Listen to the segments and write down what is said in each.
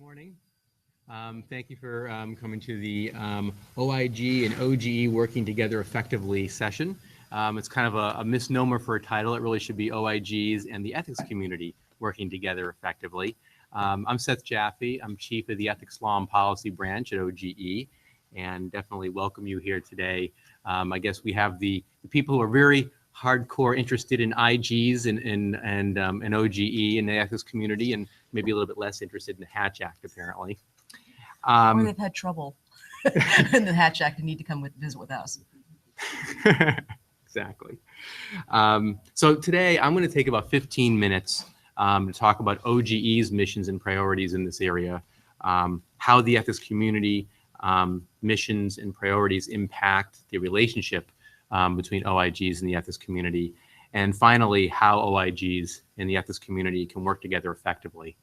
Morning. Thank you for coming to the OIG and OGE Working Together Effectively session. It's kind of a misnomer for a title. It really should be OIGs and the ethics community working together effectively. I'm Seth Jaffe. I'm Chief of the Ethics Law and Policy Branch at OGE, and definitely welcome you here today. I guess we have the people who are very hardcore interested in IGs and OGE and the ethics community, and maybe a little bit less interested in the Hatch Act, apparently. Or they've had trouble in the Hatch Act and need to come visit with us. Exactly. So today I'm going to take about 15 minutes to talk about OGE's missions and priorities in this area, how the ethics community missions and priorities impact the relationship between OIGs and the ethics community, and finally, how OIGs and the ethics community can work together effectively.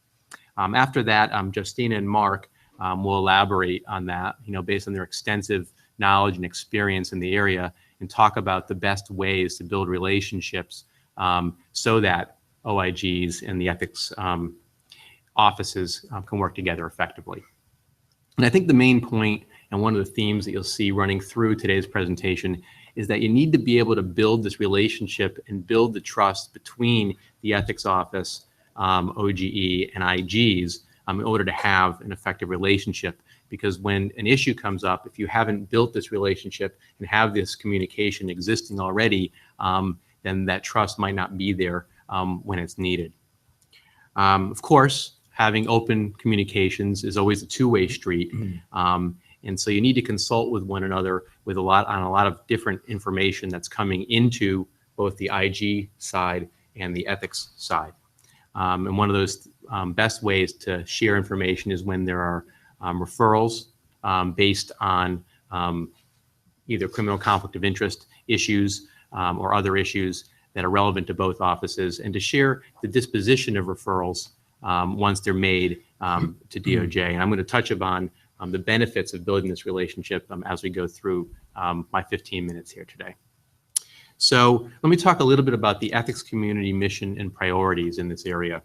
After that, Justina and Mark will elaborate on that, based on their extensive knowledge and experience in the area, and talk about the best ways to build relationships so that OIGs and the ethics offices can work together effectively. And I think the main point, and one of the themes that you'll see running through today's presentation, is that you need to be able to build this relationship and build the trust between the ethics office, OGE, and IGs in order to have an effective relationship. Because when an issue comes up, if you haven't built this relationship and have this communication existing already, then that trust might not be there when it's needed. Of course, having open communications is always a two-way street. And so you need to consult with one another on a lot of different information that's coming into both the IG side and the ethics side. And one of those best ways to share information is when there are referrals based on either criminal conflict of interest issues or other issues that are relevant to both offices, and to share the disposition of referrals once they're made to DOJ. And I'm going to touch upon the benefits of building this relationship as we go through my 15 minutes here today. So let me talk a little bit about the ethics community mission and priorities in this area.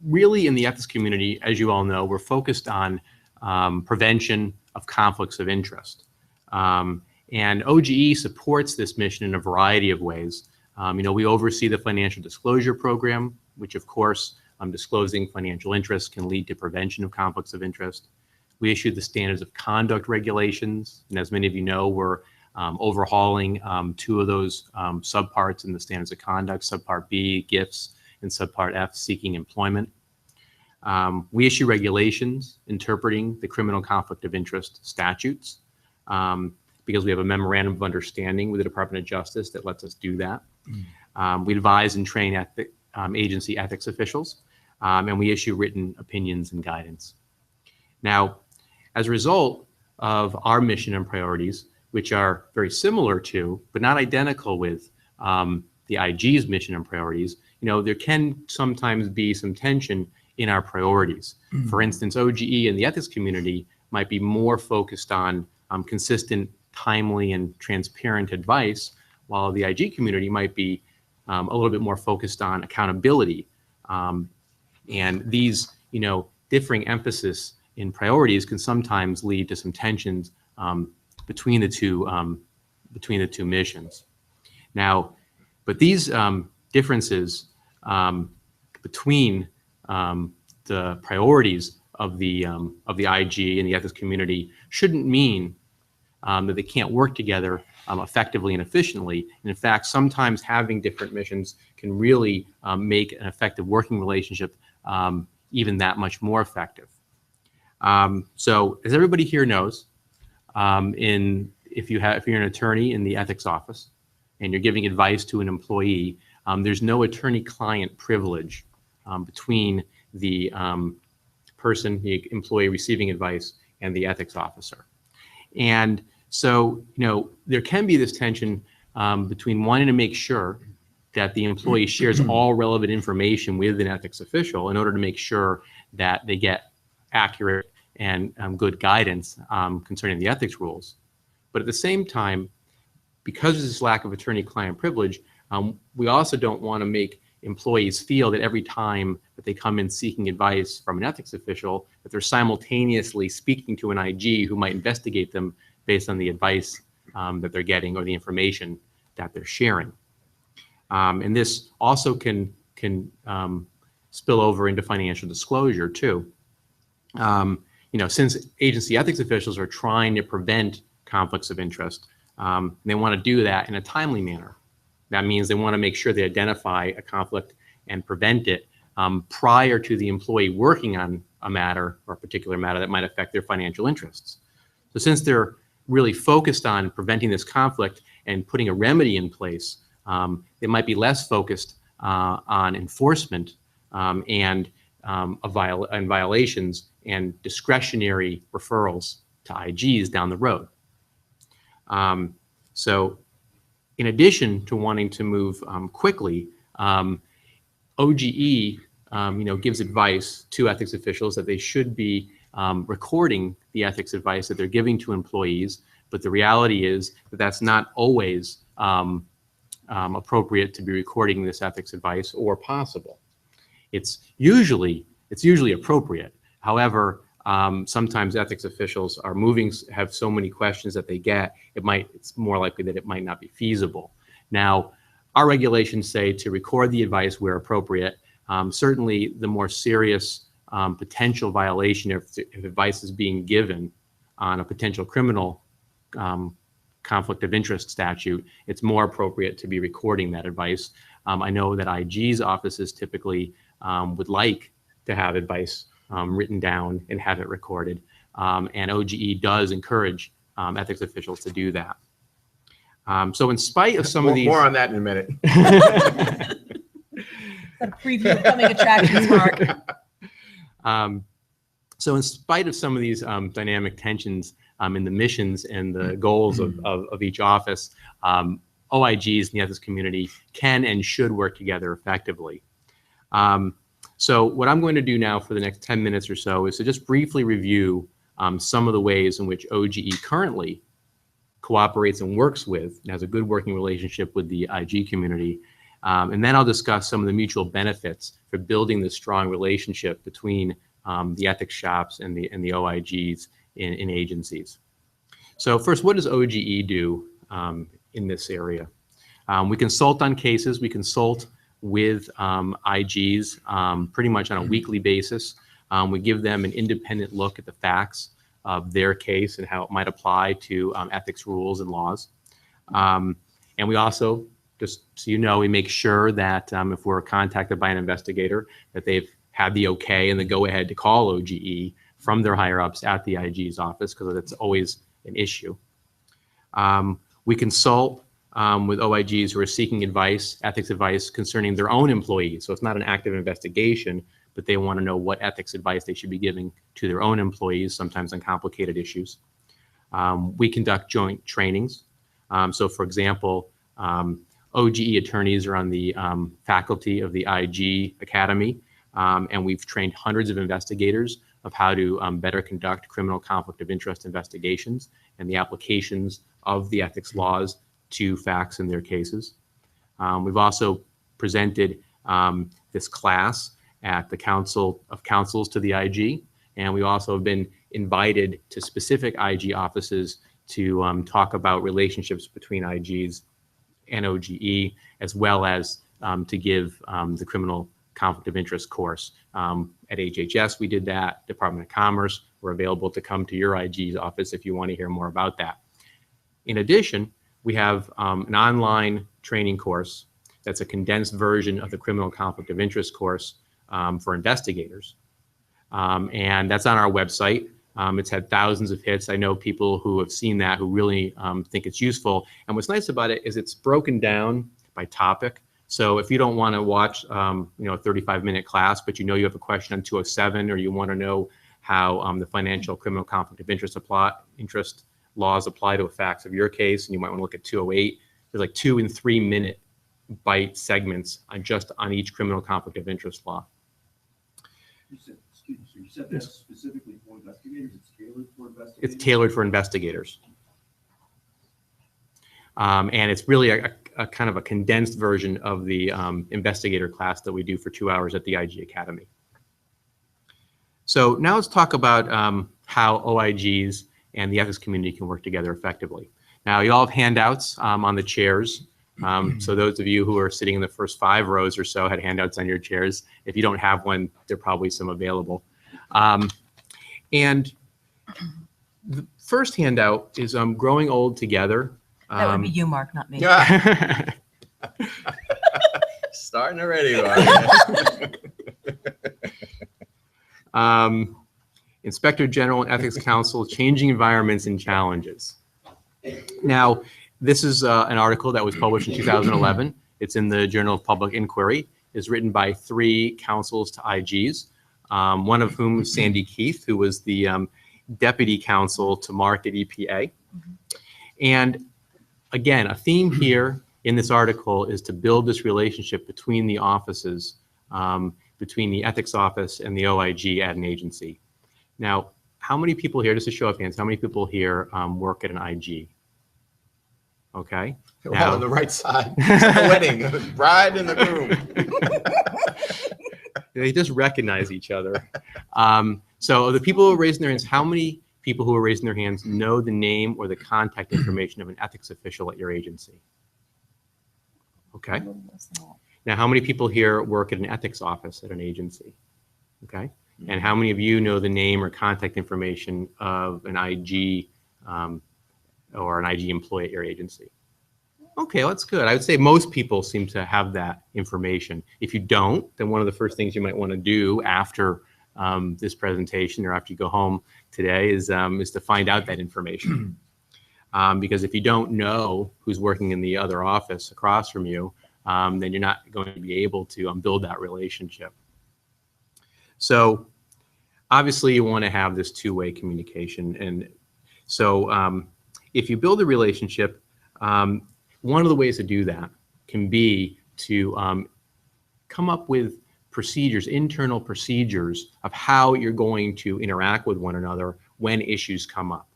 Really, in the ethics community, as you all know, we're focused on prevention of conflicts of interest. And OGE supports this mission in a variety of ways. We oversee the financial disclosure program, which of course, disclosing financial interests can lead to prevention of conflicts of interest. We issue the standards of conduct regulations, and as many of you know, we're overhauling two of those subparts in the standards of conduct, subpart B, gifts, and subpart F, seeking employment. We issue regulations interpreting the criminal conflict of interest statutes because we have a memorandum of understanding with the Department of Justice that lets us do that. We advise and train agency ethics officials, and we issue written opinions and guidance. Now, as a result of our mission and priorities, which are very similar to, but not identical with, the IG's mission and priorities, there can sometimes be some tension in our priorities. For instance, OGE and the ethics community might be more focused on consistent, timely, and transparent advice, while the IG community might be a little bit more focused on accountability. And these, differing emphasis in priorities can sometimes lead to some tensions between the two missions. Now, but these differences between the priorities of the IG and the ethics community shouldn't mean that they can't work together effectively and efficiently. And in fact, sometimes having different missions can really make an effective working relationship even that much more effective. So as everybody here knows, if you're an attorney in the ethics office and you're giving advice to an employee, there's no attorney-client privilege between the the employee receiving advice, and the ethics officer. And so, there can be this tension between wanting to make sure that the employee shares all relevant information with an ethics official in order to make sure that they get accurate and good guidance concerning the ethics rules. But at the same time, because of this lack of attorney-client privilege, we also don't want to make employees feel that every time that they come in seeking advice from an ethics official, that they're simultaneously speaking to an IG who might investigate them based on the advice that they're getting or the information that they're sharing. And this also can spill over into financial disclosure too. Since agency ethics officials are trying to prevent conflicts of interest, they want to do that in a timely manner. That means they want to make sure they identify a conflict and prevent it prior to the employee working on a matter or a particular matter that might affect their financial interests. So since they're really focused on preventing this conflict and putting a remedy in place, they might be less focused on enforcement and violations and discretionary referrals to IGs down the road. So in addition to wanting to move quickly, OGE gives advice to ethics officials that they should be recording the ethics advice that they're giving to employees, but the reality is that that's not always appropriate to be recording this ethics advice or possible. It's usually appropriate. However, sometimes ethics officials are have so many questions that they get, it's more likely that it might not be feasible. Now, our regulations say to record the advice where appropriate. Certainly, the more serious potential violation if advice is being given on a potential criminal conflict of interest statute, it's more appropriate to be recording that advice. I know that IG's offices typically would like to have advice written down and have it recorded. And OGE does encourage ethics officials to do that. So in spite of some of these... More on that in a minute. A preview of coming attractions, Mark. So in spite of some of these dynamic tensions in the missions and the goals of each office, OIGs in the ethics community can and should work together effectively. So what I'm going to do now for the next 10 minutes or so is to just briefly review some of the ways in which OGE currently cooperates and works with and has a good working relationship with the IG community. And then I'll discuss some of the mutual benefits for building this strong relationship between the ethics shops and the OIGs in agencies. So first, what does OGE do in this area? We consult on cases. We consult with IGs pretty much on a weekly basis. We give them an independent look at the facts of their case and how it might apply to ethics rules and laws. And we also, just so you know, we make sure that if we're contacted by an investigator, that they've had the okay and the go-ahead to call OGE from their higher-ups at the IG's office, because that's always an issue. We consult with OIGs who are seeking advice, ethics advice concerning their own employees. So it's not an active investigation, but they want to know what ethics advice they should be giving to their own employees, sometimes on complicated issues. We conduct joint trainings. So for example, OGE attorneys are on the faculty of the IG Academy, and we've trained hundreds of investigators of how to better conduct criminal conflict of interest investigations and the applications of the ethics laws to facts in their cases. We've also presented this class at the Council of Councils to the IG, and we also have been invited to specific IG offices to talk about relationships between IGs and OGE, as well as to give the criminal conflict of interest course. At HHS, we did that. Department of Commerce, we're available to come to your IG's office if you want to hear more about that. In addition, we have an online training course that's a condensed version of the criminal conflict of interest course for investigators. And that's on our website. It's had thousands of hits. I know people who have seen that who really think it's useful. And what's nice about it is it's broken down by topic. So if you don't want to watch a 35-minute class, but you have a question on 207, or you want to know how the financial criminal conflict of interest laws apply to the facts of your case, and you might want to look at 208, there's like 2 and 3 minute bite segments on each criminal conflict of interest law. You said that's specifically for investigators? It's tailored for investigators? It's tailored for investigators. And it's really a a kind of a condensed version of the investigator class that we do for 2 hours at the IG Academy. So now let's talk about how OIGs and the ethics community can work together effectively. Now, you all have handouts on the chairs. So those of you who are sitting in the first 5 rows or so had handouts on your chairs. If you don't have one, there are probably some available. And the first handout is Growing Old Together. That would be you, Mark, not me. Starting already, Mark. Inspector General and Ethics Council, Changing Environments and Challenges. Now, this is an article that was published in 2011. It's in the Journal of Public Inquiry. It's written by 3 counsels to IGs, one of whom is Sandy Keith, who was the deputy counsel to Mark at EPA. And again, a theme here in this article is to build this relationship between the offices, between the ethics office and the OIG at an agency. Now, how many people here, just a show of hands, how many people here work at an IG? Okay. Well, on the right side, the wedding, bride and the groom. They just recognize each other. So the people who are raising their hands, how many people who are raising their hands know the name or the contact information of an ethics official at your agency? Okay. Now, how many people here work at an ethics office at an agency? Okay. And how many of you know the name or contact information of an IG or an IG employee at your agency? Okay, well, that's good. I would say most people seem to have that information. If you don't, then one of the first things you might want to do after this presentation or after you go home today is to find out that information. Because if you don't know who's working in the other office across from you, then you're not going to be able to build that relationship. So obviously you want to have this two-way communication. And so if you build a relationship, one of the ways to do that can be to come up with procedures, internal procedures of how you're going to interact with one another when issues come up.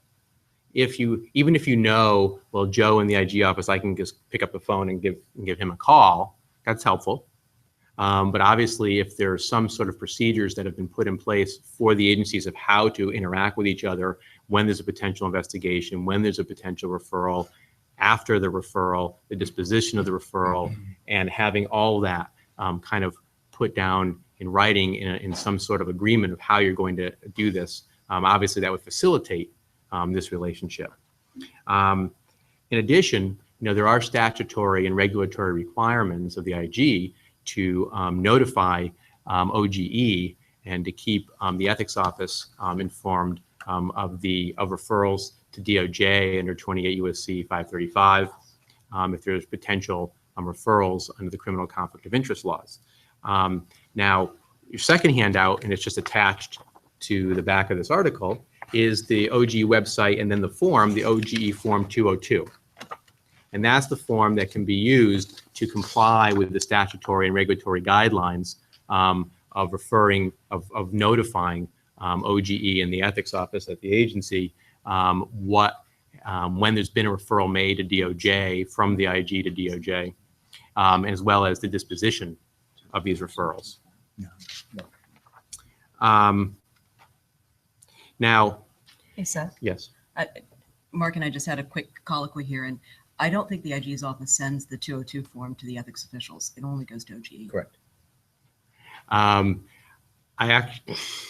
Even if you know, well, Joe in the IG office, I can just pick up the phone and give him a call, that's helpful. But obviously, if there's some sort of procedures that have been put in place for the agencies of how to interact with each other when there's a potential investigation, when there's a potential referral, after the referral, the disposition of the referral, and having all that kind of put down in writing in some sort of agreement of how you're going to do this, obviously that would facilitate this relationship. In addition, there are statutory and regulatory requirements of the IG to notify OGE and to keep the ethics office informed of referrals to DOJ under 28 U.S.C. 535 if there's potential referrals under the criminal conflict of interest laws. Now, your second handout, and it's just attached to the back of this article, is the OGE website and then the form, the OGE Form 202. And that's the form that can be used to comply with the statutory and regulatory guidelines of notifying OGE and the ethics office at the agency when there's been a referral made to DOJ from the IG to DOJ, as well as the disposition of these referrals. Now, Hey, Seth. yes. Mark and I just had a quick colloquy here, and I don't think the IG's office sends the 202 form to the ethics officials. It only goes to OGE. Correct.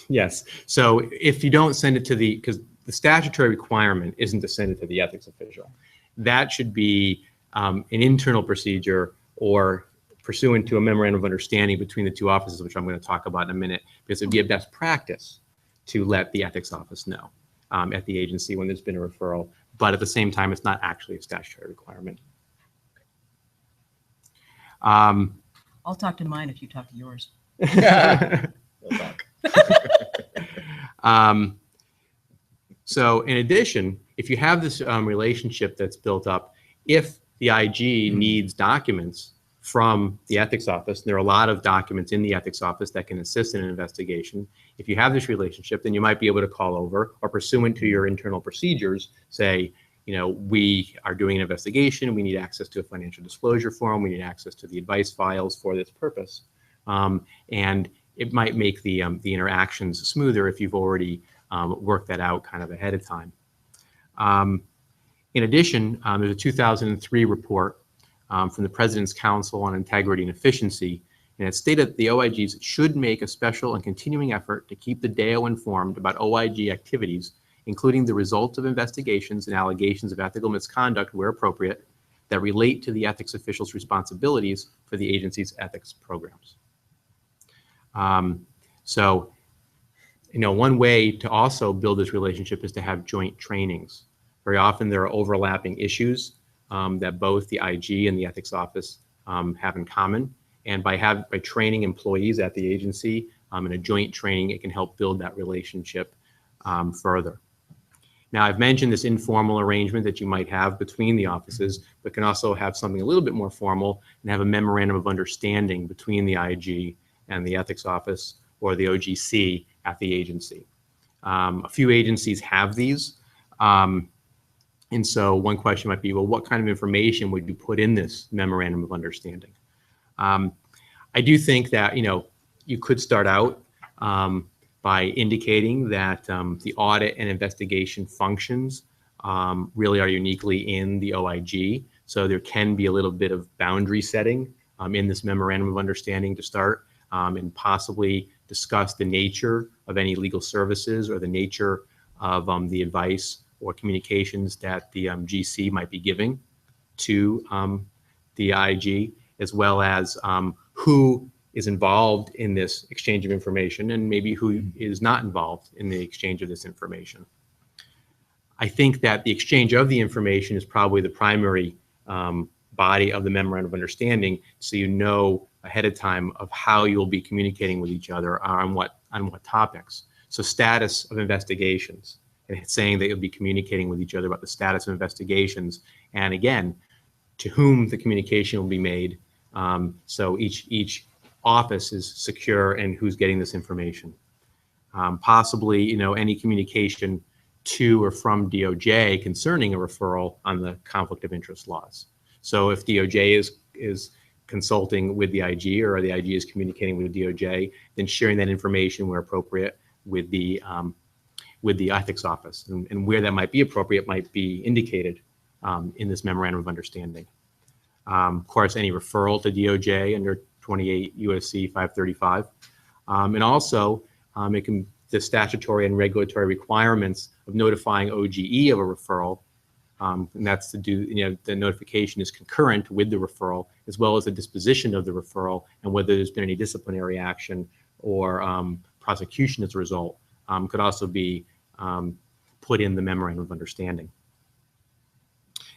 Yes. So if you don't send it to because the statutory requirement isn't to send it to the ethics official. That should be an internal procedure or pursuant to a memorandum of understanding between the two offices, which I'm going to talk about in a minute, because it'd be a best practice to let the ethics office know at the agency when there's been a referral. But at the same time, it's not actually a statutory requirement. I'll talk to mine if you talk to yours. We'll talk. So in addition, if you have this relationship that's built up, if the IG needs documents from the ethics office, and there are a lot of documents in the ethics office that can assist in an investigation. If you have this relationship, then you might be able to call over or pursuant to your internal procedures, say, we are doing an investigation, we need access to a financial disclosure form, we need access to the advice files for this purpose. And it might make the interactions smoother if you've already worked that out kind of ahead of time. In addition, there's a 2003 report from the President's Council on Integrity and Efficiency, and it stated that the OIGs should make a special and continuing effort to keep the DAO informed about OIG activities, including the results of investigations and allegations of ethical misconduct where appropriate that relate to the ethics officials' responsibilities for the agency's ethics programs. So, one way to also build this relationship is to have joint trainings. Very often there are overlapping issues that both the IG and the ethics office have in common. And by training employees at the agency in a joint training, it can help build that relationship further. Now, I've mentioned this informal arrangement that you might have between the offices, but can also have something a little bit more formal and have a memorandum of understanding between the IG and the ethics office or the OGC at the agency. A few agencies have these. And so one question might be, well, what kind of information would you put in this memorandum of understanding? I do think that, you could start out by indicating that the audit and investigation functions really are uniquely in the OIG. So there can be a little bit of boundary setting in this memorandum of understanding to start, and possibly discuss the nature of any legal services or the nature of the advice or communications that the GC might be giving to the IG, as well as who is involved in this exchange of information and maybe who is not involved in the exchange of this information. I think that the exchange of the information is probably the primary body of the memorandum of understanding, so you know ahead of time of how you'll be communicating with each other on what topics. So status of investigations, and it's saying that you'll be communicating with each other about the status of investigations, and again, to whom the communication will be made. So each office is secure and who's getting this information. Possibly, any communication to or from DOJ concerning a referral on the conflict of interest laws. So if DOJ is consulting with the IG or the IG is communicating with DOJ, then sharing that information where appropriate with the ethics office, and where that might be appropriate might be indicated in this memorandum of understanding. Of course, any referral to DOJ under 28 USC 535, and also the statutory and regulatory requirements of notifying OGE of a referral, and that's to do, the notification is concurrent with the referral, as well as the disposition of the referral and whether there's been any disciplinary action or prosecution as a result, could also be put in the memorandum of understanding.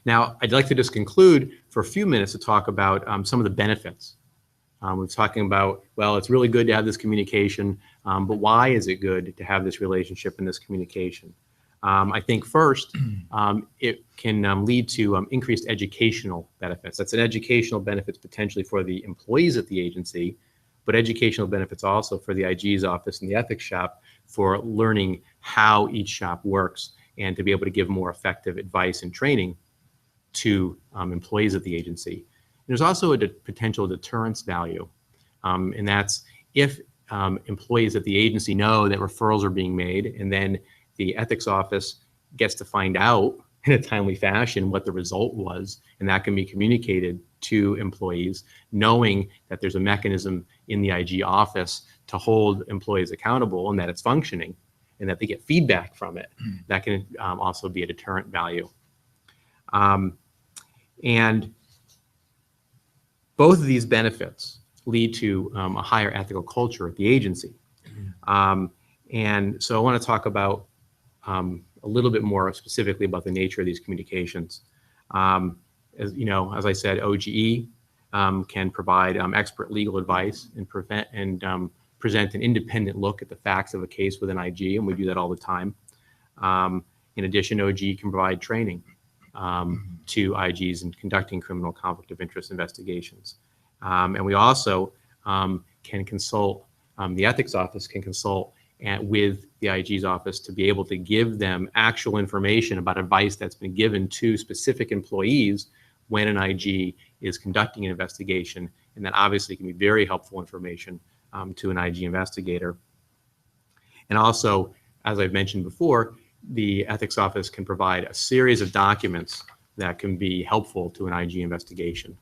Now, I'd like to just conclude for a few minutes to talk about some of the benefits. We're talking about, well, it's really good to have this communication, but why is it good to have this relationship and this communication? I think first, it can lead to increased educational benefits. That's an educational benefits potentially for the employees at the agency, but educational benefits also for the IG's office and the ethics shop for learning how each shop works and to be able to give more effective advice and training to employees at the agency. There's also a potential deterrence value, and that's if employees at the agency know that referrals are being made, and then the ethics office gets to find out in a timely fashion what the result was, and that can be communicated to employees, knowing that there's a mechanism in the IG office to hold employees accountable and that it's functioning and that they get feedback from it. That can also be a deterrent value. And both of these benefits lead to a higher ethical culture at the agency. And so I want to talk about a little bit more specifically about the nature of these communications. As I said, OGE can provide expert legal advice and present an independent look at the facts of a case with an IG, and we do that all the time. In addition, OGE can provide training to IGs in conducting criminal conflict of interest investigations. And we also can consult, the ethics office can consult and with the IG's office to be able to give them actual information about advice that's been given to specific employees when an IG is conducting an investigation. And that obviously can be very helpful information to an IG investigator. And also, as I've mentioned before, the ethics office can provide a series of documents that can be helpful to an IG investigation.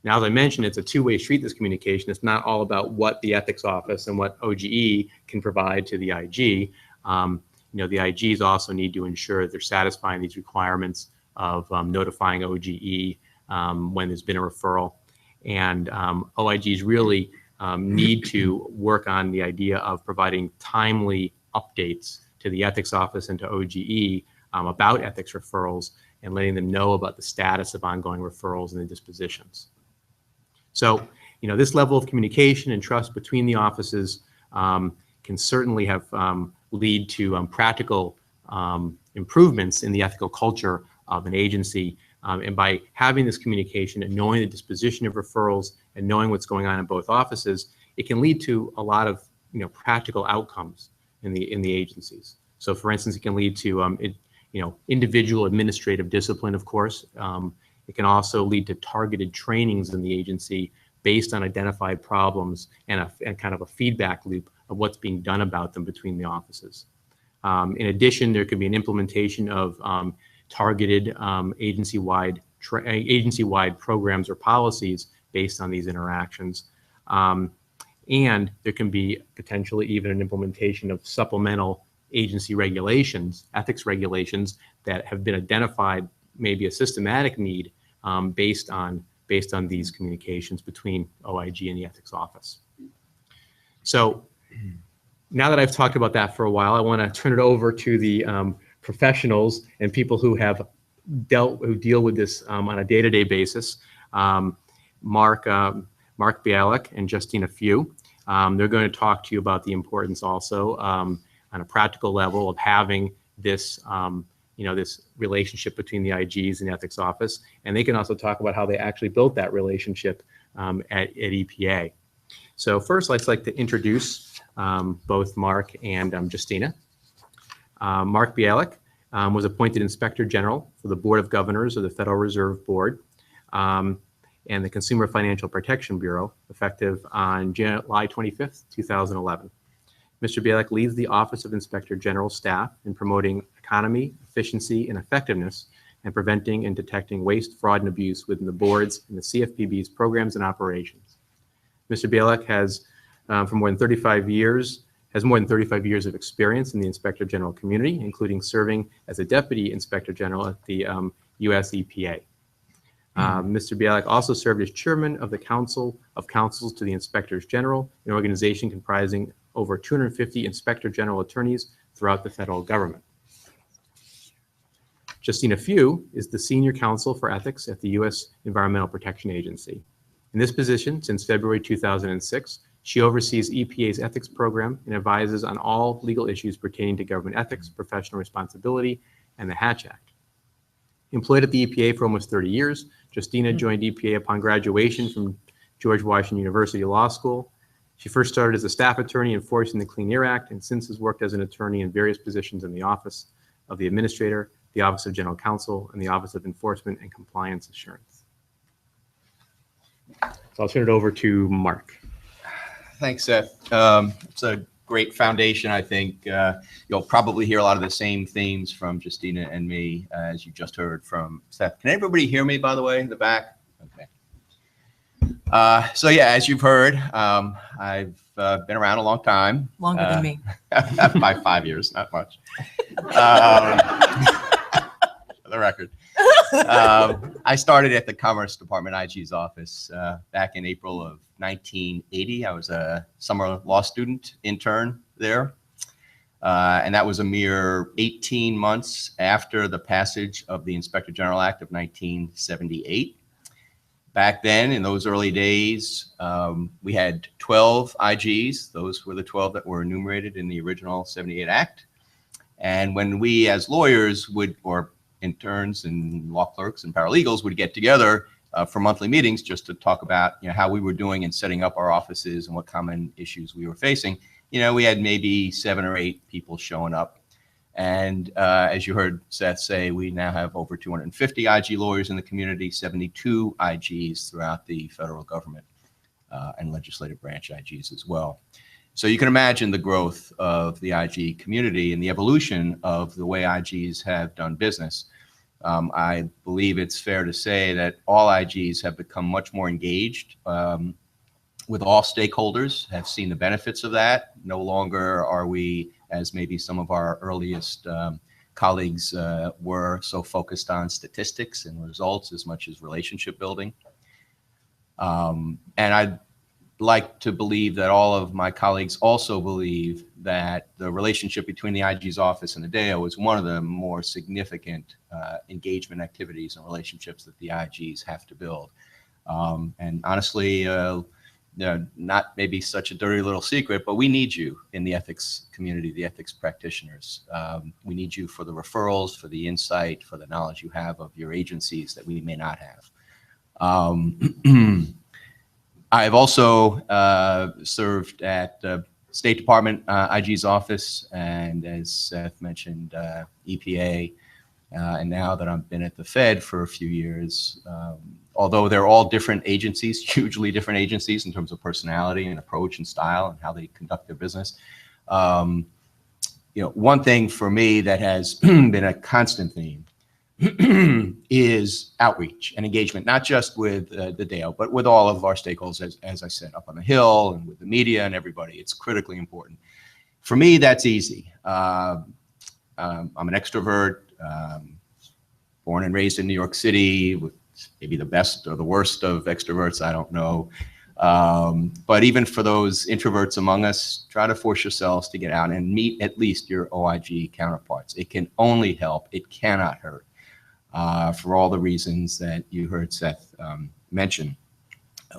Now, as I mentioned, it's a two-way street, this communication. It's not all about what the ethics office and what OGE can provide to the IG. The IGs also need to ensure that they're satisfying these requirements of notifying OGE when there's been a referral. And OIGs really need to work on the idea of providing timely updates to the ethics office and to OGE about ethics referrals and letting them know about the status of ongoing referrals and the dispositions. So, this level of communication and trust between the offices can certainly have lead to practical improvements in the ethical culture of an agency. And by having this communication and knowing the disposition of referrals and knowing what's going on in both offices, it can lead to a lot of practical outcomes in the agencies. So, for instance, it can lead to individual administrative discipline, of course. It can also lead to targeted trainings in the agency based on identified problems and kind of a feedback loop of what's being done about them between the offices. In addition, there could be an implementation of targeted agency-wide programs or policies based on these interactions. And there can be potentially even an implementation of supplemental agency regulations, ethics regulations that have been identified, maybe a systematic need based on these communications between OIG and the ethics office. So now that I've talked about that for a while, I want to turn it over to the professionals and people who deal with this on a day-to-day basis. Mark Bialik and Justina Few. They're going to talk to you about the importance also on a practical level of having this this relationship between the IGs and the ethics office. And they can also talk about how they actually built that relationship at EPA. So first, I'd like to introduce both Mark and Justina. Mark Bialik was appointed Inspector General for the Board of Governors of the Federal Reserve Board and the Consumer Financial Protection Bureau, effective on July 25th, 2011. Mr. Bialik leads the Office of Inspector General staff in promoting economy, efficiency, and effectiveness, and preventing and detecting waste, fraud, and abuse within the boards and the CFPB's programs and operations. Mr. Bialik has more than 35 years of experience in the Inspector General community, including serving as a Deputy Inspector General at the US EPA. Mr. Bialik also served as Chairman of the Council of Counsels to the Inspectors General, an organization comprising over 250 Inspector General attorneys throughout the federal government. Justina Few is the Senior Counsel for Ethics at the U.S. Environmental Protection Agency. In this position since February 2006, she oversees EPA's ethics program and advises on all legal issues pertaining to government ethics, professional responsibility, and the Hatch Act. Employed at the EPA for almost 30 years, Justina joined EPA upon graduation from George Washington University Law School. She first started as a staff attorney enforcing the Clean Air Act and since has worked as an attorney in various positions in the Office of the Administrator, the Office of General Counsel, and the Office of Enforcement and Compliance Assurance. So I'll turn it over to Mark. Thanks, Seth. It's a great foundation. I think you'll probably hear a lot of the same themes from Justina and me as you just heard from Seth. Can everybody hear me, by the way, in the back? Okay. So yeah, as you've heard, I've been around a long time. Longer than me. By 5 years, not much. For the record. I started at the Commerce Department IG's office back in April of 1980. I was a summer law student intern there. And that was a mere 18 months after the passage of the Inspector General Act of 1978. Back then, in those early days, we had 12 IGs. Those were the 12 that were enumerated in the original 78 Act. And when we as lawyers or interns and law clerks and paralegals would get together for monthly meetings just to talk about how we were doing and setting up our offices and what common issues we were facing, we had maybe 7 or 8 people showing up. And as you heard Seth say, we now have over 250 IG lawyers in the community, 72 IGs throughout the federal government and legislative branch IGs as well. So you can imagine the growth of the IG community and the evolution of the way IGs have done business. I believe it's fair to say that all IGs have become much more engaged with all stakeholders, have seen the benefits of that. No longer are we, as maybe some of our earliest colleagues were, so focused on statistics and results as much as relationship building. And I'd like to believe that all of my colleagues also believe that the relationship between the IG's office and the DAO is one of the more significant engagement activities and relationships that the IGs have to build. And honestly, not maybe such a dirty little secret, but we need you in the ethics community, the ethics practitioners. We need you for the referrals, for the insight, for the knowledge you have of your agencies that we may not have. I've also served at the State Department IG's office, and as Seth mentioned, EPA, and now that I've been at the Fed for a few years, although they're all different agencies, hugely different agencies in terms of personality and approach and style and how they conduct their business. One thing for me that has been a constant theme is outreach and engagement, not just with the DAO, but with all of our stakeholders, as I said, up on the Hill and with the media and everybody. It's critically important. For me, that's easy. I'm an extrovert, born and raised in New York City, with maybe the best or the worst of extroverts, I don't know. But even for those introverts among us, try to force yourselves to get out and meet at least your OIG counterparts. It can only help. It cannot hurt. For all the reasons that you heard Seth mention.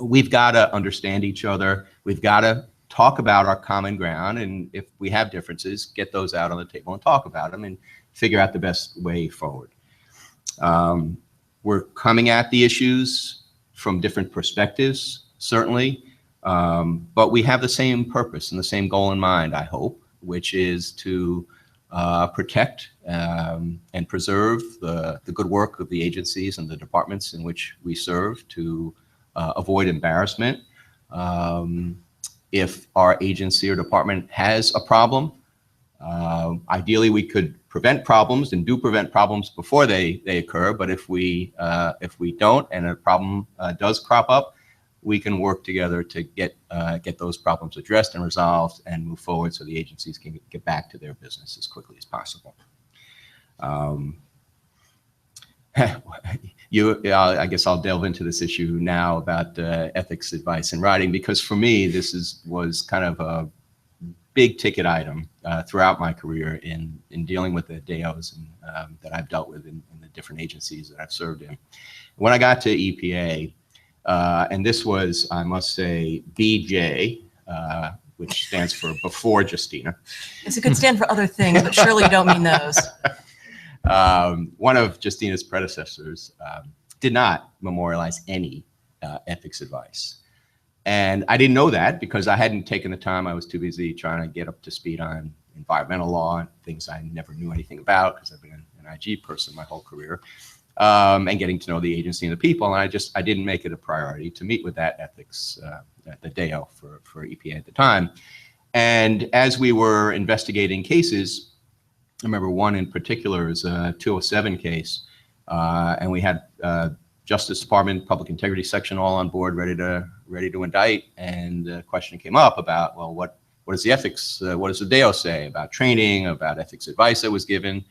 We've got to understand each other. We've got to talk about our common ground. And if we have differences, get those out on the table and talk about them and figure out the best way forward. We're coming at the issues from different perspectives, certainly, but we have the same purpose and the same goal in mind, I hope, which is to protect and preserve the good work of the agencies and the departments in which we serve, to avoid embarrassment. If our agency or department has a problem, ideally we could prevent problems and do prevent problems before they occur. But if we don't and a problem does crop up, we can work together to get those problems addressed and resolved and move forward so the agencies can get back to their business as quickly as possible. I guess I'll delve into this issue now about ethics advice in writing, because for me, this was kind of a big ticket item throughout my career in dealing with the DAOs and, that I've dealt with in the different agencies that I've served in. When I got to EPA, and this was, I must say, BJ, which stands for before Justina. It could stand for other things, but surely you don't mean those. One of Justina's predecessors did not memorialize any ethics advice. And I didn't know that because I hadn't taken the time. I was too busy trying to get up to speed on environmental law and things I never knew anything about because I've been an IG person my whole career, and getting to know the agency and the people. And I didn't make it a priority to meet with that ethics, the DAO for EPA at the time. And as we were investigating cases, I remember one in particular is a 207 case, and we had Justice Department Public Integrity Section all on board, ready to indict. And the question came up about, well, what is the ethics? What does the DAO say about training, about ethics advice that was given?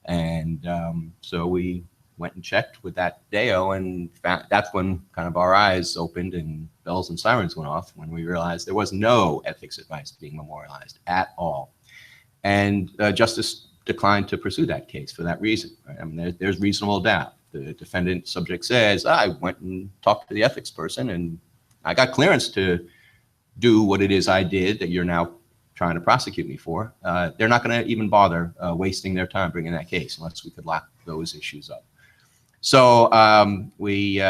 And so we went and checked with that DAO, and that's when kind of our eyes opened and bells and sirens went off when we realized there was no ethics advice being memorialized at all. And Justice declined to pursue that case for that reason. Right? I mean, there's reasonable doubt. The defendant subject says, I went and talked to the ethics person and I got clearance to do what it is I did that you're now trying to prosecute me for. They're not going to even bother wasting their time bringing that case unless we could lock those issues up. So we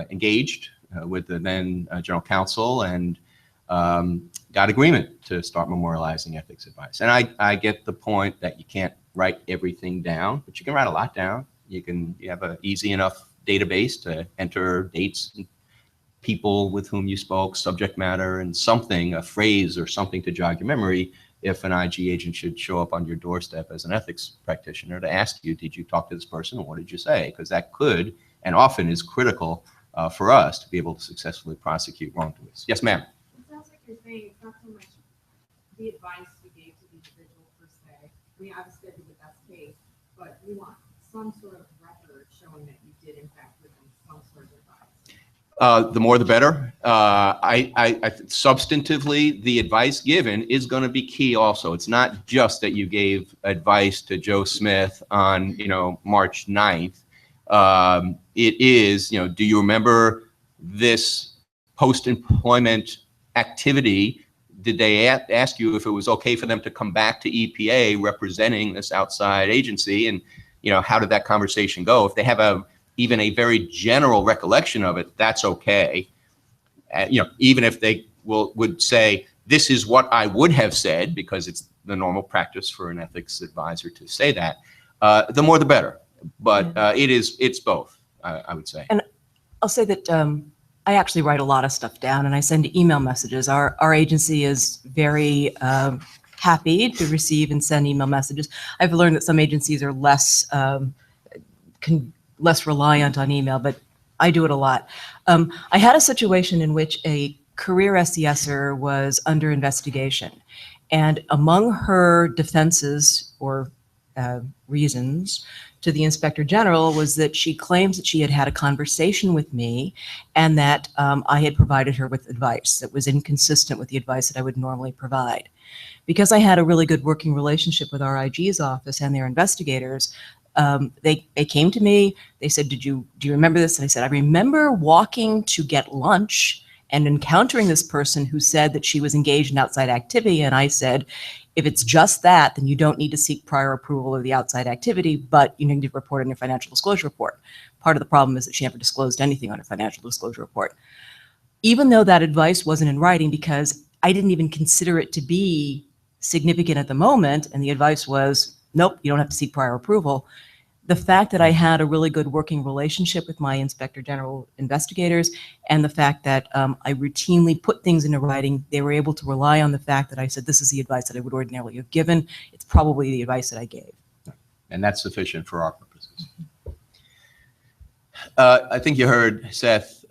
engaged with the then general counsel, and got agreement to start memorializing ethics advice. And I get the point that you can't write everything down, but you can write a lot down. You have an easy enough database to enter dates, and people with whom you spoke, subject matter, and something, a phrase or something to jog your memory if an IG agent should show up on your doorstep as an ethics practitioner to ask you, did you talk to this person and what did you say? Because that could and often is critical for us to be able to successfully prosecute wrongdoers. Yes, ma'am. It sounds like you're saying it's not so much the advice you gave to the individual per se. I mean, obviously that'd be the best case, but you want some sort of record showing that you did in fact give them some sort of advice. The more the better. Substantively, the advice given is going to be key also. It's not just that you gave advice to Joe Smith on, March 9th. It is, do you remember this post-employment activity? Did they ask you if it was okay for them to come back to EPA representing this outside agency? And, how did that conversation go? If they have even a very general recollection of it, that's okay. Even if they would say, this is what I would have said, because it's the normal practice for an ethics advisor to say that, the more the better. But it's both, I would say. And I'll say that I actually write a lot of stuff down and I send email messages. Our agency is very happy to receive and send email messages. I've learned that some agencies are less reliant on email, but I do it a lot. I had a situation in which a career SCSer was under investigation, and among her defenses or reasons to the Inspector General was that she claims that she had had a conversation with me and that I had provided her with advice that was inconsistent with the advice that I would normally provide. Because I had a really good working relationship with our IG's office and their investigators, they came to me, they said, do you remember this? And I said, I remember walking to get lunch and encountering this person who said that she was engaged in outside activity. And I said, if it's just that, then you don't need to seek prior approval of the outside activity, but you need to report on your financial disclosure report. Part of the problem is that she never disclosed anything on her financial disclosure report. Even though that advice wasn't in writing, because I didn't even consider it to be significant at the moment, and the advice was, nope, you don't have to seek prior approval. The fact that I had a really good working relationship with my Inspector General investigators, and the fact that I routinely put things into writing, they were able to rely on the fact that I said, this is the advice that I would ordinarily have given. It's probably the advice that I gave. And that's sufficient for our purposes. I think you heard Seth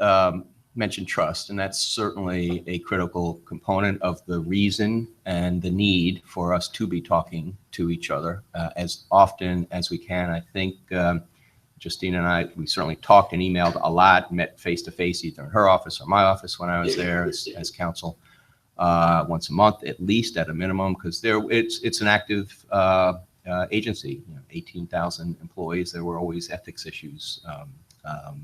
mention trust, and that's certainly a critical component of the reason and the need for us to be talking to each other as often as we can. I think Justine and I, we certainly talked and emailed a lot, met face-to-face either in her office or my office when I was there as counsel once a month, at least at a minimum, because it's an active agency, 18,000 employees. There were always ethics issues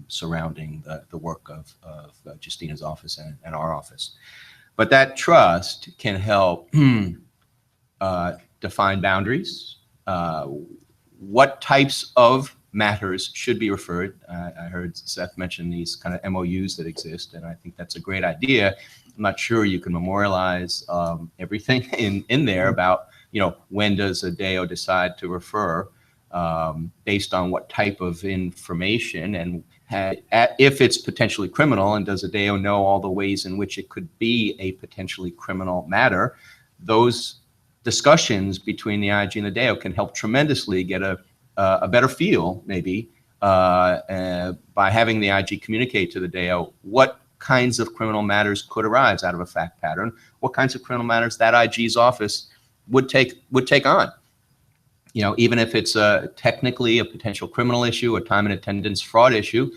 surrounding the work of Justina's office and our office. But that trust can help define boundaries, what types of matters should be referred. I heard Seth mention these kind of MOUs that exist, and I think that's a great idea. I'm not sure you can memorialize everything in there about, when does a DAO decide to refer, based on what type of information, and if it's potentially criminal, and does a DAO know all the ways in which it could be a potentially criminal matter. Those discussions between the IG and the DAO can help tremendously get a better feel, maybe, by having the IG communicate to the DAO what kinds of criminal matters could arise out of a fact pattern, what kinds of criminal matters that IG's office would take on. Even if it's technically a potential criminal issue, a time and attendance fraud issue,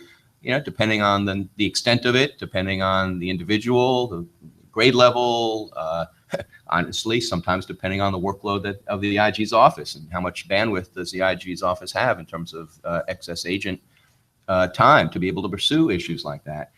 depending on the extent of it, depending on the individual, the grade level, honestly, sometimes depending on the workload of the IG's office and how much bandwidth does the IG's office have in terms of excess agent time to be able to pursue issues like that.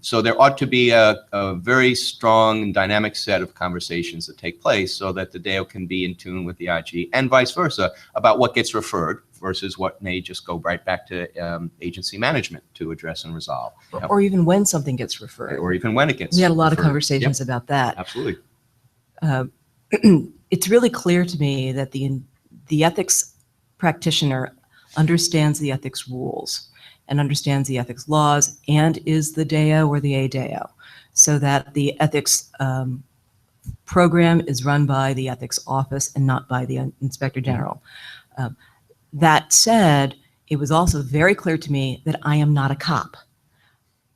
So there ought to be a very strong and dynamic set of conversations that take place so that the DAO can be in tune with the IG and vice versa about what gets referred versus what may just go right back to agency management to address and resolve. Or even when something gets referred. Or even when it gets We had a lot of referred. conversations about that. Yep, absolutely. It's really clear to me that the ethics practitioner understands the ethics rules and understands the ethics laws and is the DEO or the ADEO, so that the ethics program is run by the ethics office and not by the inspector general. That said, it was also very clear to me that I am not a cop.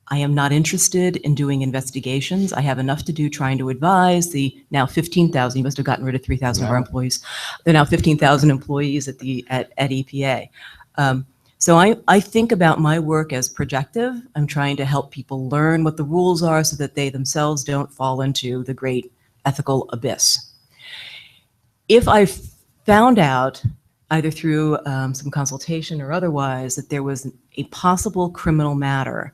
I am not interested in doing investigations. I have enough to do trying to advise the now 15,000, you must have gotten rid of 3,000 of our employees. There are now 15,000 employees at EPA. So I think about my work as projective. I'm trying to help people learn what the rules are so that they themselves don't fall into the great ethical abyss. If I found out, either through some consultation or otherwise, that there was a possible criminal matter,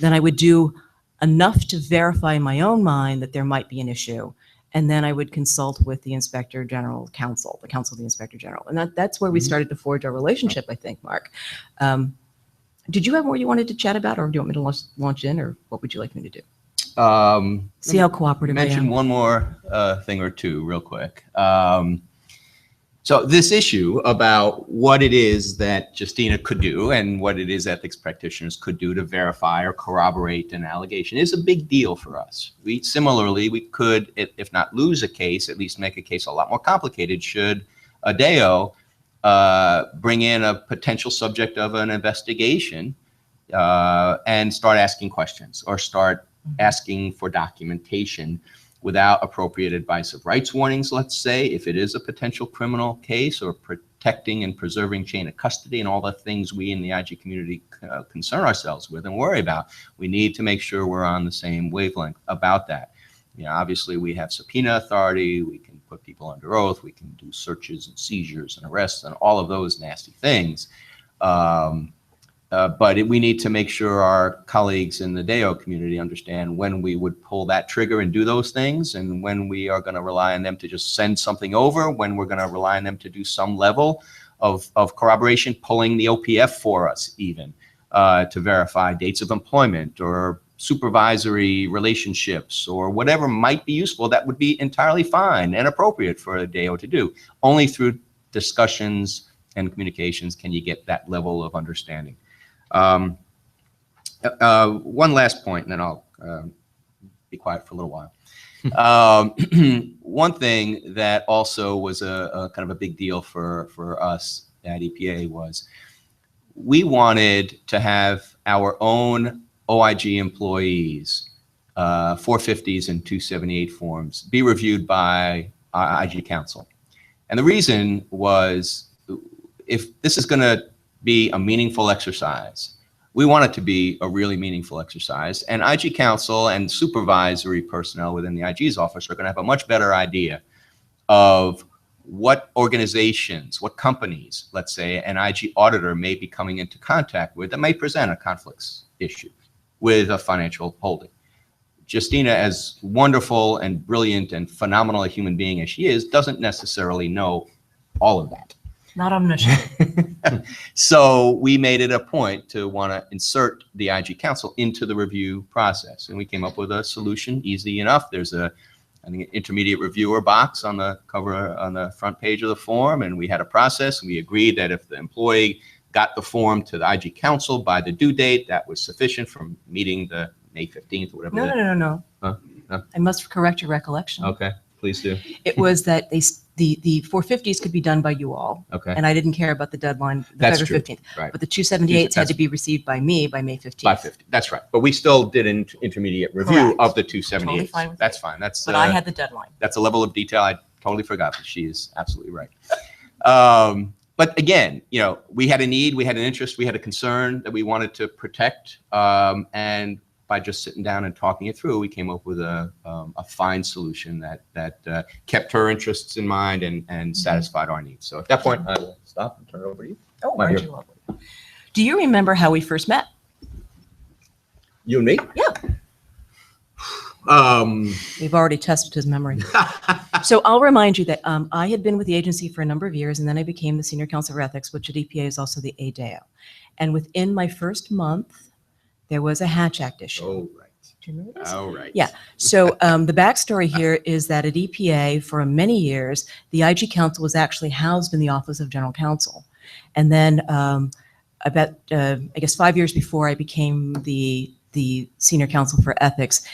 then I would do enough to verify in my own mind that there might be an issue. And then I would consult with the Inspector General Counsel, the Council of the Inspector General. And that's where we started to forge our relationship, I think, Mark. Did you have more you wanted to chat about, or do you want me to launch in, or what would you like me to do? See how cooperative I am. Mention one more thing or two real quick. So this issue about what it is that Justina could do and what it is ethics practitioners could do to verify or corroborate an allegation is a big deal for us. Similarly, we could, if not lose a case, at least make a case a lot more complicated should a DEO bring in a potential subject of an investigation and start asking questions or start asking for documentation without appropriate advice of rights warnings, let's say, if it is a potential criminal case, or protecting and preserving chain of custody and all the things we in the IG community concern ourselves with and worry about. We need to make sure we're on the same wavelength about that. You know, obviously we have subpoena authority, we can put people under oath, we can do searches and seizures and arrests and all of those nasty things. But we need to make sure our colleagues in the DEO community understand when we would pull that trigger and do those things, and when we are going to rely on them to just send something over, when we're going to rely on them to do some level of corroboration, pulling the OPF for us even to verify dates of employment or supervisory relationships or whatever might be useful. That would be entirely fine and appropriate for a DEO to do. Only through discussions and communications can you get that level of understanding. One last point, and then I'll be quiet for a little while. One thing that also was a kind of a big deal for us at EPA was we wanted to have our own OIG employees, 450s and 278 forms, be reviewed by our IG counsel. And the reason was, if this is going to be a meaningful exercise, we want it to be a really meaningful exercise, and IG counsel and supervisory personnel within the IG's office are going to have a much better idea of what organizations, what companies, let's say, an IG auditor may be coming into contact with that may present a conflicts issue with a financial holding. Justina, as wonderful and brilliant and phenomenal a human being as she is, doesn't necessarily know all of that. Not omniscient. So we made it a point to want to insert the IG counsel into the review process. And we came up with a solution, easy enough. There's I think, an intermediate reviewer box on the cover, on the front page of the form. And we had a process, and we agreed that if the employee got the form to the IG counsel by the due date, that was sufficient from meeting the May 15th or whatever. No. Huh? No? I must correct your recollection. Okay, please do. It was that the 450s could be done by you all. Okay. And I didn't care about the deadline, the That's February true. 15th. Right. But the 278s had to be received by me by May 15th. By 50. That's right. But we still did an intermediate review Correct. of the 278. Totally fine with That's me. fine. That's But I had the deadline. that's a level of detail I totally forgot, but she is absolutely right. But again, you know, we had a need, we had an interest, we had a concern that we wanted to protect, and by just sitting down and talking it through, we came up with a fine solution that kept her interests in mind and satisfied our needs. So at that point, I will stop and turn it over to you. Oh, My aren't dear. you lovely? Do you remember how we first met? You and me? Yeah. We've already tested his memory. So I'll remind you that I had been with the agency for a number of years, and then I became the Senior Counsel for Ethics, which at EPA is also the ADAO. And within my first month, there was a Hatch Act issue. Oh, right. Do you remember this? Oh, right. Yeah. So the backstory here is that at EPA for many years, the IG Council was actually housed in the Office of General Counsel. And then about, I guess 5 years before I became the Senior Counsel for Ethics,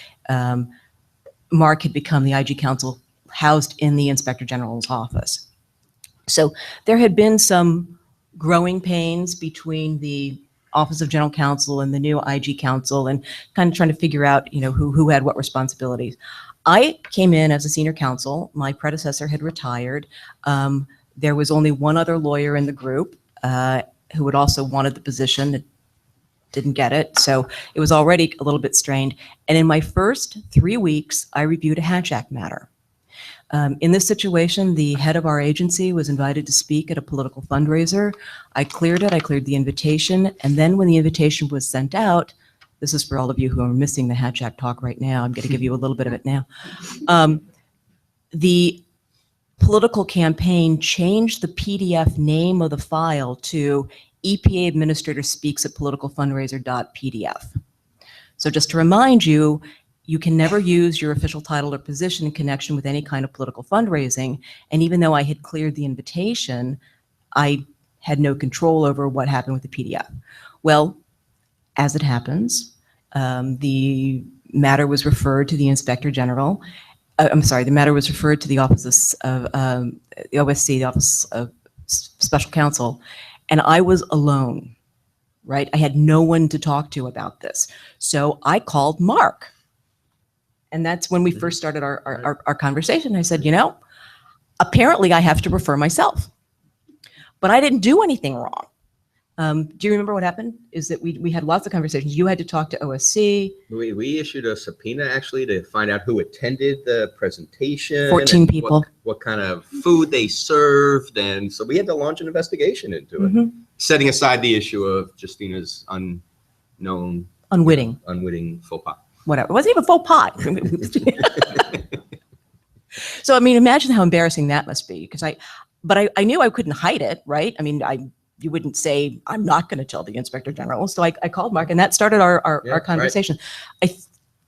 Mark had become the IG Counsel housed in the Inspector General's office. So there had been some growing pains between the Office of General Counsel and the new IG Counsel, and kind of trying to figure out, you know, who had what responsibilities. I came in as a senior counsel. My predecessor had retired. There was only one other lawyer in the group who had also wanted the position, that didn't get it. So it was already a little bit strained. And in my first 3 weeks, I reviewed a Hatch Act matter. In this situation, the head of our agency was invited to speak at a political fundraiser. I cleared it, I cleared the invitation, and then when the invitation was sent out, this is for all of you who are missing the Hatch Act talk right now, I'm going to give you a little bit of it now. The political campaign changed the PDF name of the file to EPA Administrator Speaks at politicalfundraiser.pdf. So just to remind you, you can never use your official title or position in connection with any kind of political fundraising. And even though I had cleared the invitation, I had no control over what happened with the PDF. Well, as it happens, the matter was referred to the Inspector General. The matter was referred to the Office of the OSC, the Office of Special Counsel, and I was alone, right? I had no one to talk to about this. So I called Mark. And that's when we first started our conversation. I said, you know, apparently I have to refer myself, but I didn't do anything wrong. Do you remember what happened? Is that we had lots of conversations. You had to talk to OSC. We issued a subpoena actually to find out who attended the presentation. 14 and people. What kind of food they served. And so we had to launch an investigation into it, setting aside the issue of Justina's unwitting faux pas. Whatever. It wasn't even faux pas. So, I mean, imagine how embarrassing that must be, because I knew I couldn't hide it, right? I mean, you wouldn't say, I'm not going to tell the Inspector General. So I called Mark, and that started our conversation. Right.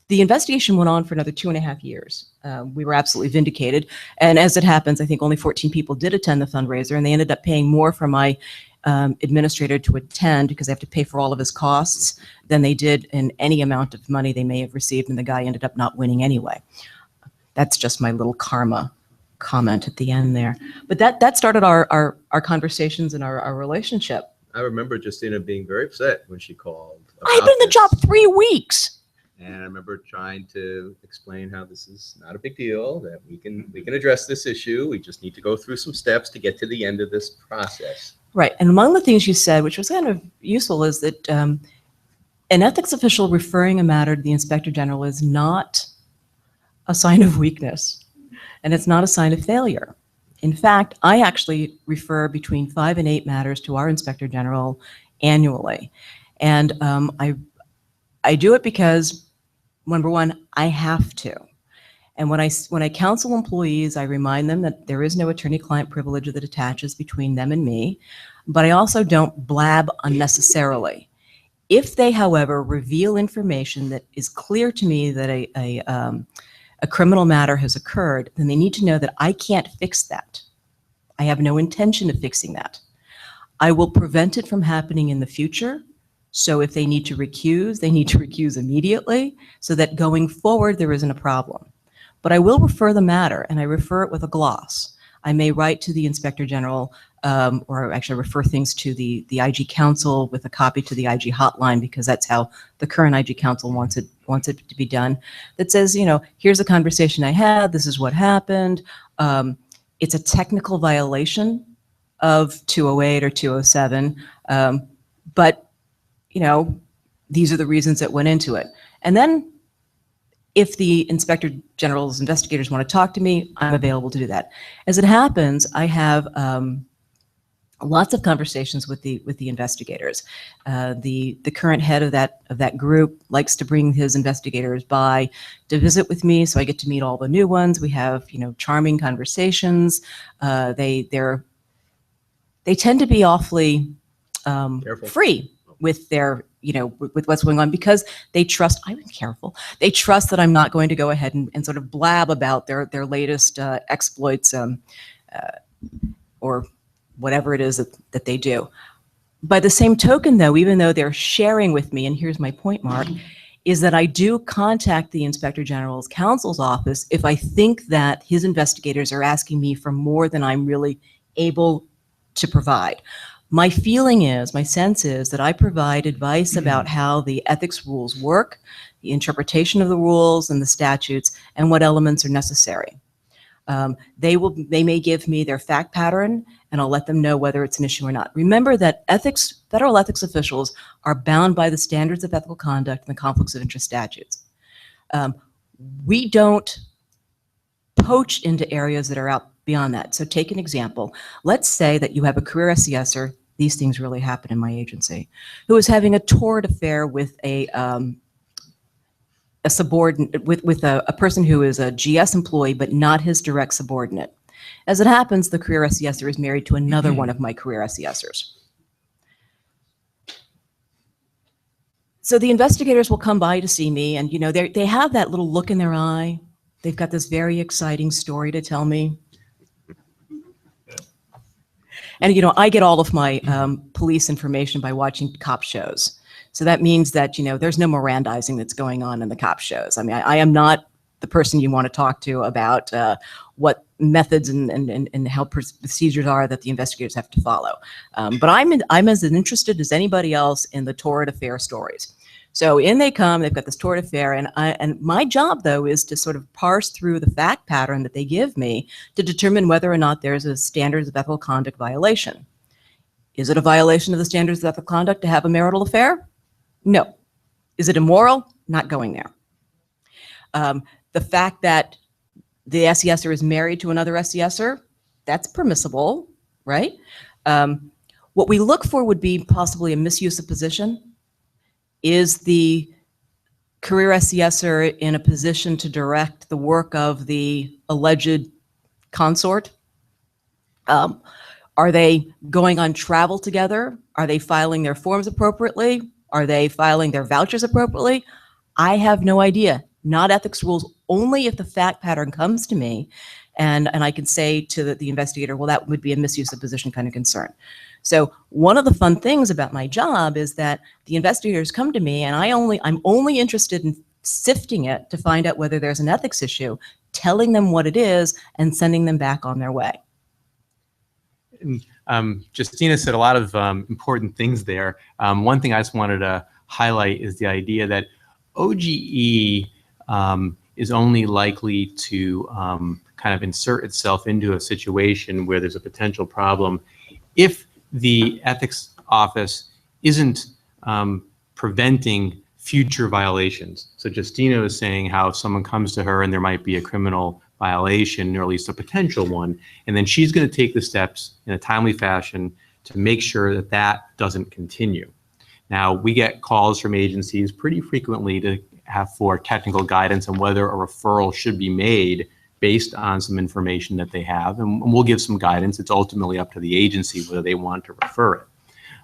The investigation went on for another 2.5 years. We were absolutely vindicated. And as it happens, I think only 14 people did attend the fundraiser, and they ended up paying more for my administrator to attend, because they have to pay for all of his costs, than they did in any amount of money they may have received, and the guy ended up not winning anyway. That's just my little karma comment at the end there. But that started our conversations and our relationship. I remember Justina being very upset when she called. I've been in the job 3 weeks. And I remember trying to explain how this is not a big deal, that we can address this issue. We just need to go through some steps to get to the end of this process. Right. And among the things you said, which was kind of useful, is that an ethics official referring a matter to the Inspector General is not a sign of weakness, and it's not a sign of failure. In fact, I actually refer between 5 and 8 matters to our Inspector General annually. And I do it because, number one, I have to. And when I counsel employees, I remind them that there is no attorney-client privilege that attaches between them and me, but I also don't blab unnecessarily. If they, however, reveal information that is clear to me that a criminal matter has occurred, then they need to know that I can't fix that. I have no intention of fixing that. I will prevent it from happening in the future. So if they need to recuse, they need to recuse immediately, so that going forward there isn't a problem. But I will refer the matter, and I refer it with a gloss. I may write to the Inspector General, or actually refer things to the IG Council with a copy to the IG hotline, because that's how the current IG Council wants it to be done. That says, you know, here's a conversation I had, this is what happened. It's a technical violation of 208 or 207, but, you know, these are the reasons that went into it. And then if the Inspector General's investigators want to talk to me, I'm available to do that. As it happens, I have lots of conversations with the investigators. The current head of that group likes to bring his investigators by to visit with me, so I get to meet all the new ones. We have charming conversations. They tend to be awfully free with their with what's going on, because they trust. I'm careful. They trust that I'm not going to go ahead and sort of blab about their latest exploits or whatever it is that they do. By the same token, though, even though they're sharing with me, and here's my point, Mark, is that I do contact the Inspector General's counsel's office if I think that his investigators are asking me for more than I'm really able to provide. My feeling is, my sense is that I provide advice about how the ethics rules work, the interpretation of the rules and the statutes, and what elements are necessary. They may give me their fact pattern, and I'll let them know whether it's an issue or not. Remember that federal ethics officials are bound by the standards of ethical conduct and the conflicts of interest statutes. We don't poach into areas that are out beyond that. So take an example. Let's say that you have a career SCSer, these things really happen in my agency, who is having a torrid affair with a subordinate, with a person who is a GS employee, but not his direct subordinate. As it happens, the career SCSer is married to another one of my career SCSers. So the investigators will come by to see me, and they have that little look in their eye. They've got this very exciting story to tell me. And I get all of my police information by watching cop shows. So that means that there's no Mirandizing that's going on in the cop shows. I mean, I am not the person you want to talk to about what methods and how procedures are that the investigators have to follow. But I'm as interested as anybody else in the torrid affair stories. So in they come, they've got this torrid affair, and my job, though, is to sort of parse through the fact pattern that they give me to determine whether or not there's a standards of ethical conduct violation. Is it a violation of the standards of ethical conduct to have a marital affair? No. Is it immoral? Not going there. The fact that the SCSer is married to another SCSer, that's permissible, right? What we look for would be possibly a misuse of position. Is the career SCSer in a position to direct the work of the alleged consort? Are they going on travel together? Are they filing their forms appropriately? Are they filing their vouchers appropriately? I have no idea. Not ethics rules, only if the fact pattern comes to me and I can say to the investigator, well, that would be a misuse of position kind of concern. So one of the fun things about my job is that the investigators come to me and I'm only interested in sifting it to find out whether there's an ethics issue, telling them what it is, and sending them back on their way. Justina said a lot of important things there. One thing I just wanted to highlight is the idea that OGE is only likely to kind of insert itself into a situation where there's a potential problem if the ethics office isn't preventing future violations. So Justina is saying how if someone comes to her and there might be a criminal violation, or at least a potential one, and then she's going to take the steps in a timely fashion to make sure that that doesn't continue. Now, we get calls from agencies pretty frequently to have for technical guidance on whether a referral should be made based on some information that they have, and we'll give some guidance. It's ultimately up to the agency whether they want to refer it.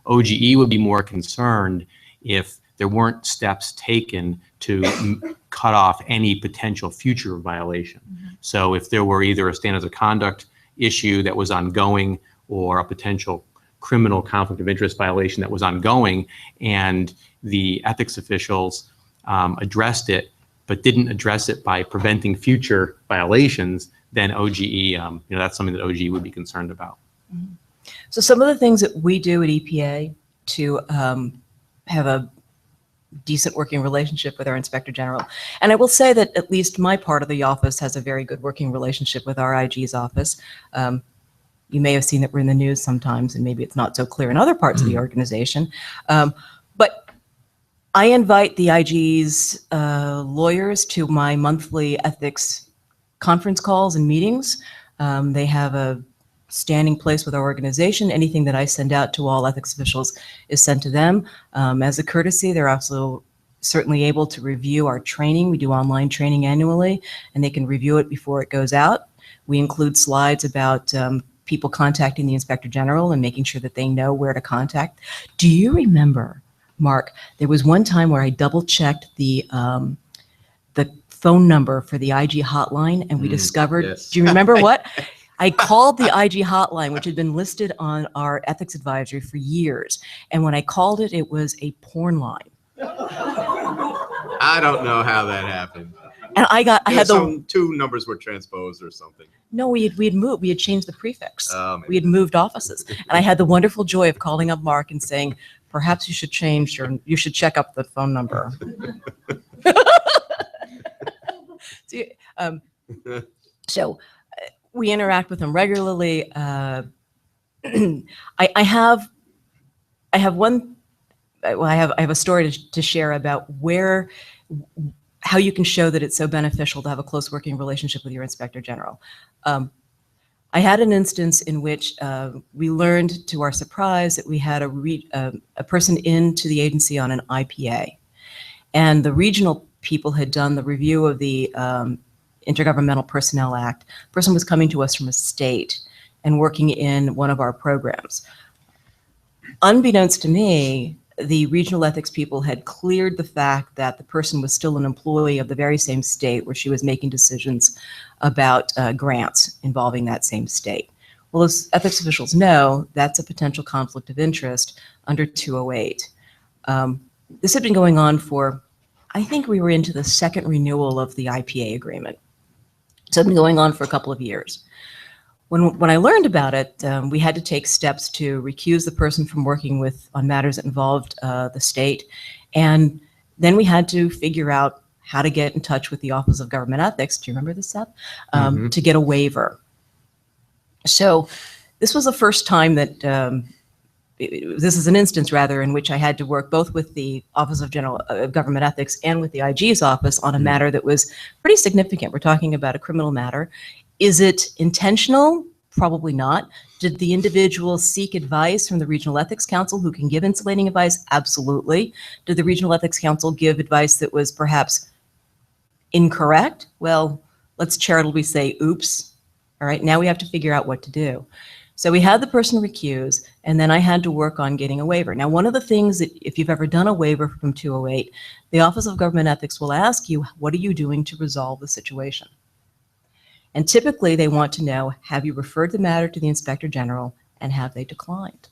OGE would be more concerned if there weren't steps taken to cut off any potential future violation. So if there were either a standards of conduct issue that was ongoing or a potential criminal conflict of interest violation that was ongoing, and the ethics officials addressed it, but didn't address it by preventing future violations, then OGE, that's something that OGE would be concerned about. So some of the things that we do at EPA to have a decent working relationship with our Inspector General, and I will say that at least my part of the office has a very good working relationship with our IG's office. You may have seen that we're in the news sometimes, and maybe it's not so clear in other parts of the organization. But I invite the IG's lawyers to my monthly ethics conference calls and meetings. They have a standing place with our organization. Anything that I send out to all ethics officials is sent to them. As a courtesy, they're also certainly able to review our training. We do online training annually, and they can review it before it goes out. We include slides about people contacting the Inspector General and making sure that they know where to contact. Do you remember, Mark, there was one time where I double-checked the phone number for the IG hotline, and we discovered, yes. do you remember what? I called the IG hotline, which had been listed on our ethics advisory for years. And when I called it, it was a porn line. I don't know how that happened. And I had two numbers were transposed or something. no, we had moved, we had changed the prefix. Oh, We had moved offices. And I had the wonderful joy of calling up Mark and saying, perhaps you should you should check up the phone number. So we interact with them regularly. I have a story to share about how you can show that it's so beneficial to have a close working relationship with your Inspector General. I had an instance in which we learned, to our surprise, that we had a person into the agency on an IPA, and the regional people had done the review of the Intergovernmental Personnel Act. The person was coming to us from a state and working in one of our programs. Unbeknownst to me, the regional ethics people had cleared the fact that the person was still an employee of the very same state where she was making decisions about grants involving that same state. Well, as ethics officials know, that's a potential conflict of interest under 208. This had been going on for, I think we were into the second renewal of the IPA agreement. So it had been going on for a couple of years. When I learned about it, we had to take steps to recuse the person from working on matters that involved the state. And then we had to figure out how to get in touch with the Office of Government Ethics. Do you remember this, Seth? To get a waiver. So this was the first time that, this is an instance rather, in which I had to work both with the Office of Government Ethics and with the IG's office on a matter that was pretty significant. We're talking about a criminal matter. Is it intentional? Probably not. Did the individual seek advice from the Regional Ethics Council, who can give insulating advice? Absolutely. Did the Regional Ethics Council give advice that was perhaps incorrect? Well, let's charitably say, oops. All right, now we have to figure out what to do. So we had the person recuse, and then I had to work on getting a waiver. Now, one of the things that, if you've ever done a waiver from 208, the Office of Government Ethics will ask you, what are you doing to resolve the situation? And typically they want to know, have you referred the matter to the Inspector General, and have they declined?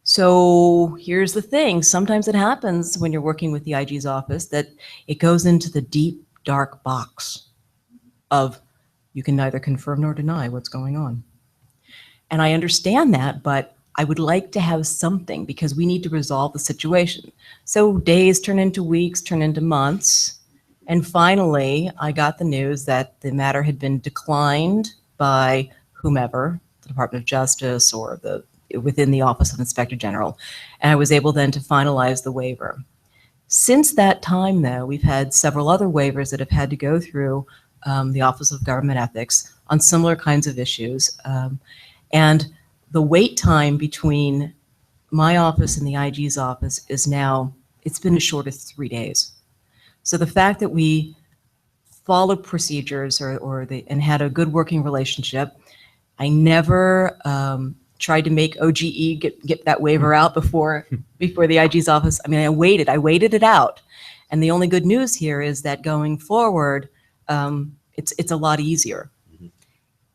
So here's the thing. Sometimes it happens when you're working with the IG's office that it goes into the deep, dark box of you can neither confirm nor deny what's going on. And I understand that, but I would like to have something because we need to resolve the situation. So days turn into weeks, turn into months. And finally, I got the news that the matter had been declined by whomever, the Department of Justice or within the Office of Inspector General. And I was able then to finalize the waiver. Since that time, though, we've had several other waivers that have had to go through the Office of Government Ethics on similar kinds of issues. And the wait time between my office and the IG's office is now, it's been as short as 3 days. So the fact that we followed procedures and had a good working relationship, I never tried to make OGE get that waiver out before the IG's office. I mean, I waited it out. And the only good news here is that going forward, it's a lot easier.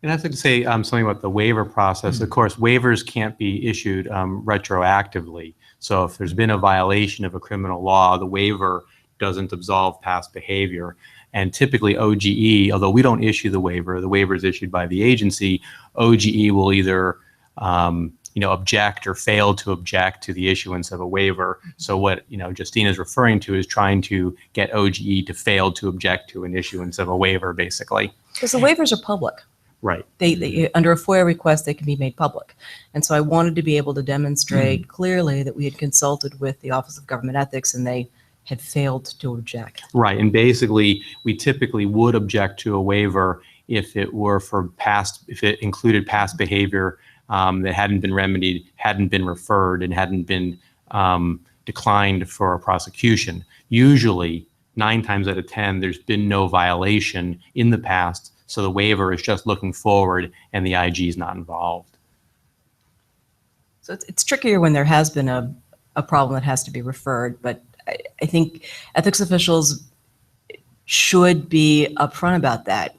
And I'd like to say something about the waiver process. Of course, waivers can't be issued retroactively. So if there's been a violation of a criminal law, the waiver doesn't absolve past behavior. And typically OGE, although we don't issue the waiver is issued by the agency, OGE will either object or fail to object to the issuance of a waiver. So what Justine is referring to is trying to get OGE to fail to object to an issuance of a waiver, basically. Because the waivers are public. Right. They under a FOIA request, they can be made public. And so I wanted to be able to demonstrate clearly that we had consulted with the Office of Government Ethics and they had failed to object. Right. And basically, we typically would object to a waiver if it were for if it included past behavior that hadn't been remedied, hadn't been referred, and hadn't been declined for a prosecution. Usually, 9 times out of 10, there's been no violation in the past, so the waiver is just looking forward and the IG is not involved. So it's trickier when there has been a problem that has to be referred, but I think ethics officials should be upfront about that.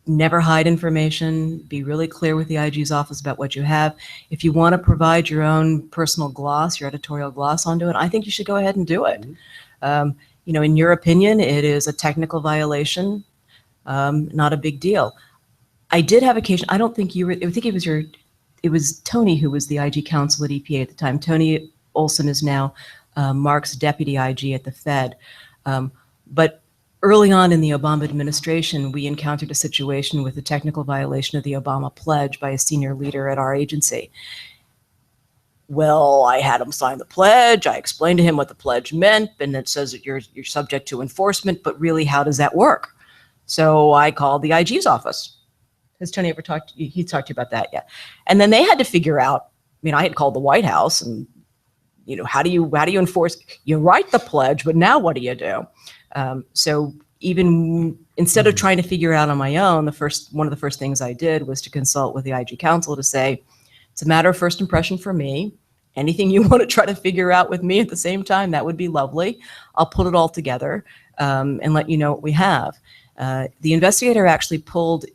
Never hide information, be really clear with the IG's office about what you have. If you want to provide your own personal gloss, your editorial gloss onto it, I think you should go ahead and do it. You know, in your opinion, it is a technical violation, not a big deal. I did have occasion, I don't think you were, I think it was Tony who was the IG counsel at EPA at the time. Tony Olson is now Mark's deputy IG at the Fed. But early on in the Obama administration, we encountered a situation with a technical violation of the Obama pledge by a senior leader at our agency. Well, I had him sign the pledge. I explained to him what the pledge meant, and it says that you're subject to enforcement, but really, how does that work? So I called the IG's office. Has Tony ever talked to you? He's talked to you about that, yeah. And then they had to figure out, I mean, I had called the White House and, you know, how do you enforce, you write the pledge, but now what do you do? So even instead of trying to figure out on my own, one of the first things I did was to consult with the IG counsel to say, it's a matter of first impression for me. Anything you want to try to figure out with me at the same time, that would be lovely. I'll put it all together and let you know what we have. The investigator actually pulled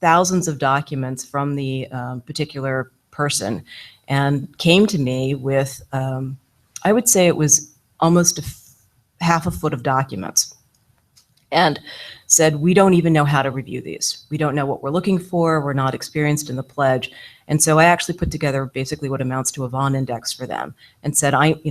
thousands of documents from the particular person and came to me with, I would say it was almost half a foot of documents, and said, we don't even know how to review these. We don't know what we're looking for. We're not experienced in the pledge. And so I actually put together basically what amounts to a Vaughan index for them and said, I'm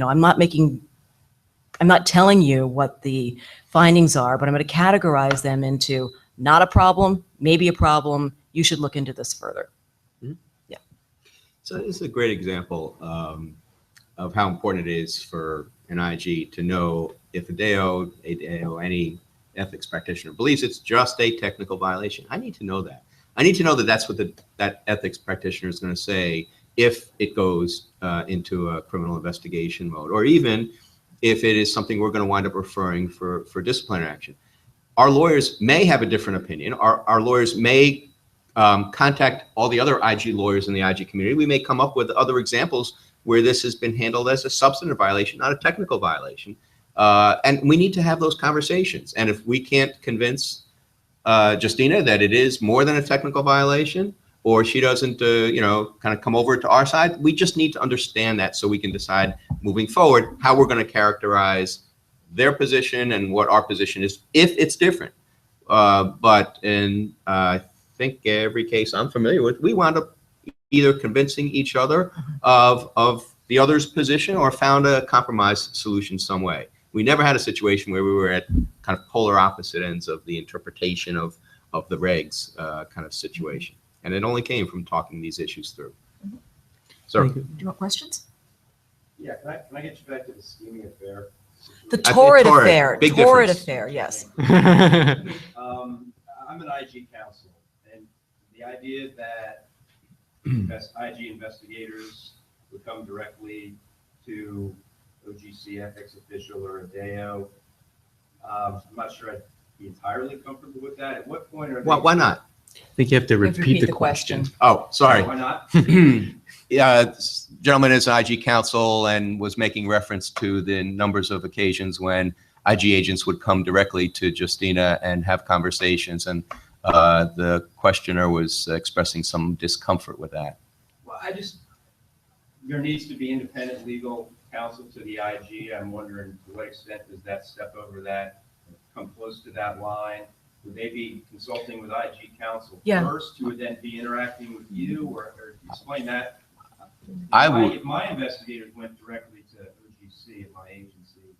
not telling you what the findings are, but I'm going to categorize them into not a problem, maybe a problem. You should look into this further. Mm-hmm. Yeah. So this is a great example of how important it is for an IG to know if a DAO, any ethics practitioner believes it's just a technical violation. I need to know that. I need to know that that's what that ethics practitioner is going to say if it goes into a criminal investigation mode, or even if it is something we're going to wind up referring for disciplinary action. Our lawyers may have a different opinion. Our lawyers may contact all the other IG lawyers in the IG community. We may come up with other examples where this has been handled as a substantive violation, not a technical violation. And we need to have those conversations. And if we can't convince Justina that it is more than a technical violation, or she doesn't, kind of come over to our side, we just need to understand that so we can decide moving forward how we're going to characterize their position and what our position is if it's different. But in I think every case I'm familiar with, we wound up either convincing each other of the other's position or found a compromise solution some way. We never had a situation where we were at kind of polar opposite ends of the interpretation of the regs kind of situation. And it only came from talking these issues through. So, Do you want questions? Yeah, can I get you back to the scheming affair? The torrid torrid, affair. big Torrid difference. affair, yes. I'm an IG counsel, and the idea that IG investigators would come directly to OGC ethics official or a DAO, I'm not sure I'd be entirely comfortable with that. At what point are they? why not? I think you have to You have to repeat the question. Oh, sorry. Why not? Yeah, this gentleman is IG counsel and was making reference to the numbers of occasions when IG agents would come directly to Justina and have conversations, and the questioner was expressing some discomfort with that. Well, there needs to be independent legal counsel to the IG. I'm wondering to what extent does that step over that, come close to that line? Would they be consulting with IG counsel first, who would then be interacting with you, or explain that? If my investigators went directly to OGC at my agency,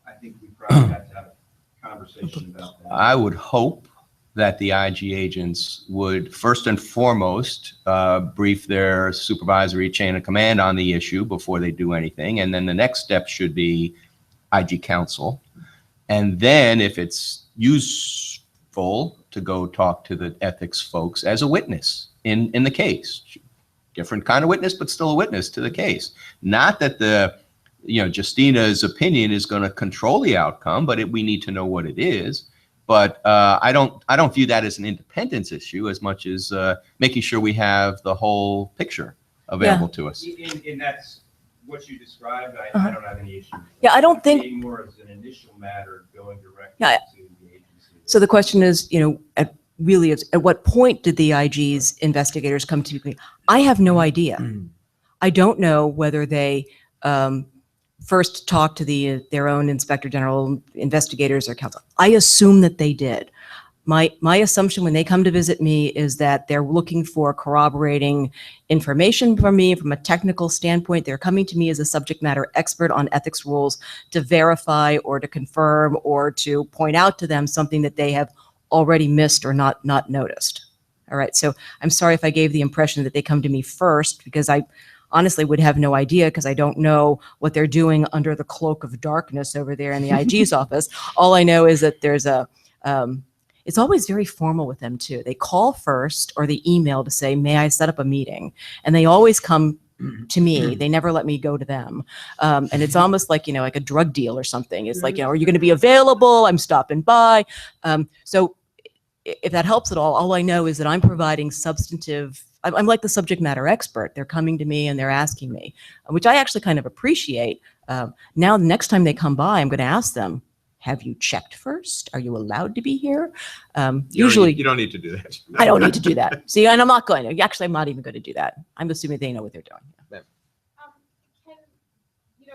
I think we probably have to have a conversation about that. I would hope that the IG agents would first and foremost brief their supervisory chain of command on the issue before they do anything. And then the next step should be IG counsel. And then if it's full to go talk to the ethics folks as a witness in the case. Different kind of witness, but still a witness to the case. Not that the, Justina's opinion is going to control the outcome, but we need to know what it is. But I don't view that as an independence issue as much as making sure we have the whole picture available to us. And that's what you described. I don't have any issue. Yeah, I don't think. More as an initial matter going directly Yeah. to the agency. So the question is, at what point did the IG's investigators come to me? I have no idea. I don't know whether they first talked to their own inspector general, investigators, or counsel. I assume that they did. My assumption when they come to visit me is that they're looking for corroborating information from me from a technical standpoint. They're coming to me as a subject matter expert on ethics rules to verify or to confirm or to point out to them something that they have already missed or not noticed. All right. So I'm sorry if I gave the impression that they come to me first, because I honestly would have no idea, because I don't know what they're doing under the cloak of darkness over there in the IG's office. All I know is that there's it's always very formal with them too. They call first or they email to say, may I set up a meeting? And they always come to me. They never let me go to them. And it's almost like, like a drug deal or something. It's like, are you going to be available? I'm stopping by. So if that helps at all I know is that I'm providing substantive, I'm like the subject matter expert. They're coming to me and they're asking me, which I actually kind of appreciate. Now, the next time they come by, I'm going to ask them, have you checked first? Are you allowed to be here? Usually, you don't need to do that. I don't need to do that. See, and I'm not going to. Actually, I'm not even going to do that. I'm assuming they know what they're doing. Can,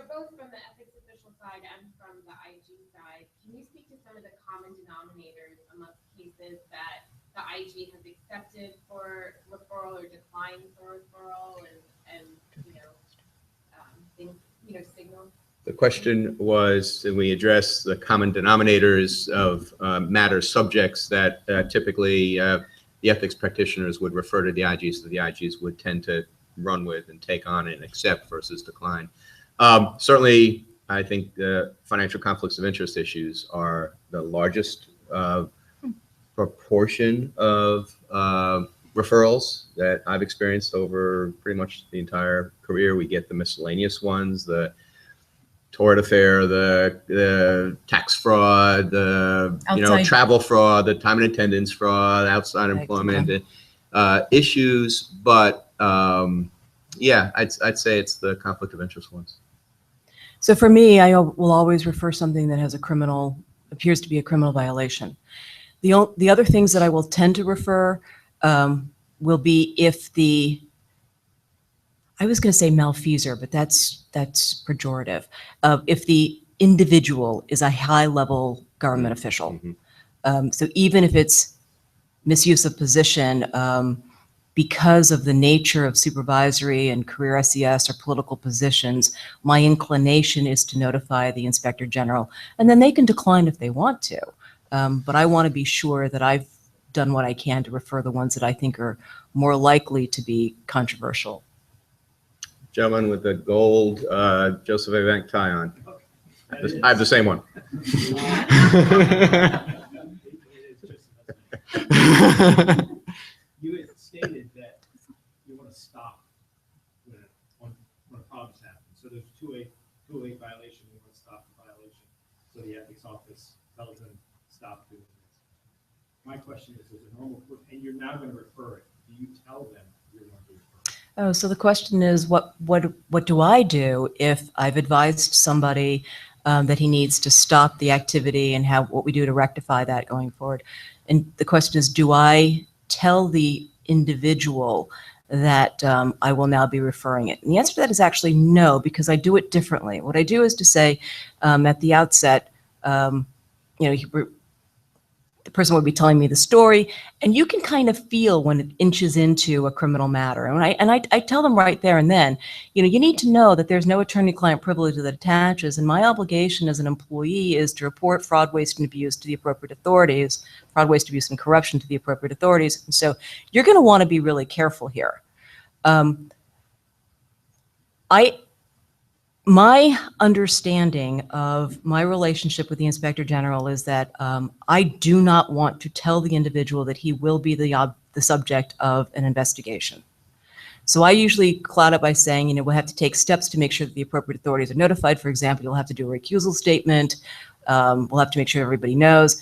both from the ethics official side and from the IG side, can you speak to some of the common denominators amongst cases that the IG has accepted for referral or declined for referral and things, signals? The question was, did we address the common denominators of matters, subjects that typically the ethics practitioners would refer to the IGs, that the IGs would tend to run with and take on and accept versus decline? Certainly, I think the financial conflicts of interest issues are the largest proportion of referrals that I've experienced over pretty much the entire career. We get the miscellaneous ones, the tort affair, the tax fraud, the travel fraud, the time and attendance fraud, outside employment issues. But I'd say it's the conflict of interest ones. So for me, I will always refer something that has appears to be a criminal violation. The other things that I will tend to refer will be if I was going to say malfeasor, but that's pejorative. If the individual is a high-level government official, so even if it's misuse of position because of the nature of supervisory and career SES or political positions, my inclination is to notify the inspector general, and then they can decline if they want to. But I want to be sure that I've done what I can to refer the ones that I think are more likely to be controversial. Gentleman with the gold Joseph A. Bank tie on. I have the same one. You had stated that you want to stop when problems happen. So there's 208 violation, you want to stop the violation. So the ethics office tells them stop doing this. My question is, there's a normal, and you're now going to refer it. Do you tell them you're going to refer it? Oh, so the question is, what do I do if I've advised somebody that he needs to stop the activity, and what we do to rectify that going forward? And the question is, do I tell the individual that I will now be referring it? And the answer to that is actually no, because I do it differently. What I do is to say at the outset, the person would be telling me the story, and you can kind of feel when it inches into a criminal matter. And I tell them right there and then, you need to know that there's no attorney-client privilege that attaches, and my obligation as an employee is to report fraud, waste, and abuse to the appropriate authorities, fraud, waste, abuse, and corruption to the appropriate authorities. And so you're going to want to be really careful here. My understanding of my relationship with the Inspector General is that I do not want to tell the individual that he will be the subject of an investigation. So I usually cloud it by saying, we'll have to take steps to make sure that the appropriate authorities are notified. For example, you'll have to do a recusal statement. We'll have to make sure everybody knows.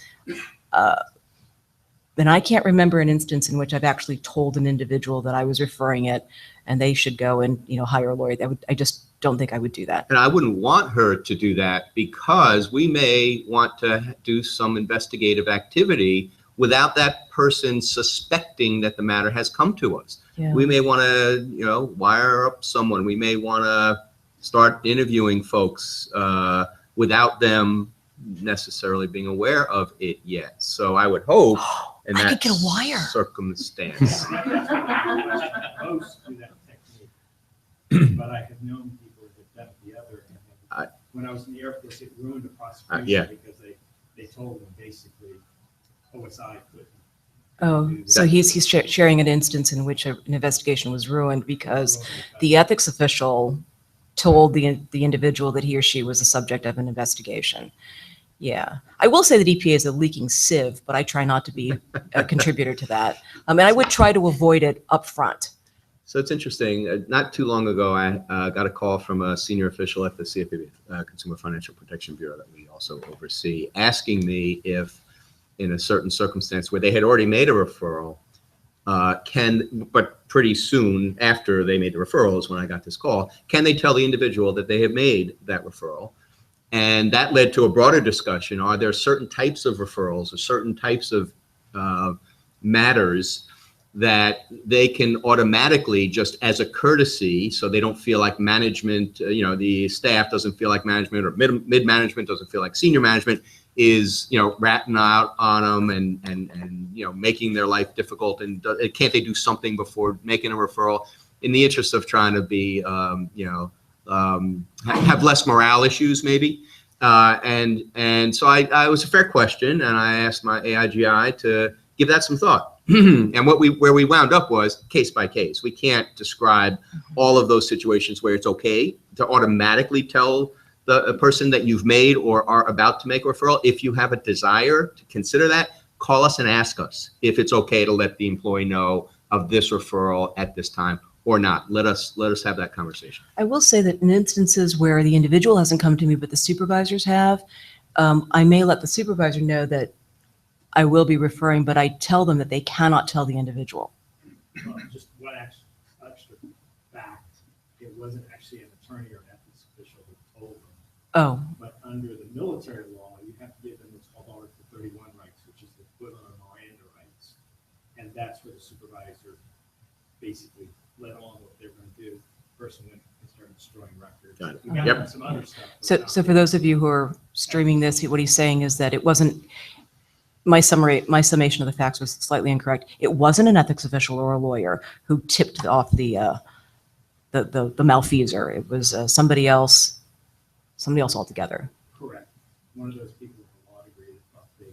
And I can't remember an instance in which I've actually told an individual that I was referring it and they should go and, hire a lawyer. I just don't think I would do that. And I wouldn't want her to do that because we may want to do some investigative activity without that person suspecting that the matter has come to us. Yeah. We may want to, wire up someone. We may want to start interviewing folks without them necessarily being aware of it yet. So I would hope in I that could get a wire. circumstance. Most do that technique, but I have known people that done the other. And when I was in the Air Force, it ruined the prosecution yeah. because they told them basically OSI couldn't. Oh, so he's sharing an instance in which an investigation was ruined because the ethics official told the individual that he or she was the subject of an investigation. Yeah, I will say that EPA is a leaking sieve, but I try not to be a contributor to that. And I would try to avoid it up front. So it's interesting. Not too long ago, I got a call from a senior official at the CFPB, Consumer Financial Protection Bureau, that we also oversee, asking me if, in a certain circumstance where they had already made a referral, but pretty soon after they made the referral is when I got this call, can they tell the individual that they have made that referral? And that led to a broader discussion. Are there certain types of referrals or certain types of matters that they can automatically, just as a courtesy, so they don't feel like management, the staff doesn't feel like management, or mid-management doesn't feel like senior management is, ratting out on them and making their life difficult, and can't they do something before making a referral in the interest of trying to be, have less morale issues maybe. And so I was a fair question, and I asked my AIGI to give that some thought. And where we wound up was case by case. We can't describe all of those situations where it's okay to automatically tell the person that you've made or are about to make a referral. If you have a desire to consider that, call us and ask us if it's okay to let the employee know of this referral at this time or not. Let us have that conversation. I will say that in instances where the individual hasn't come to me, but the supervisors have, I may let the supervisor know that I will be referring, but I tell them that they cannot tell the individual. Just one extra fact, it wasn't actually an attorney or an ethics official who told them. Oh, But under the military law, you have to give them what's called Article 31 rights, which is the equivalent of Miranda rights. And that's where the supervisor basically let on what they're going to do. The person went and started destroying records. Got it. We got Yep. some other stuff. so for those of you who are streaming this, what he's saying is that it wasn't, my summation of the facts was slightly incorrect. It wasn't an ethics official or a lawyer who tipped off the malfeasor. It was somebody else altogether. Correct. One of those people with a law degree that thought they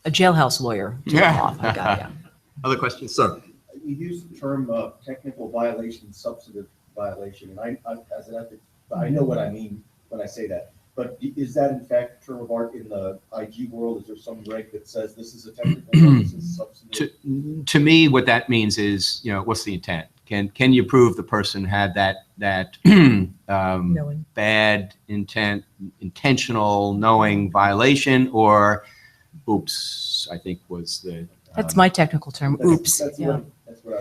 A jailhouse lawyer tipped Yeah. off. I got it. Other questions, sir? You use the term technical violation, substantive violation, and I as an ethics, I know what I mean when I say that. But is that in fact a term of art in the IG world? Is there some reg that says this is a technical, this is substantive? To me, what that means is, what's the intent? Can you prove the person had that Knowing. bad intent, intentional knowing violation, or oops, I think was the. That's my technical term. Oops. That's Yeah. what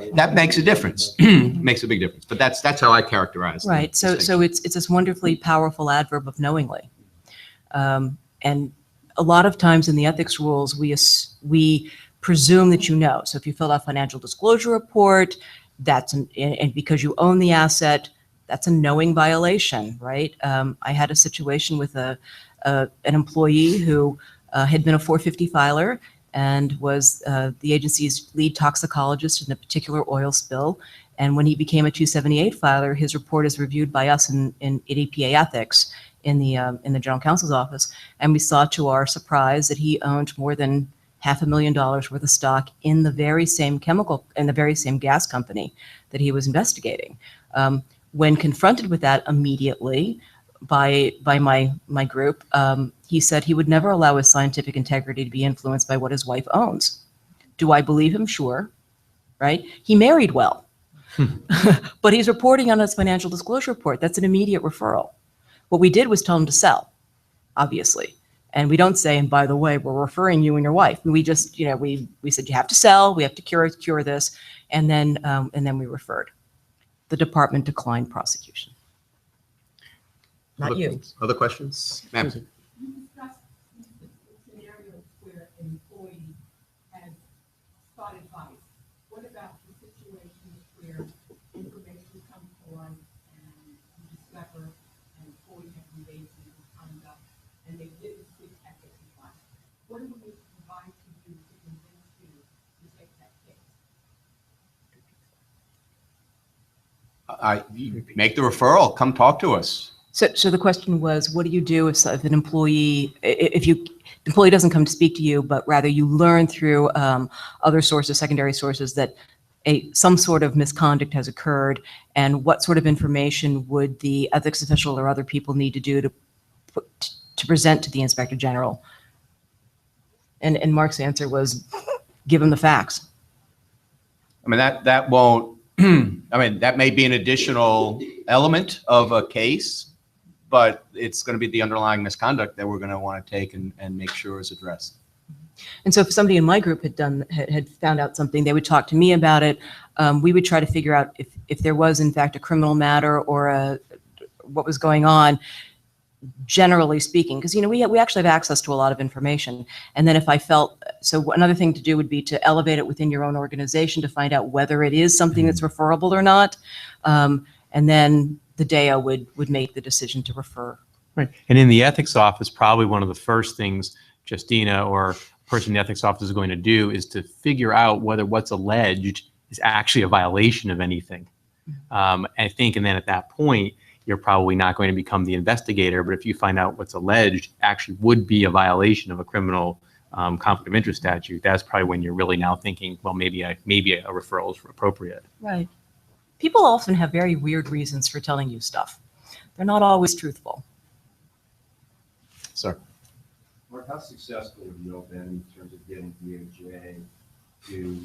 I That makes a difference. Makes a big difference. But that's how I characterize. the Right. So distinction. it's this wonderfully powerful adverb of knowingly. And a lot of times in the ethics rules, we presume that you know. So if you filled out a financial disclosure report, and because you own the asset, that's a knowing violation, right? I had a situation with an employee who had been a 450 filer and was the agency's lead toxicologist in a particular oil spill. And when he became a 278 filer, his report is reviewed by us in EPA ethics in the General Counsel's office. And we saw to our surprise that he owned more than $500,000 worth of stock in the very same gas company that he was investigating. When confronted with that immediately by my group, he said he would never allow his scientific integrity to be influenced by what his wife owns. Do I believe him? Sure, right? He married well, but he's reporting on his financial disclosure report. That's an immediate referral. What we did was tell him to sell, obviously. And we don't say, and by the way, we're referring you and your wife. We just, we said, you have to sell, we have to cure this. And then we referred. The department declined prosecution. Not you. Other questions? Ma'am? You discussed scenarios where an employee has sought advice. What about the situations where information comes to light and you discover an employee has engaged in misconduct and they didn't seek ethics advice? What do we advise you to convince you to take that case? You make the referral. Come talk to us. So the question was, what do you do if an employee, the employee doesn't come to speak to you, but rather you learn through other sources, secondary sources, that some sort of misconduct has occurred, and what sort of information would the ethics official or other people need to do to present to the Inspector General? And Mark's answer was, give him the facts. I mean, that won't, I mean, that may be an additional element of a case, but it's going to be the underlying misconduct that we're going to want to take and make sure is addressed. And so if somebody in my group had found out something, they would talk to me about it. We would try to figure out if there was in fact a criminal matter or what was going on, generally speaking, because we actually have access to a lot of information. And then if I felt, so another thing to do would be to elevate it within your own organization to find out whether it is something that's referable or not. And then the DAO would make the decision to refer. Right. And in the ethics office, probably one of the first things Justina or person in the ethics office is going to do is to figure out whether what's alleged is actually a violation of anything. I think, and then at that point, you're probably not going to become the investigator, but if you find out what's alleged actually would be a violation of a criminal conflict of interest statute, that's probably when you're really now thinking, well, maybe a referral is appropriate. Right. People often have very weird reasons for telling you stuff. They're not always truthful. Sir. Mark, how successful have you all been in terms of getting DOJ to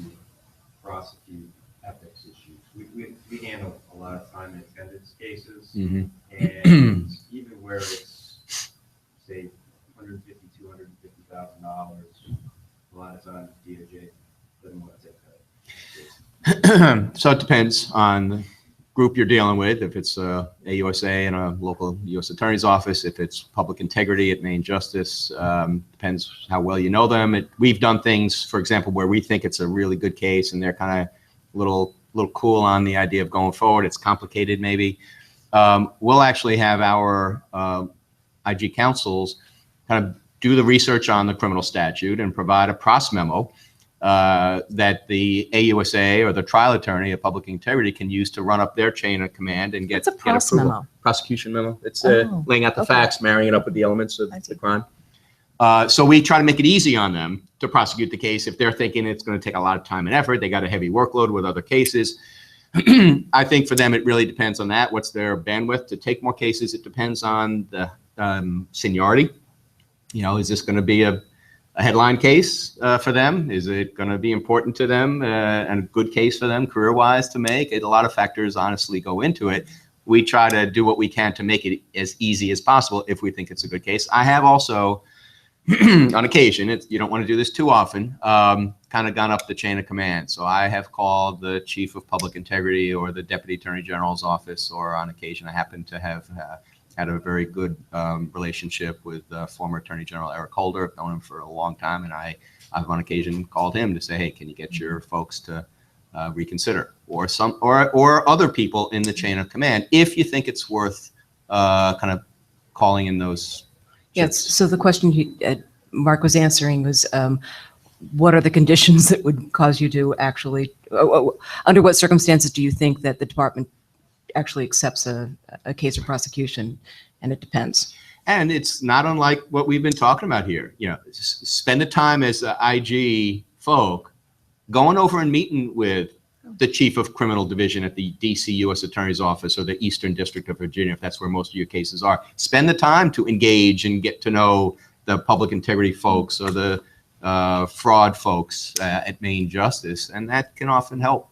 prosecute ethics issues? We handle a lot of time and attendance cases, and even where it's, say, $150,000, $250,000, a lot of times DOJ doesn't want to take that. So it depends on the group you're dealing with. If it's a AUSA and a local U.S. Attorney's Office, if it's public integrity at Main Justice, depends how well you know them. We've done things, for example, where we think it's a really good case and they're kind of little cool on the idea of going forward. It's complicated, maybe. We'll actually have our IG counsels kind of do the research on the criminal statute and provide a pros memo that the AUSA or the trial attorney of public integrity can use to run up their chain of command and get, What's a pros memo? Prosecution memo. It's Oh, laying out the okay. facts, marrying it up with the elements of I see. the crime. So we try to make it easy on them to prosecute the case. If they're thinking it's going to take a lot of time and effort, they got a heavy workload with other cases. I think for them, it really depends on that. What's their bandwidth to take more cases? It depends on the seniority. Is this going to be a headline case for them? Is it going to be important to them and a good case for them career-wise to make? A lot of factors honestly go into it. We try to do what we can to make it as easy as possible if we think it's a good case. I have also, on occasion, you don't want to do this too often, kind of gone up the chain of command. So I have called the chief of public integrity or the deputy attorney general's office, or on occasion I happen to have had a very good relationship with former Attorney General Eric Holder. I've known him for a long time, and I've on occasion called him to say, hey, can you get your folks to reconsider, or other people in the chain of command, if you think it's worth kind of calling in those. Yes. So the question Mark was answering was, what are the conditions that would cause you to actually, under what circumstances do you think that the department actually accepts a case of prosecution? And it depends. And it's not unlike what we've been talking about here. Spend the time as IG folk going over and meeting with the chief of criminal division at the DC U.S. Attorney's Office or the Eastern District of Virginia, if that's where most of your cases are. Spend the time to engage and get to know the public integrity folks or the fraud folks at Maine Justice, and that can often help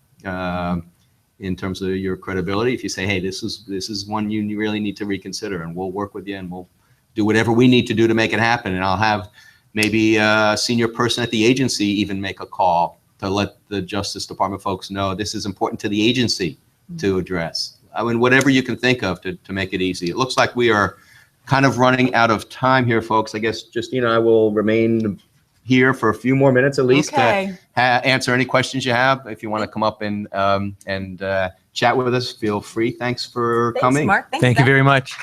in terms of your credibility. If you say, hey, this is one you really need to reconsider, and we'll work with you, and we'll do whatever we need to do to make it happen, and I'll have maybe a senior person at the agency even make a call to let the Justice Department folks know this is important to the agency to address. I mean, whatever you can think of to make it easy. It looks like we are kind of running out of time here, folks. I guess Justina and I will remain here for a few more minutes at least Okay. to answer any questions you have. If you want to come up and chat with us, feel free. Thanks for Thanks, coming. Mark. Thanks, Thank you Beth. very much.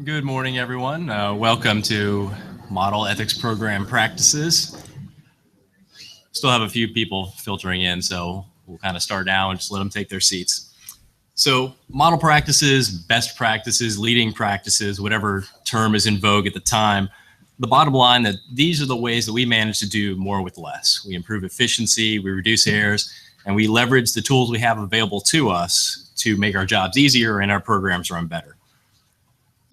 Good morning, everyone. Welcome to Model Ethics Program Practices. Still have a few people filtering in, so we'll kind of start now and just let them take their seats. So model practices, best practices, leading practices, whatever term is in vogue at the time, the bottom line that these are the ways that we manage to do more with less. We improve efficiency, we reduce errors, and we leverage the tools we have available to us to make our jobs easier and our programs run better.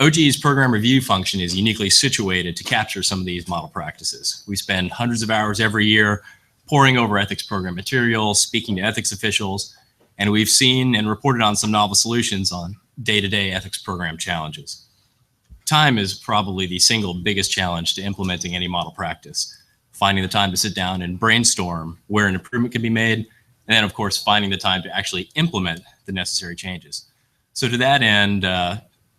OIGS program review function is uniquely situated to capture some of these model practices. We spend hundreds of hours every year poring over ethics program materials, speaking to ethics officials, and we've seen and reported on some novel solutions on day-to-day ethics program challenges. Time is probably the single biggest challenge to implementing any model practice. Finding the time to sit down and brainstorm where an improvement can be made, and then of course finding the time to actually implement the necessary changes. So to that end,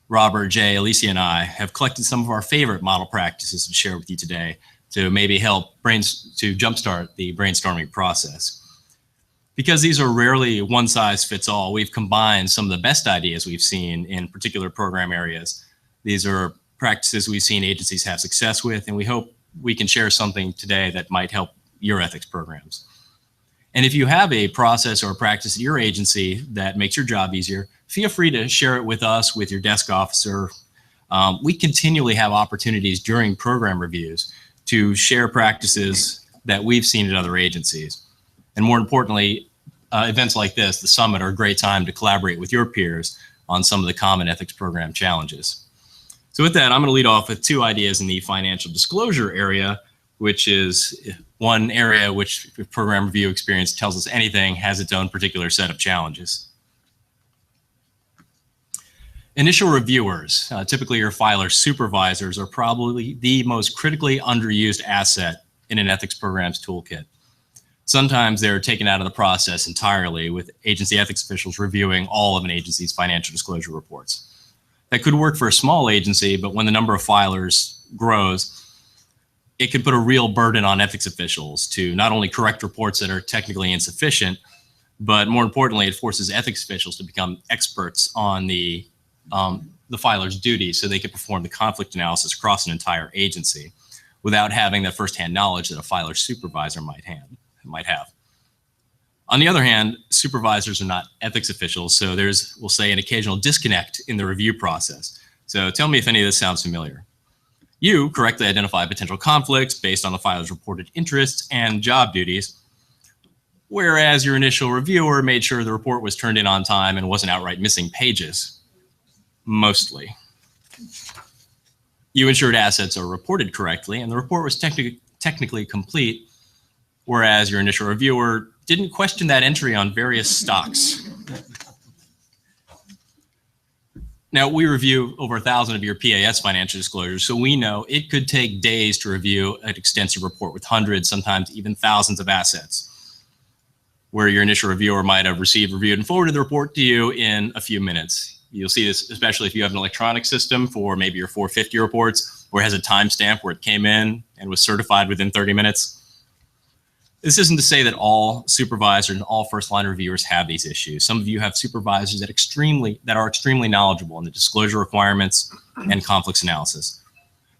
Robert, Jay, Alicia, and I have collected some of our favorite model practices to share with you today to maybe help to jumpstart the brainstorming process. Because these are rarely one size fits all, we've combined some of the best ideas we've seen in particular program areas. These are practices we've seen agencies have success with, and we hope we can share something today that might help your ethics programs. And if you have a process or a practice at your agency that makes your job easier, feel free to share it with us, with your desk officer. We continually have opportunities during program reviews to share practices that we've seen at other agencies. And more importantly, events like this, the summit, are a great time to collaborate with your peers on some of the common ethics program challenges. So with that, I'm going to lead off with two ideas in the financial disclosure area, which is one area which, if program review experience tells us anything, has its own particular set of challenges. Initial reviewers, typically your filer supervisors, are probably the most critically underused asset in an ethics program's toolkit. Sometimes they're taken out of the process entirely, with agency ethics officials reviewing all of an agency's financial disclosure reports. That could work for a small agency, but when the number of filers grows, it could put a real burden on ethics officials to not only correct reports that are technically insufficient, but more importantly, it forces ethics officials to become experts on the filer's duties so they can perform the conflict analysis across an entire agency without having that firsthand knowledge that a filer supervisor might have. On the other hand, supervisors are not ethics officials, so there's, we'll say, an occasional disconnect in the review process. So tell me if any of this sounds familiar. You correctly identify potential conflicts based on the filer's reported interests and job duties, whereas your initial reviewer made sure the report was turned in on time and wasn't outright missing pages, mostly. You ensured assets are reported correctly and the report was technically complete, whereas your initial reviewer didn't question that entry on various stocks. Now, we review over 1,000 of your PAS financial disclosures, so we know it could take days to review an extensive report with hundreds, sometimes even thousands of assets, where your initial reviewer might have received, reviewed, and forwarded the report to you in a few minutes. You'll see this especially if you have an electronic system for maybe your 450 reports, where it has a timestamp where it came in and was certified within 30 minutes. This isn't to say that all supervisors and all first-line reviewers have these issues. Some of you have supervisors that are extremely knowledgeable in the disclosure requirements and conflicts analysis.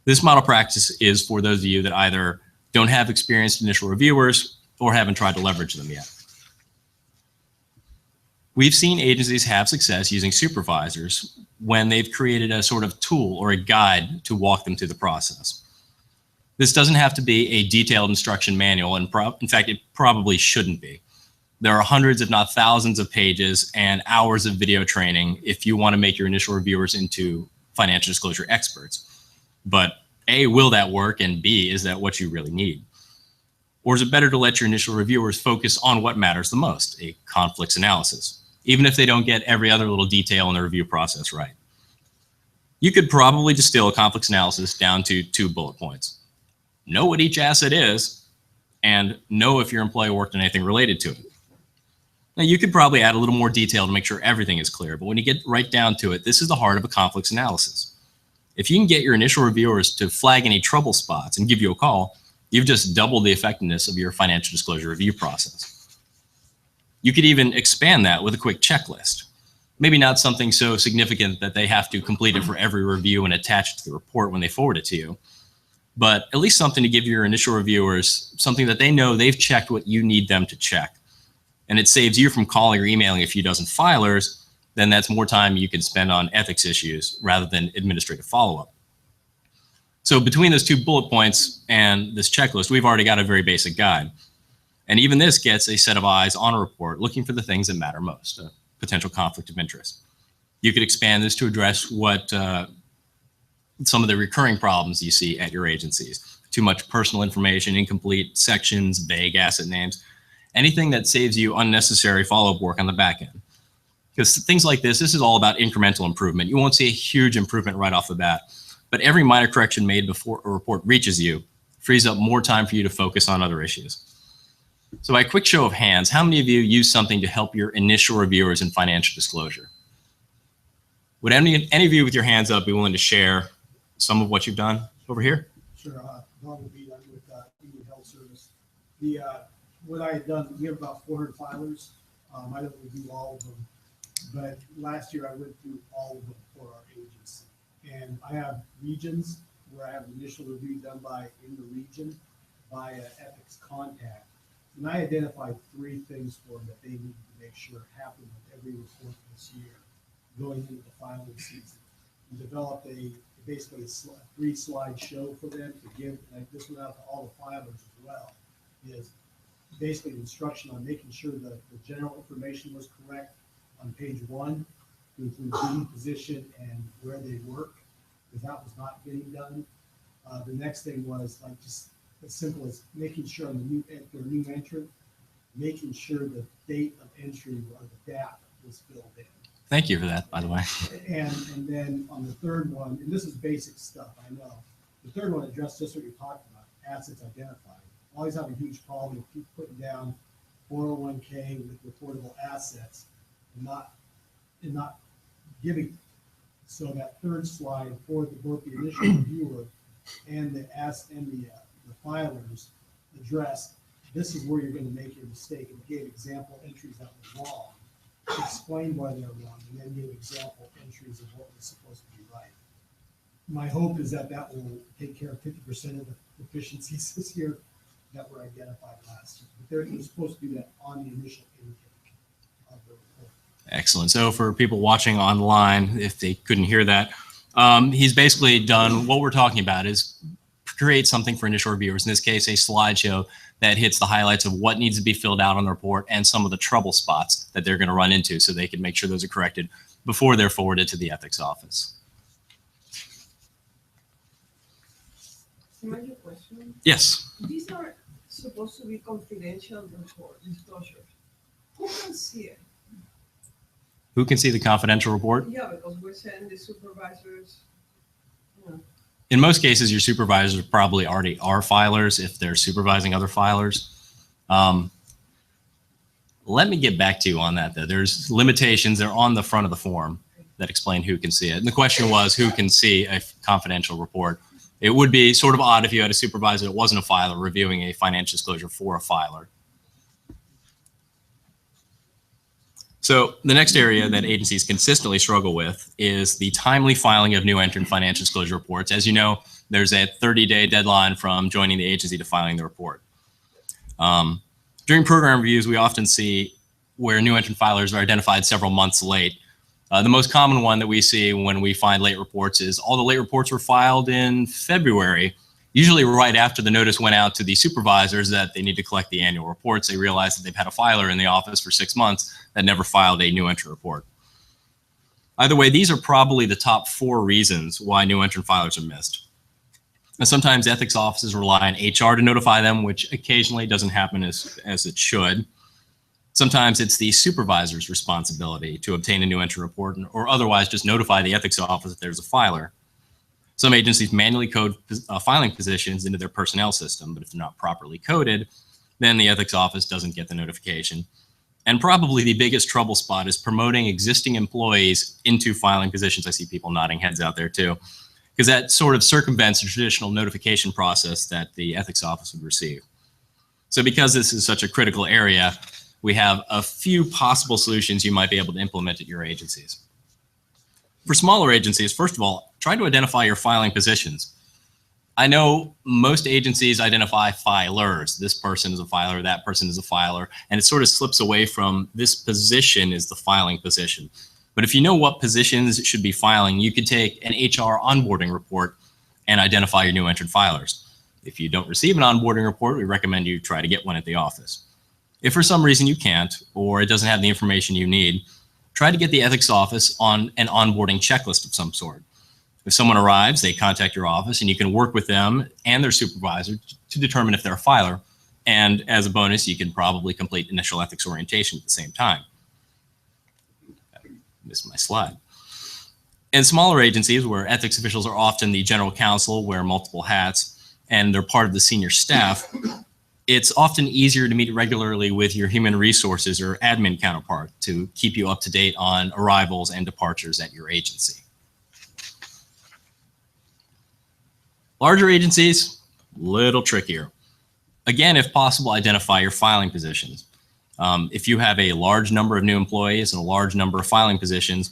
This model practice is for those of you that either don't have experienced initial reviewers or haven't tried to leverage them yet. We've seen agencies have success using supervisors when they've created a sort of tool or a guide to walk them through the process. This doesn't have to be a detailed instruction manual, and in fact, it probably shouldn't be. There are hundreds, if not thousands, of pages and hours of video training if you want to make your initial reviewers into financial disclosure experts. But A, will that work? And B, is that what you really need? Or is it better to let your initial reviewers focus on what matters the most, a conflicts analysis, even if they don't get every other little detail in the review process right? You could probably distill a conflicts analysis down to 2 bullet points. Know what each asset is, and know if your employee worked on anything related to it. Now, you could probably add a little more detail to make sure everything is clear, but when you get right down to it, this is the heart of a conflicts analysis. If you can get your initial reviewers to flag any trouble spots and give you a call, you've just doubled the effectiveness of your financial disclosure review process. You could even expand that with a quick checklist. Maybe not something so significant that they have to complete it for every review and attach it to the report when they forward it to you, but at least something to give your initial reviewers something that they know they've checked what you need them to check. And it saves you from calling or emailing a few dozen filers. Then that's more time you can spend on ethics issues rather than administrative follow-up. So between those 2 bullet points and this checklist, we've already got a very basic guide. And even this gets a set of eyes on a report looking for the things that matter most, a potential conflict of interest. You could expand this to address what some of the recurring problems you see at your agencies. Too much personal information, incomplete sections, vague asset names, anything that saves you unnecessary follow-up work on the back end. Because things like this is all about incremental improvement. You won't see a huge improvement right off the bat, but every minor correction made before a report reaches you frees up more time for you to focus on other issues. So by a quick show of hands, how many of you use something to help your initial reviewers in financial disclosure? Would any of you with your hands up be willing to share some of what you've done over here? Sure, Don will be done with Indian Health Service. What I had done, we have about 400 filers. I don't review all of them, but last year I went through all of them for our agency. And I have regions where I have an initial review done by in the region by an ethics contact. And I identified 3 things for them that they needed to make sure happened with every report this year going into the filing season. We developed basically a 3-slide show for them to give, like this went out to all the filers as well, is basically instruction on making sure that the general information was correct on page 1 to include duty, position, and where they work, because that was not getting done. The next thing was like just as simple as making sure on their new entrant, making sure the date of entry or the DAP was filled in. Thank you for that, by the way. And then on the third one, and this is basic stuff, I know. The third one addressed just what you're talking about, assets identified. Always have a huge problem with people putting down 401k with reportable assets and not giving. So that third slide for both the initial reviewer and the filers addressed, this is where you're going to make your mistake, and gave example entries that were wrong, explained why they're wrong, and then gave example entries of what was supposed to be right. My hope is that will take care of 50% of the deficiencies this year that were identified last year. But they're supposed to do that on the initial intake of the report. Excellent. So for people watching online, if they couldn't hear that, he's basically done what we're talking about is create something for initial reviewers, in this case, a slideshow that hits the highlights of what needs to be filled out on the report and some of the trouble spots that they're going to run into so they can make sure those are corrected before they're forwarded to the ethics office. Can I ask you a question? Yes. These are supposed to be confidential report disclosures. Who can see it? Who can see the confidential report? Yeah, because we're saying the supervisors. In most cases, your supervisors probably already are filers if they're supervising other filers. Let me get back to you on that, though. There's limitations. They're on the front of the form that explain who can see it. And the question was, who can see a confidential report? It would be sort of odd if you had a supervisor that wasn't a filer reviewing a financial disclosure for a filer. So the next area that agencies consistently struggle with is the timely filing of new entrant financial disclosure reports. As you know, there's a 30-day deadline from joining the agency to filing the report. During program reviews, we often see where new entrant filers are identified several months late. The most common one that we see when we find late reports is all the late reports were filed in February, usually right after the notice went out to the supervisors that they need to collect the annual reports. They realize that they've had a filer in the office for 6 months that never filed a new entrant report. Either way, these are probably the top 4 reasons why new entrant filers are missed. And sometimes ethics offices rely on HR to notify them, which occasionally doesn't happen as it should. Sometimes it's the supervisor's responsibility to obtain a new entrant report or otherwise just notify the ethics office that there's a filer. Some agencies manually code filing positions into their personnel system, but if they're not properly coded, then the ethics office doesn't get the notification. And probably the biggest trouble spot is promoting existing employees into filing positions. I see people nodding heads out there too, because that sort of circumvents the traditional notification process that the ethics office would receive. So because this is such a critical area, we have a few possible solutions you might be able to implement at your agencies. For smaller agencies, first of all, try to identify your filing positions. I know most agencies identify filers. This person is a filer, that person is a filer, and it sort of slips away from this position is the filing position. But if you know what positions should be filing, you could take an HR onboarding report and identify your new entrant filers. If you don't receive an onboarding report, we recommend you try to get one at the office. If for some reason you can't, or it doesn't have the information you need, try to get the ethics office on an onboarding checklist of some sort. If someone arrives, they contact your office and you can work with them and their supervisor to determine if they're a filer. And as a bonus, you can probably complete initial ethics orientation at the same time. I missed my slide. In smaller agencies where ethics officials are often the general counsel, wear multiple hats, and they're part of the senior staff, it's often easier to meet regularly with your human resources or admin counterpart to keep you up to date on arrivals and departures at your agency. Larger agencies, little trickier. Again, if possible, identify your filing positions. If you have a large number of new employees and a large number of filing positions,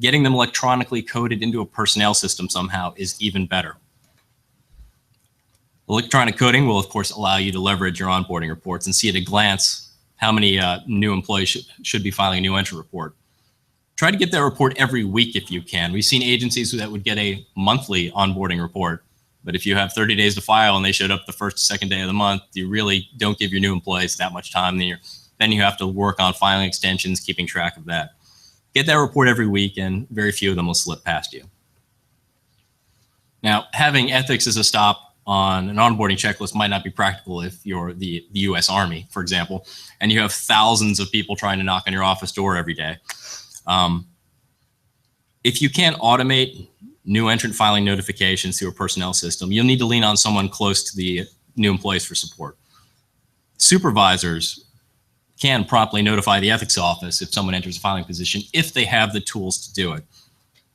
getting them electronically coded into a personnel system somehow is even better. Electronic coding will, of course, allow you to leverage your onboarding reports and see at a glance how many new employees should be filing a new entry report. Try to get that report every week if you can. We've seen agencies that would get a monthly onboarding report, but if you have 30 days to file and they showed up the first or second day of the month, you really don't give your new employees that much time. Then you have to work on filing extensions, keeping track of that. Get that report every week, and very few of them will slip past you. Now, having ethics as a stop on an onboarding checklist might not be practical if you're the US Army, for example, and you have thousands of people trying to knock on your office door every day. If you can't automate new entrant filing notifications through a personnel system, you'll need to lean on someone close to the new employees for support. Supervisors can promptly notify the ethics office if someone enters a filing position if they have the tools to do it.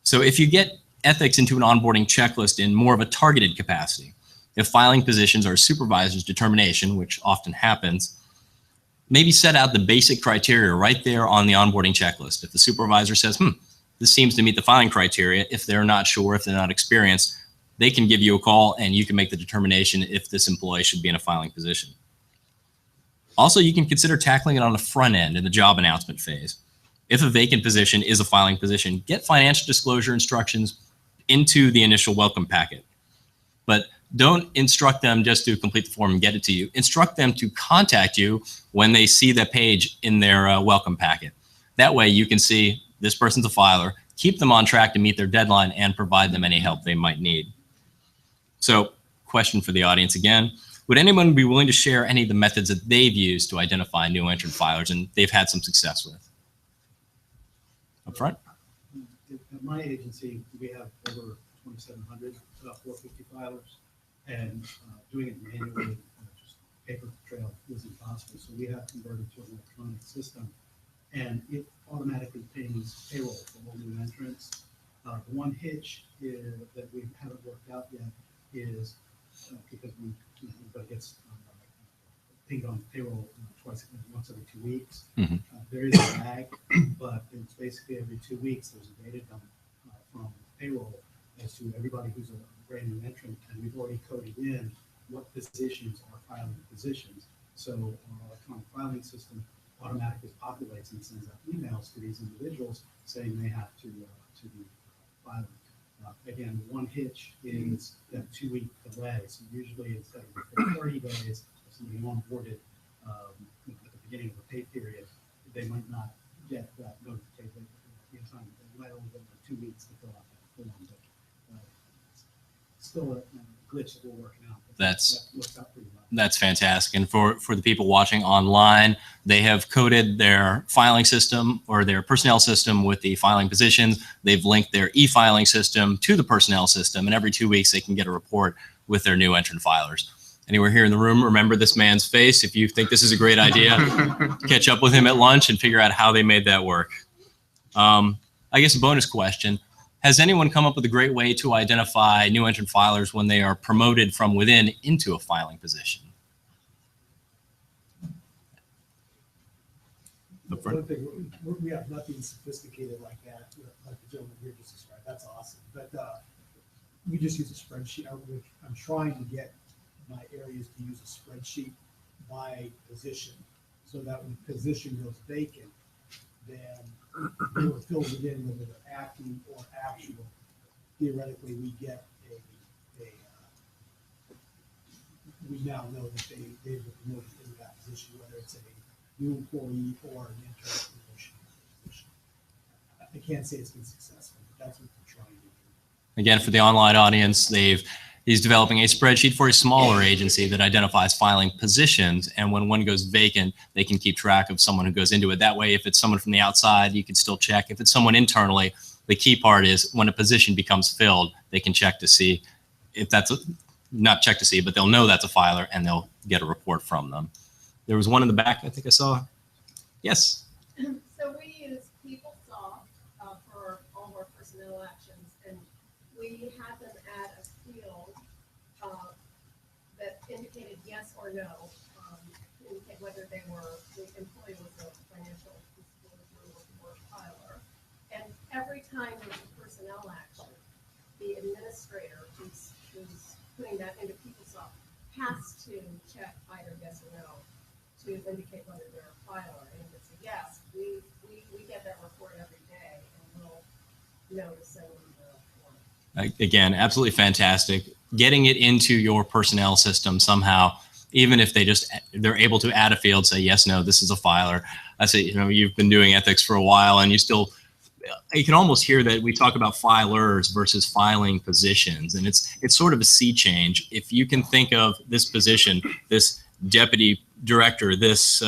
So if you get ethics into an onboarding checklist in more of a targeted capacity, if filing positions are a supervisor's determination, which often happens, maybe set out the basic criteria right there on the onboarding checklist. If the supervisor says, this seems to meet the filing criteria, if they're not sure, if they're not experienced, they can give you a call and you can make the determination if this employee should be in a filing position. Also, you can consider tackling it on the front end in the job announcement phase. If a vacant position is a filing position, get financial disclosure instructions into the initial welcome packet. But don't instruct them just to complete the form and get it to you. Instruct them to contact you when they see that page in their welcome packet. That way you can see this person's a filer, keep them on track to meet their deadline, and provide them any help they might need. So, question for the audience again. Would anyone be willing to share any of the methods that they've used to identify new entrant filers and they've had some success with? Up front. At my agency, we have over 2,700 450 filers, and doing it manually, just paper trail was impossible. So we have converted to an electronic system, and it automatically pays payroll for all new entrants. The one hitch that we haven't worked out yet is because everybody gets pinged on payroll once every 2 weeks. There is a lag, but it's basically every 2 weeks there's a data dump from payroll as to everybody who's a brand new entrant, and we've already coded in what positions are filing positions. So our electronic filing system automatically populates and sends out emails to these individuals saying they have to be filing. Again, one hitch is that 2 week delay. So usually instead of 30 days, if somebody onboarded at the beginning of the pay period, they might not get that notification in time. They might only get 2 weeks to fill out that form. But still a glitch that we're working out. That looks out pretty well. That's fantastic. And for the people watching online, they have coded their filing system or their personnel system with the filing positions. They've linked their e-filing system to the personnel system, and every 2 weeks they can get a report with their new entrant filers. Anywhere here in the room, remember this man's face. If you think this is a great idea, catch up with him at lunch and figure out how they made that work. I guess a bonus question. Has anyone come up with a great way to identify new entrant filers when they are promoted from within into a filing position? Up front. One thing, we have nothing sophisticated like that, like the gentleman here just described. That's awesome. But we just use a spreadsheet. I'm trying to get my areas to use a spreadsheet by position, so that when the position goes vacant, then it fills it in whether they're acting or actual. Theoretically, we get we now know that they were promoted into that position, whether it's a new employee or an internal promotion position. I can't say it's been successful, but that's what we're trying to do. Again, for the online audience, he's developing a spreadsheet for a smaller agency that identifies filing positions, and when one goes vacant, they can keep track of someone who goes into it. That way, if it's someone from the outside, you can still check. If it's someone internally, the key part is when a position becomes filled, they can check to see if that's not check to see, but they'll know that's a filer and they'll get a report from them. There was one in the back, I think I saw. Yes. So we use PeopleSoft for all of our personnel actions, and we had them add a field that indicated yes or no, indicate whether the employee was a financial disclosure or filer. And every time there's a personnel action, the administrator who's putting that into PeopleSoft has to check either yes or no to indicate whether they're a filer. And if it's a yes, we get that report every day, and we'll know to send them the report. Again, absolutely fantastic. Getting it into your personnel system somehow, even if they're able to add a field, say yes, no, this is a filer. I say, you've been doing ethics for a while, and you can almost hear that we talk about filers versus filing positions, and it's sort of a sea change. If you can think of this position, this deputy director, this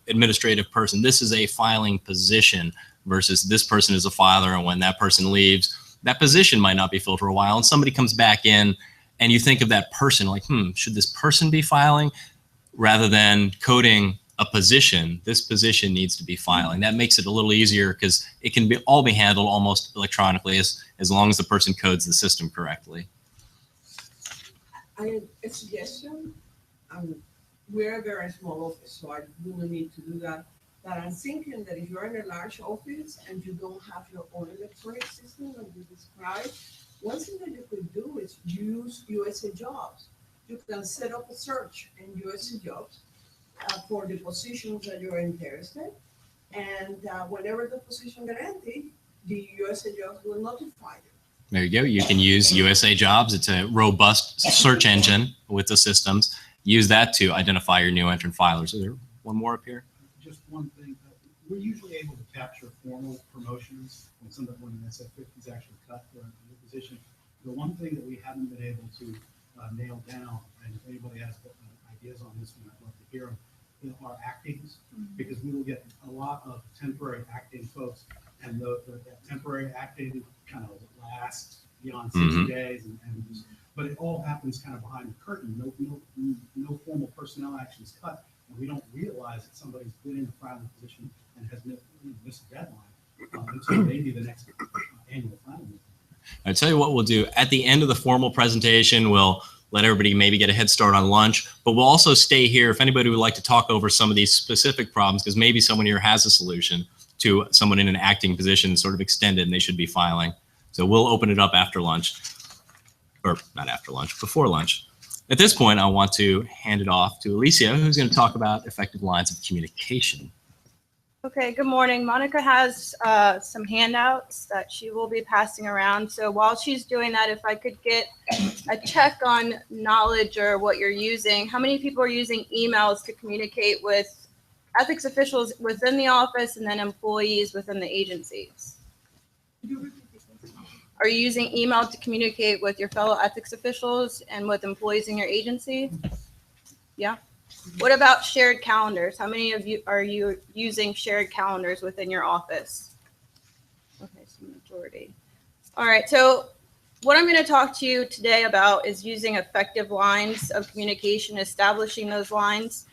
administrative person, this is a filing position versus this person is a filer, and when that person leaves, that position might not be filled for a while, and somebody comes back in, and you think of that person like, should this person be filing? Rather than coding a position, this position needs to be filing. That makes it a little easier because it can all be handled almost electronically as long as the person codes the system correctly. I have a suggestion. We're a very small office, so I really need to do that. But I'm thinking that if you're in a large office and you don't have your own electronic system that you described, one thing that you could do is use USA Jobs. You can set up a search in USA Jobs for the positions that you're interested, and whenever the position gets empty, the USA Jobs will notify you. There you go. You can use USA Jobs. It's a robust search engine with the systems. Use that to identify your new entrant filers. Is there one more up here? Just one thing, we're usually able to capture formal promotions when an SF50 is actually cut for a new position. The one thing that we haven't been able to nail down, and if anybody has ideas on this one, I'd love to hear them, are actings, because we will get a lot of temporary acting folks, and the temporary acting kind of lasts beyond 60 days, but it all happens kind of behind the curtain. No formal personnel actions cut, and we don't realize that somebody's been in the filing position and has missed a deadline until maybe the next annual filing meeting. I'll tell you what we'll do. At the end of the formal presentation, we'll let everybody maybe get a head start on lunch, but we'll also stay here if anybody would like to talk over some of these specific problems, because maybe someone here has a solution to someone in an acting position sort of extended and they should be filing. So we'll open it up after lunch, or not after lunch, before lunch. At this point, I want to hand it off to Alicia, who's going to talk about effective lines of communication. Okay, good morning. Monica has some handouts that she will be passing around. So while she's doing that, if I could get a check on knowledge or what you're using. How many people are using emails to communicate with ethics officials within the office and then employees within the agencies? Are you using email to communicate with your fellow ethics officials and with employees in your agency? Yeah. What about shared calendars? How many of you are using shared calendars within your office? Okay, so majority. All right, so what I'm going to talk to you today about is using effective lines of communication, establishing those lines.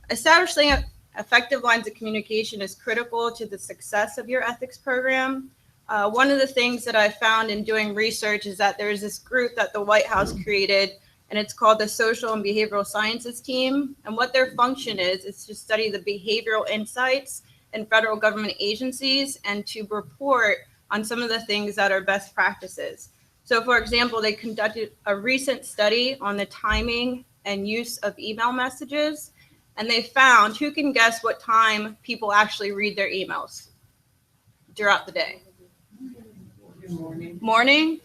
Establishing effective lines of communication is critical to the success of your ethics program. One of the things that I found in doing research is that there's this group that the White House created, and it's called the Social and Behavioral Sciences Team. And what their function is to study the behavioral insights and federal government agencies and to report on some of the things that are best practices. So for example, they conducted a recent study on the timing and use of email messages, and they found, who can guess what time people actually read their emails throughout the day? Morning?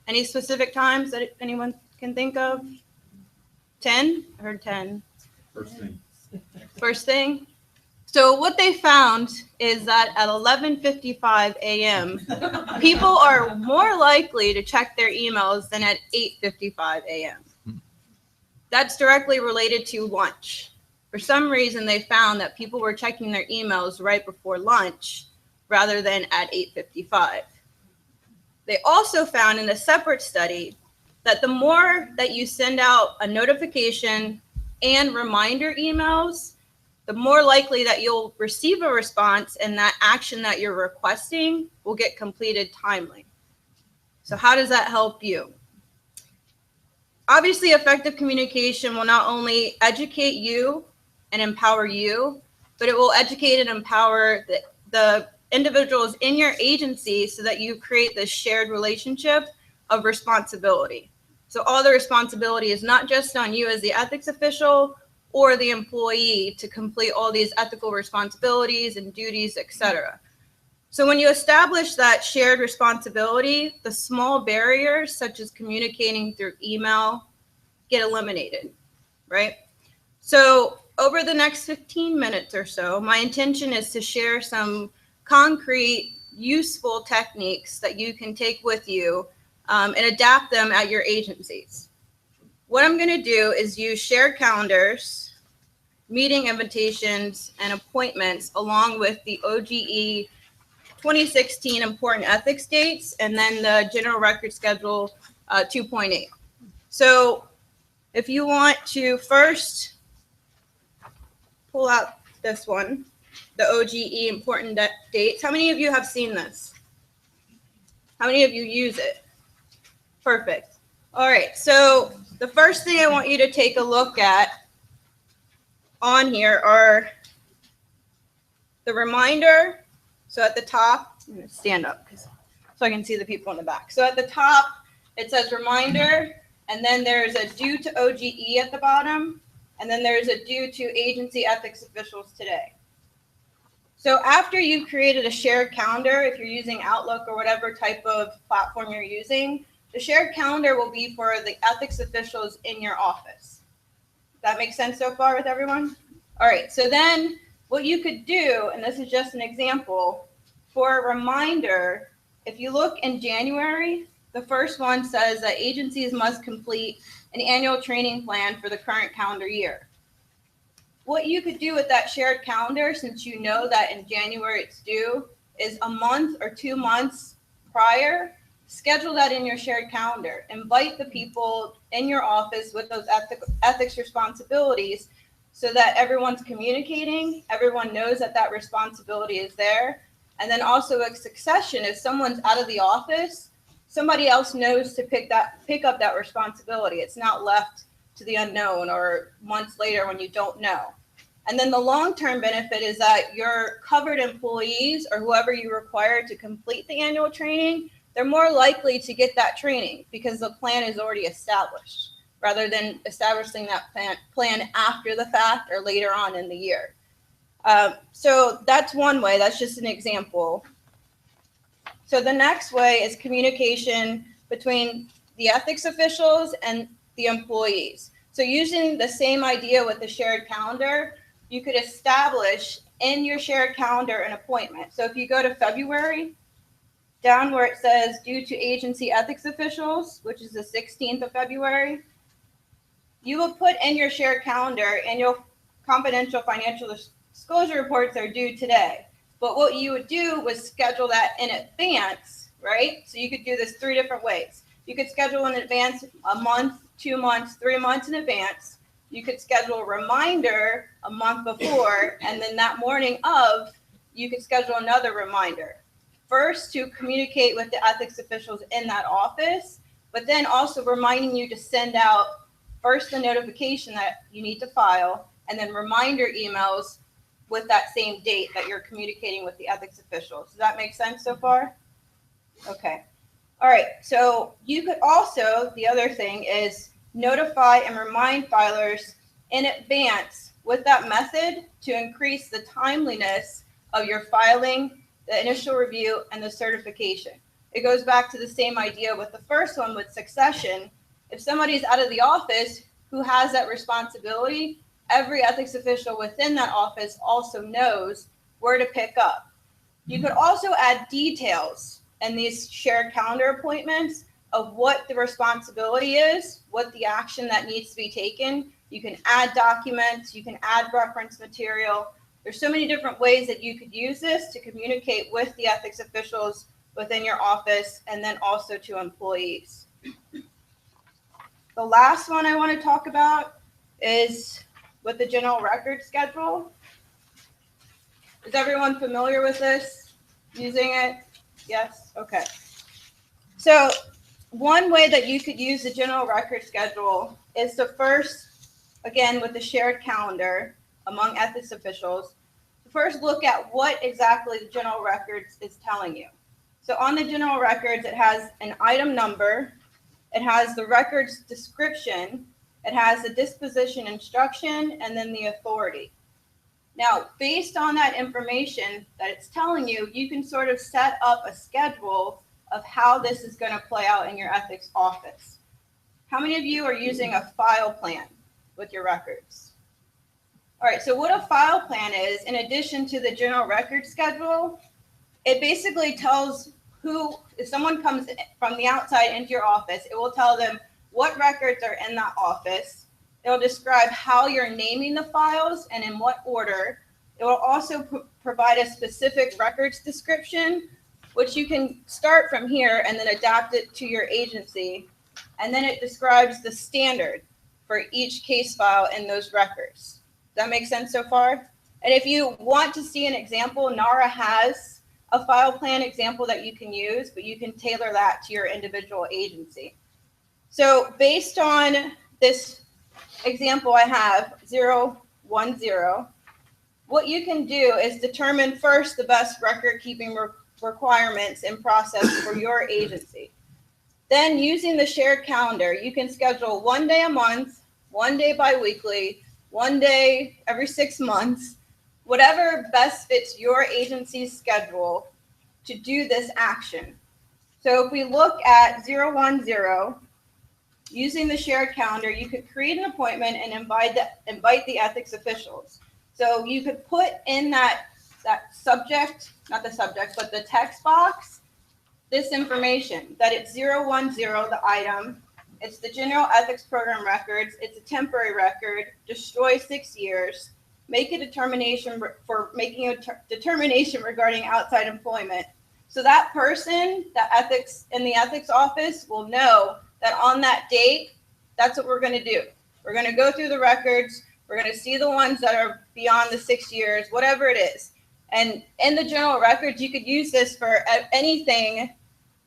Any specific times that anyone can think of? 10? I heard 10. First thing. First thing? So what they found is that at 11:55 a.m., people are more likely to check their emails than at 8:55 a.m. That's directly related to lunch. For some reason, they found that people were checking their emails right before lunch rather than at 8:55. They also found in a separate study that the more that you send out a notification and reminder emails, the more likely that you'll receive a response and that action that you're requesting will get completed timely. So how does that help you? Obviously, effective communication will not only educate you and empower you, but it will educate and empower the individuals in your agency so that you create this shared relationship of responsibility. So all the responsibility is not just on you as the ethics official or the employee to complete all these ethical responsibilities and duties, etc. So when you establish that shared responsibility, the small barriers such as communicating through email get eliminated, right? So over the next 15 minutes or so, my intention is to share some concrete, useful techniques that you can take with you and adapt them at your agencies. What I'm going to do is use shared calendars, meeting invitations, and appointments along with the OGE 2016 important ethics dates and then the general record schedule 2.8. So if you want to first pull out this one, the OGE important dates. How many of you have seen this? How many of you use it? Perfect. All right, so the first thing I want you to take a look at on here are the reminder. So at the top, I'm going to stand up so I can see the people in the back. So at the top, it says reminder, and then there's a due to OGE at the bottom, and then there's a due to agency ethics officials today. So after you've created a shared calendar, if you're using Outlook or whatever type of platform you're using, the shared calendar will be for the ethics officials in your office. That makes sense so far with everyone? All right, so then what you could do, and this is just an example, for a reminder, if you look in January, the first one says that agencies must complete an annual training plan for the current calendar year. What you could do with that shared calendar, since you know that in January it's due, is a month or 2 months prior, schedule that in your shared calendar. Invite the people in your office with those ethics responsibilities so that everyone's communicating, everyone knows that that responsibility is there. And then also a succession, if someone's out of the office, somebody else knows to pick up that responsibility. It's not left to the unknown or months later when you don't know. And then the long-term benefit is that your covered employees or whoever you require to complete the annual training, they're more likely to get that training because the plan is already established rather than establishing that plan after the fact or later on in the year. So that's one way. That's just an example. So the next way is communication between the ethics officials and the employees. So using the same idea with the shared calendar, you could establish in your shared calendar an appointment. So if you go to February, down where it says due to agency ethics officials, which is the 16th of February, you will put in your shared calendar annual confidential financial disclosure reports are due today. But what you would do was schedule that in advance, right? So you could do this 3 different ways. You could schedule in advance a month, 2 months, 3 months in advance. You could schedule a reminder a month before, and then that morning of, you could schedule another reminder. First, to communicate with the ethics officials in that office, but then also reminding you to send out first the notification that you need to file, and then reminder emails with that same date that you're communicating with the ethics officials. Does that make sense so far? Okay. All right. So you could also, the other thing is notify and remind filers in advance with that method to increase the timeliness of your filing, the initial review, and the certification. It goes back to the same idea with the first one with succession. If somebody's out of the office, who has that responsibility? Every ethics official within that office also knows where to pick up. You could also add details in these shared calendar appointments of what the responsibility is, what the action that needs to be taken. You can add documents, you can add reference material. There's so many different ways that you could use this to communicate with the ethics officials within your office and then also to employees. The last one I want to talk about is with the general record schedule. Is everyone familiar with this? Using it? Yes? Okay. So one way that you could use the general record schedule is to first, again, with the shared calendar among ethics officials, first look at what exactly the general records is telling you. So on the general records, it has an item number, it has the record's description, it has the disposition instruction, and then the authority. Now, based on that information that it's telling you, you can sort of set up a schedule of how this is going to play out in your ethics office. How many of you are using a file plan with your records? All right, so what a file plan is, in addition to the general record schedule, it basically tells who, if someone comes from the outside into your office, it will tell them what records are in that office. It'll describe how you're naming the files and in what order. It will also provide a specific records description, which you can start from here and then adapt it to your agency. And then it describes the standard for each case file in those records. Does that make sense so far? And if you want to see an example, NARA has a file plan example that you can use, but you can tailor that to your individual agency. So based on this example I have, 010, what you can do is determine first the best record keeping requirements and process for your agency. Then using the shared calendar, you can schedule 1 day a month, 1 day biweekly, 1 day every 6 months, whatever best fits your agency's schedule to do this action. So if we look at 010, using the shared calendar, you could create an appointment and invite the ethics officials. So you could put in that subject, not the subject, but the text box, this information, that it's 010, the item, it's the general ethics program records, it's a temporary record, destroy 6 years, make a determination for making a determination regarding outside employment. So that person, the ethics in the ethics office will know that on that date, that's what we're going to do. We're going to go through the records. We're going to see the ones that are beyond the 6 years, whatever it is. And in the general records, you could use this for anything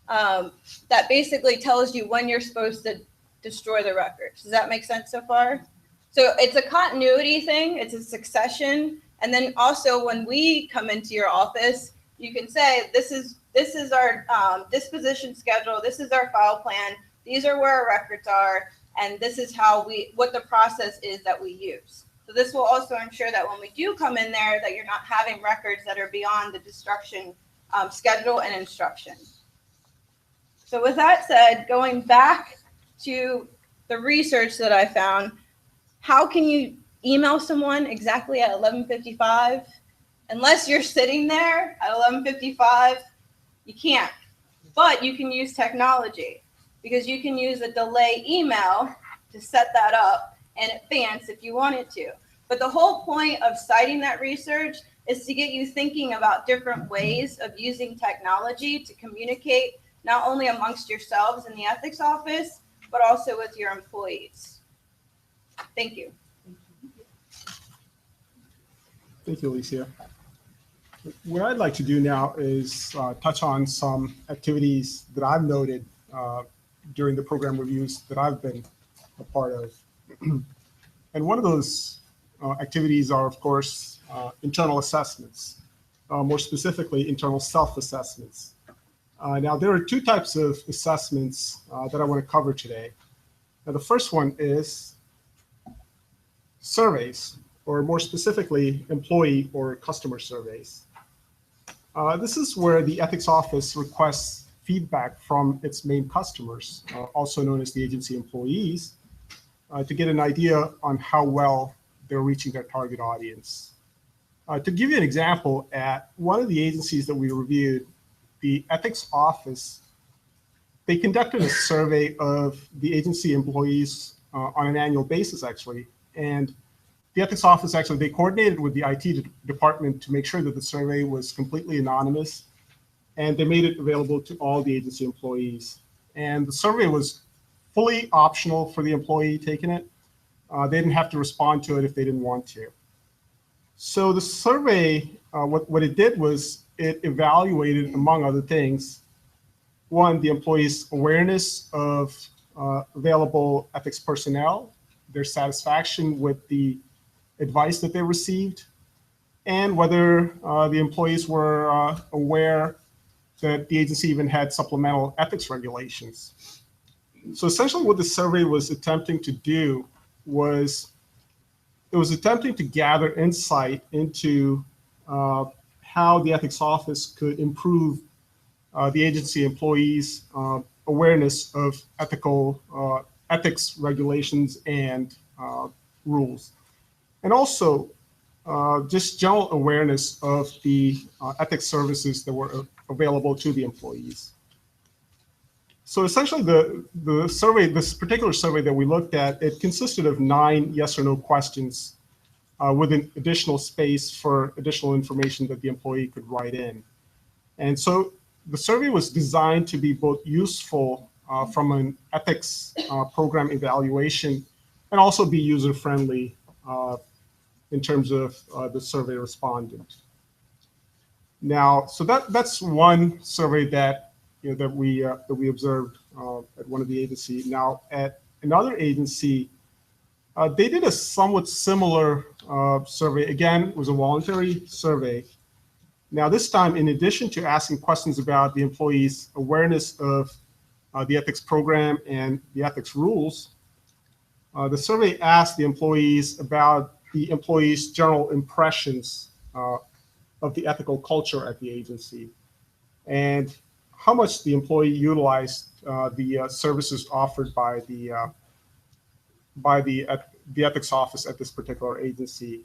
that basically tells you when you're supposed to destroy the records. Does that make sense so far? So it's a continuity thing. It's a succession. And then also when we come into your office, you can say, this is our disposition schedule. This is our file plan. These are where our records are. And this is what the process is that we use. So this will also ensure that when we do come in there, that you're not having records that are beyond the destruction schedule and instruction. So with that said, going back to the research that I found, how can you email someone exactly at 11:55? Unless you're sitting there at 11:55, you can't. But you can use technology, because you can use a delay email to set that up in advance if you wanted to. But the whole point of citing that research is to get you thinking about different ways of using technology to communicate not only amongst yourselves in the ethics office, but also with your employees. Thank you. Thank you, Alicia. What I'd like to do now is touch on some activities that I've noted during the program reviews that I've been a part of. And one of those activities are, of course, internal assessments, more specifically, internal self-assessments. Now, there are two types of assessments that I want to cover today. Now, the first one is surveys, or more specifically, employee or customer surveys. This is where the ethics office requests feedback from its main customers, also known as the agency employees, to get an idea on how well they're reaching their target audience. To give you an example, at one of the agencies that we reviewed, the ethics office, they conducted a survey of the agency employees on an annual basis, actually. And the ethics office, actually, they coordinated with the IT department to make sure that the survey was completely anonymous, and they made it available to all the agency employees. And the survey was fully optional for the employee taking it. They didn't have to respond to it if they didn't want to. So the survey, what it did was it evaluated, among other things, one, the employees' awareness of available ethics personnel, their satisfaction with the advice that they received, and whether the employees were aware that the agency even had supplemental ethics regulations. So essentially what the survey was attempting to do was it was attempting to gather insight into how the ethics office could improve the agency employees' awareness of ethics regulations and rules. And also just general awareness of the ethics services that were available to the employees. So essentially the survey, this particular survey that we looked at, it consisted of 9 yes or no questions with an additional space for additional information that the employee could write in. And so the survey was designed to be both useful from an ethics program evaluation and also be user-friendly in terms of the survey respondent. Now, so that's one survey that that we observed at one of the agencies. Now, at another agency, they did a somewhat similar survey. Again, it was a voluntary survey. Now, this time, in addition to asking questions about the employees' awareness of the ethics program and the ethics rules, the survey asked the employees about the employees' general impressions of the ethical culture at the agency, and how much the employee utilized the services offered by the ethics office at this particular agency.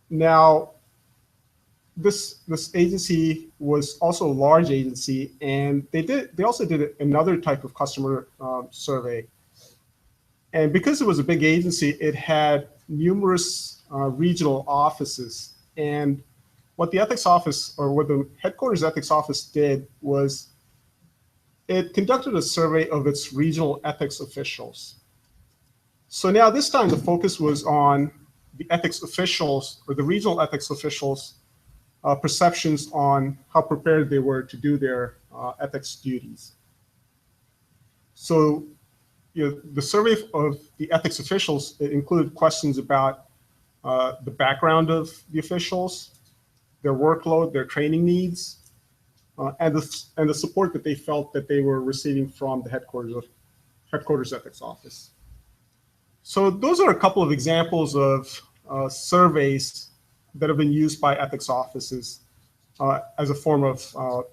Now, this agency was also a large agency, and they also did another type of customer survey. And because it was a big agency, it had numerous regional offices. And what the ethics office, or what the headquarters ethics office did, was it conducted a survey of its regional ethics officials. So now this time the focus was on the ethics officials, or the regional ethics officials' perceptions on how prepared they were to do their ethics duties. So the survey of the ethics officials, it included questions about the background of the officials, their workload, their training needs, and the support that they felt that they were receiving from the headquarters ethics office. So those are a couple of examples of surveys that have been used by ethics offices as a form of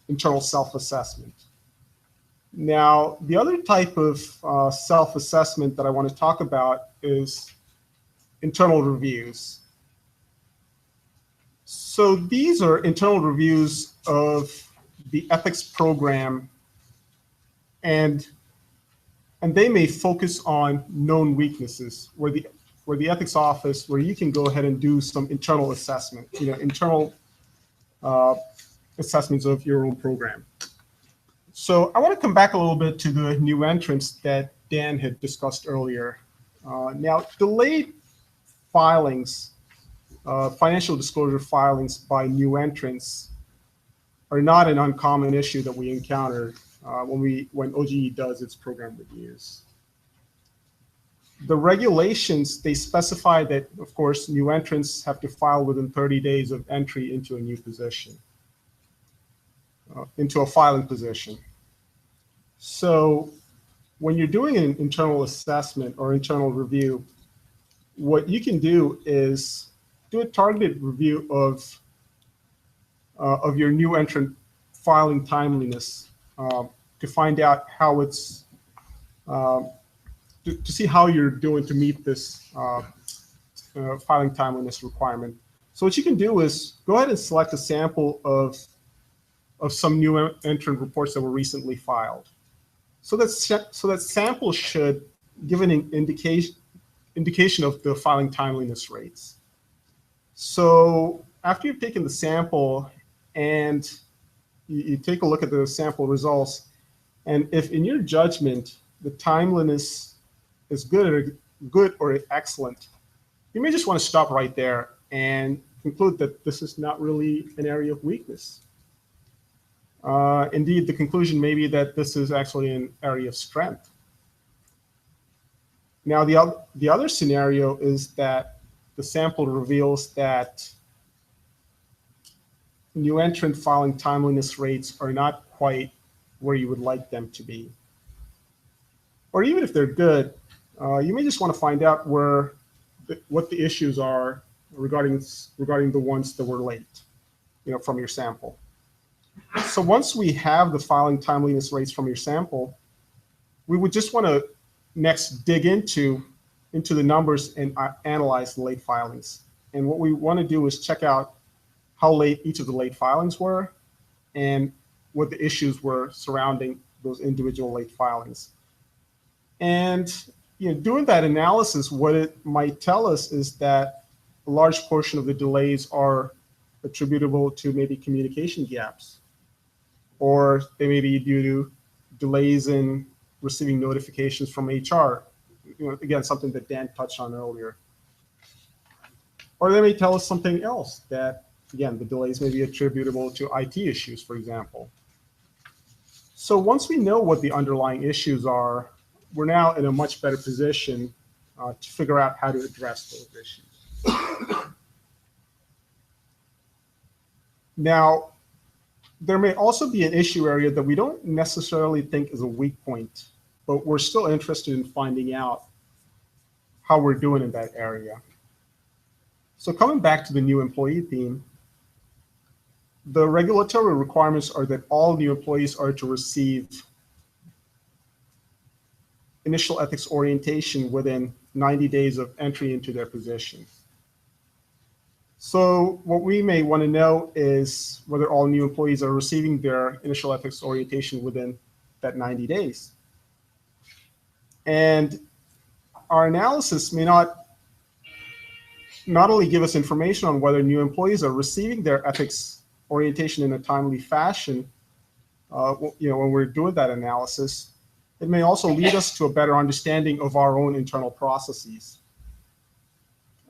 internal self-assessment. Now, the other type of self-assessment that I want to talk about is internal reviews. So these are internal reviews of the ethics program, and they may focus on known weaknesses, where the ethics office, where you can go ahead and do some internal assessment, internal assessments of your own program. So I want to come back a little bit to the new entrants that Dan had discussed earlier. Now, delayed filings, financial disclosure filings by new entrants are not an uncommon issue that we encounter when OGE does its program reviews. The regulations, they specify that, of course, new entrants have to file within 30 days of entry into a new position, into a filing position. So when you're doing an internal assessment or internal review, what you can do is do a targeted review of your new entrant filing timeliness to find out how it's, to see how you're doing to meet this filing timeliness requirement. So what you can do is go ahead and select a sample of some new entrant reports that were recently filed. So that sample should give an indication of the filing timeliness rates. So after you've taken the sample and you take a look at the sample results, and if in your judgment the timeliness is good or excellent, you may just want to stop right there and conclude that this is not really an area of weakness. Indeed, the conclusion may be that this is actually an area of strength. Now, the other scenario is that the sample reveals that new entrant filing timeliness rates are not quite where you would like them to be. Or even if they're good, you may just want to find out what the issues are regarding the ones that were late, from your sample. So once we have the filing timeliness rates from your sample, we would just want to next dig into the numbers and analyze the late filings. And what we want to do is check out how late each of the late filings were and what the issues were surrounding those individual late filings. And doing that analysis, what it might tell us is that a large portion of the delays are attributable to maybe communication gaps, or they may be due to delays in receiving notifications from HR. Again, something that Dan touched on earlier. Or they may tell us something else, that, again, the delays may be attributable to IT issues, for example. So once we know what the underlying issues are, we're now in a much better position to figure out how to address those issues. Now, there may also be an issue area that we don't necessarily think is a weak point, but we're still interested in finding out how we're doing in that area. So coming back to the new employee theme, the regulatory requirements are that all new employees are to receive initial ethics orientation within 90 days of entry into their position. So what we may want to know is whether all new employees are receiving their initial ethics orientation within that 90 days. And our analysis may not only give us information on whether new employees are receiving their ethics orientation in a timely fashion, when we're doing that analysis, it may also lead us to a better understanding of our own internal processes,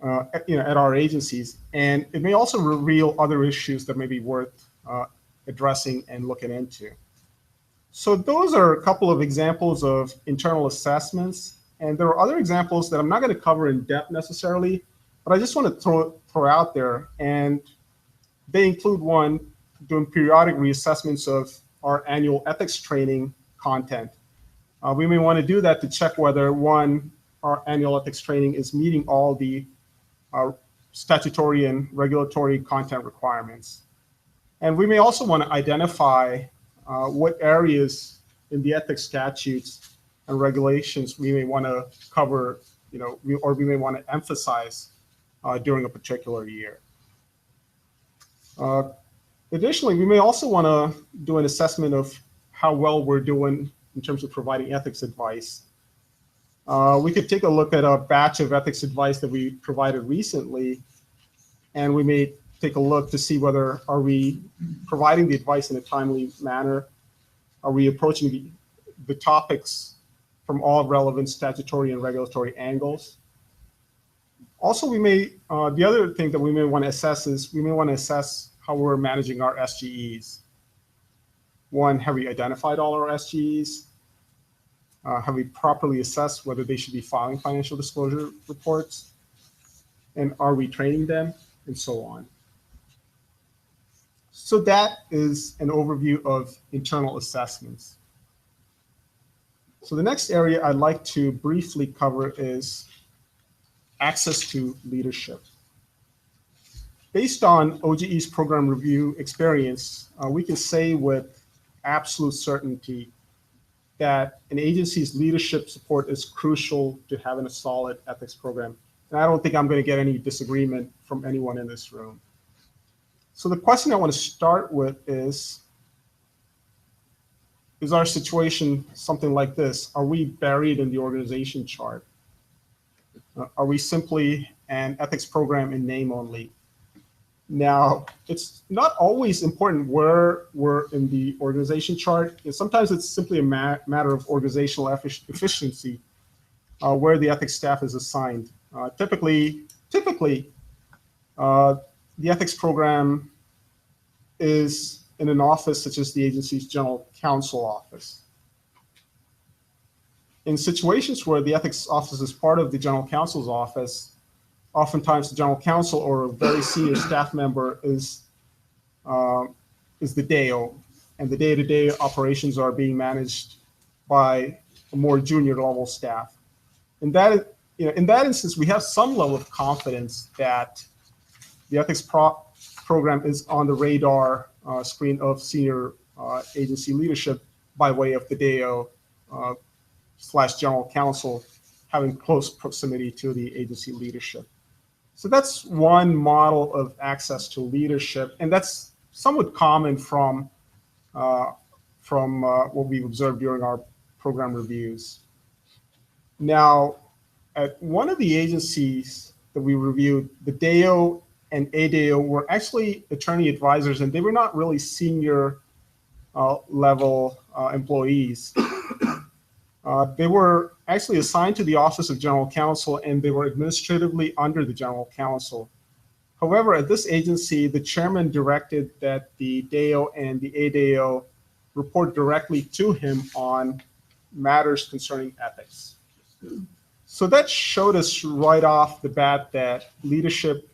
at our agencies, and it may also reveal other issues that may be worth addressing and looking into. So those are a couple of examples of internal assessments, and there are other examples that I'm not going to cover in depth necessarily, but I just want to throw out there, and they include, one, doing periodic reassessments of our annual ethics training content. We may want to do that to check whether, one, our annual ethics training is meeting all the statutory and regulatory content requirements. And we may also want to identify what areas in the ethics statutes and regulations we may want to cover, or we may want to emphasize during a particular year. Additionally, we may also want to do an assessment of how well we're doing in terms of providing ethics advice. We could take a look at a batch of ethics advice that we provided recently, and we may take a look to see whether are we providing the advice in a timely manner, are we approaching the topics from all relevant statutory and regulatory angles. Also, we may, the other thing that we may want to assess is we may want to assess how we're managing our SGEs. One, have we identified all our SGEs? Have we properly assessed whether they should be filing financial disclosure reports? And are we training them? And so on. So that is an overview of internal assessments. So the next area I'd like to briefly cover is access to leadership. Based on OGE's program review experience, we can say with absolute certainty that an agency's leadership support is crucial to having a solid ethics program. And I don't think I'm going to get any disagreement from anyone in this room. So the question I want to start with is our situation something like this? Are we buried in the organization chart? Are we simply an ethics program in name only? Now, it's not always important where we're in the organization chart. Sometimes it's simply a matter of organizational efficiency, where the ethics staff is assigned. Typically, the ethics program is in an office such as the agency's general counsel office. In situations where the ethics office is part of the general counsel's office, oftentimes the general counsel or a very senior staff member is the DAO, and the day-to-day operations are being managed by a more junior level staff. And that, in that instance, we have some level of confidence that the ethics program is on the radar screen of senior agency leadership by way of the DAO / general counsel having close proximity to the agency leadership. So that's one model of access to leadership, and that's somewhat common from what we've observed during our program reviews. Now, at one of the agencies that we reviewed, the DAO and ADAO were actually attorney advisors, and they were not really senior level employees. They were actually assigned to the Office of General Counsel, and they were administratively under the General Counsel. However, at this agency, the chairman directed that the DAO and the ADAO report directly to him on matters concerning ethics. So that showed us right off the bat that leadership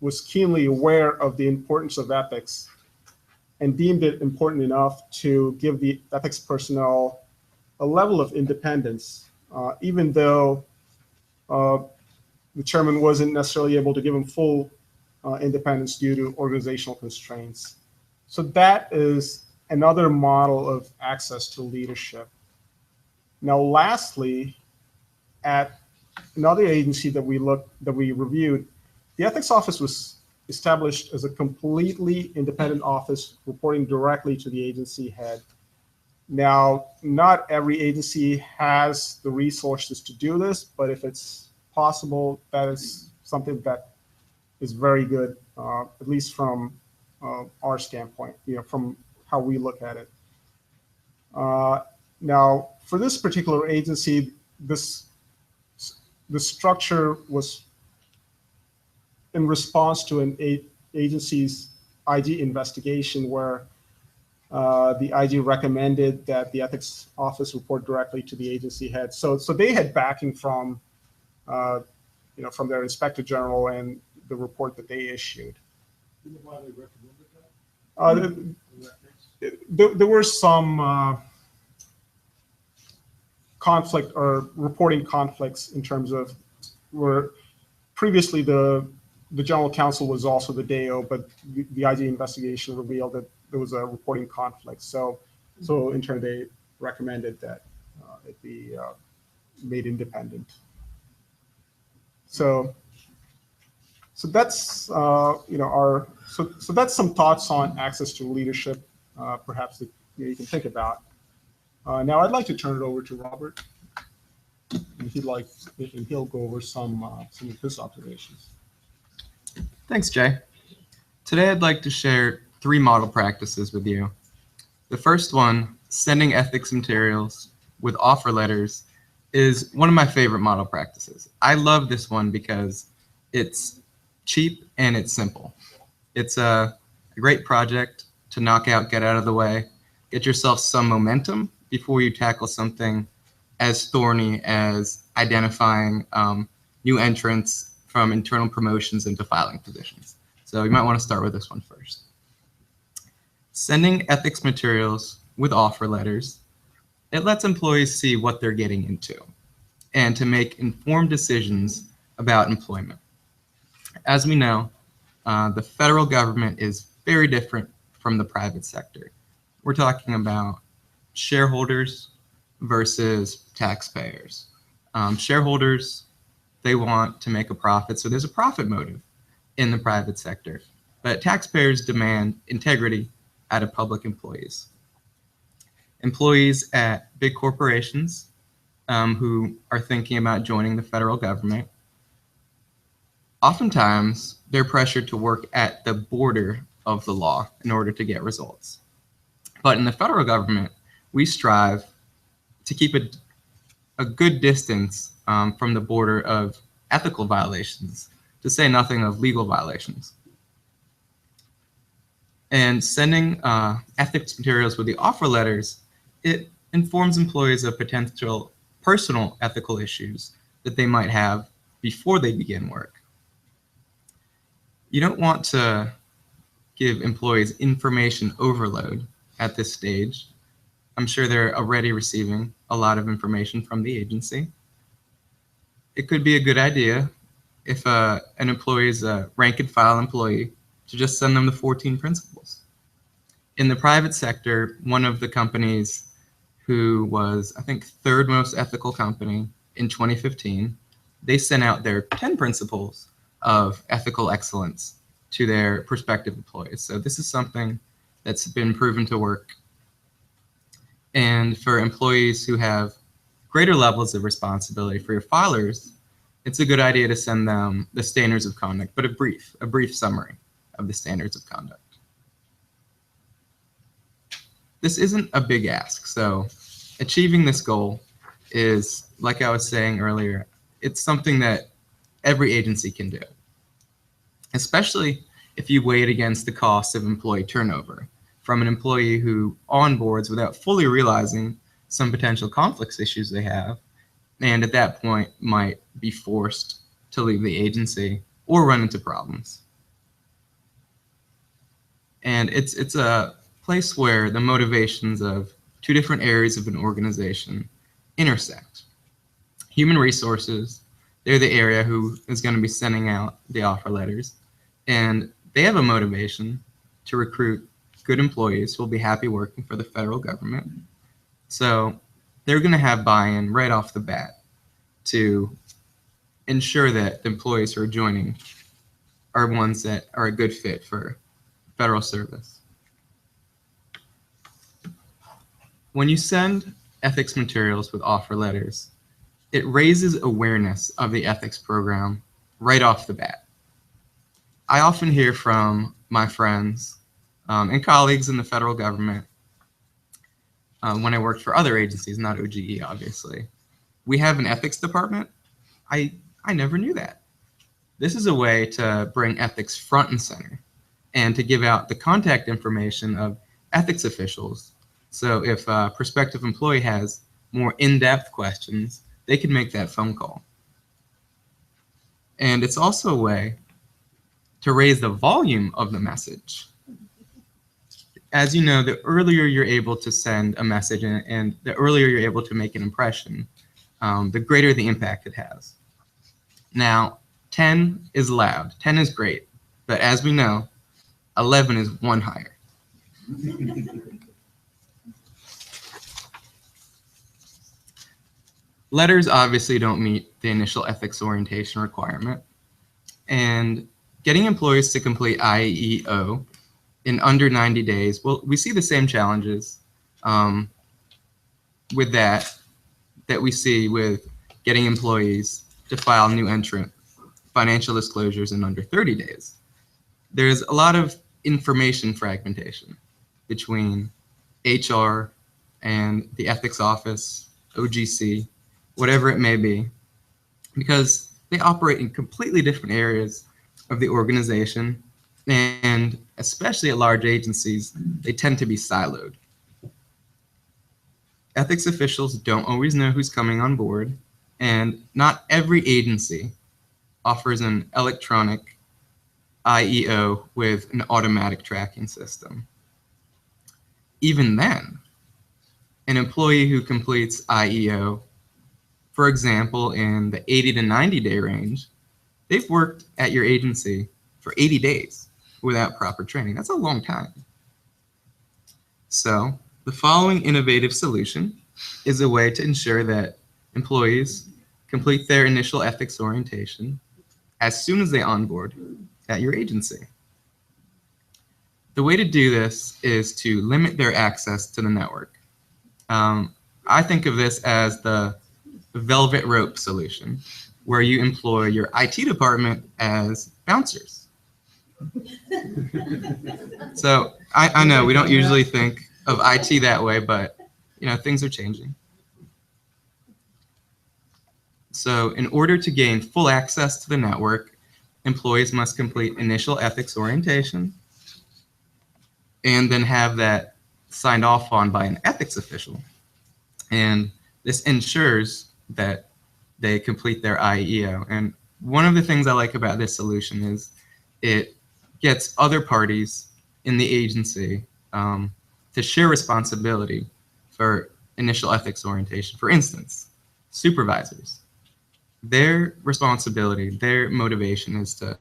was keenly aware of the importance of ethics and deemed it important enough to give the ethics personnel a level of independence, even though the chairman wasn't necessarily able to give him full independence due to organizational constraints. So that is another model of access to leadership. Now, lastly, at another agency that we reviewed, the ethics office was established as a completely independent office reporting directly to the agency head. Now, not every agency has the resources to do this, but if it's possible, that is something that is very good, at least from our standpoint, from how we look at it. Now, for this particular agency, the structure was in response to an agency's IG investigation where the IG recommended that the ethics office report directly to the agency head. So they had backing from, from their inspector general and the report that they issued. Why they recommended that? There were some conflict or reporting conflicts in terms of where previously the general counsel was also the DAO, but the IG investigation revealed that there was a reporting conflict. So in turn, they recommended that it be made independent. So that's so that's some thoughts on access to leadership, perhaps that you can think about. Now I'd like to turn it over to Robert, and he'll go over some of his observations. Thanks, Jay. Today I'd like to share 3 model practices with you. The first one, sending ethics materials with offer letters, is one of my favorite model practices. I love this one because it's cheap and it's simple. It's a great project to knock out, get out of the way, get yourself some momentum before you tackle something as thorny as identifying new entrants from internal promotions into filing positions. So you might want to start with this one first. Sending ethics materials with offer letters, it lets employees see what they're getting into and to make informed decisions about employment. As we know, the federal government is very different from the private sector. We're talking about shareholders versus taxpayers. Shareholders, they want to make a profit, so there's a profit motive in the private sector. But taxpayers demand integrity out of public employees. Employees at big corporations who are thinking about joining the federal government, oftentimes they're pressured to work at the border of the law in order to get results. But in the federal government, we strive to keep a good distance from the border of ethical violations, to say nothing of legal violations. And sending ethics materials with the offer letters, it informs employees of potential personal ethical issues that they might have before they begin work. You don't want to give employees information overload at this stage. I'm sure they're already receiving a lot of information from the agency. It could be a good idea if an employee is a rank and file employee to just send them the 14 principles. In the private sector, one of the companies who was, I think, third most ethical company in 2015, they sent out their 10 principles of ethical excellence to their prospective employees. So this is something that's been proven to work. And for employees who have greater levels of responsibility, for your filers, it's a good idea to send them the standards of conduct, but a brief summary of the standards of conduct. This isn't a big ask, so achieving this goal is, like I was saying earlier, it's something that every agency can do, especially if you weigh it against the cost of employee turnover from an employee who onboards without fully realizing some potential conflicts issues they have, and at that point might be forced to leave the agency or run into problems. And it's a place where the motivations of two different areas of an organization intersect. Human resources, they're the area who is going to be sending out the offer letters, and they have a motivation to recruit good employees who will be happy working for the federal government. So they're going to have buy-in right off the bat to ensure that the employees who are joining are ones that are a good fit for federal service. When you send ethics materials with offer letters, it raises awareness of the ethics program right off the bat. I often hear from my friends and colleagues in the federal government when I worked for other agencies, not OGE, obviously. We have an ethics department. I never knew that. This is a way to bring ethics front and center and to give out the contact information of ethics officials. So if a prospective employee has more in-depth questions, they can make that phone call. And it's also a way to raise the volume of the message. As you know, the earlier you're able to send a message and the earlier you're able to make an impression, the greater the impact it has. Now, 10 is loud, 10 is great, but as we know, 11 is one higher. Letters obviously don't meet the initial ethics orientation requirement, and getting employees to complete IEO in under 90 days, well, we see the same challenges with that we see with getting employees to file new entrant financial disclosures in under 30 days. There's a lot of information fragmentation between HR and the ethics office, OGC, whatever it may be, because they operate in completely different areas of the organization, and especially at large agencies, they tend to be siloed. ethics officials don't always know who's coming on board, and not every agency offers an electronic IEO with an automatic tracking system. Even then, an employee who completes IEO, for example, in the 80 to 90 day range, they've worked at your agency for 80 days without proper training. That's a long time. So the following innovative solution is a way to ensure that employees complete their initial ethics orientation as soon as they onboard at your agency. The way to do this is to limit their access to the network. I think of this as the velvet rope solution, where you employ your IT department as bouncers. So I know we don't usually think of IT that way, but things are changing. So in order to gain full access to the network, employees must complete initial ethics orientation and then have that signed off on by an ethics official. And this ensures that they complete their IEO. And one of the things I like about this solution is it gets other parties in the agency to share responsibility for initial ethics orientation. For instance, supervisors. Their responsibility, their motivation is to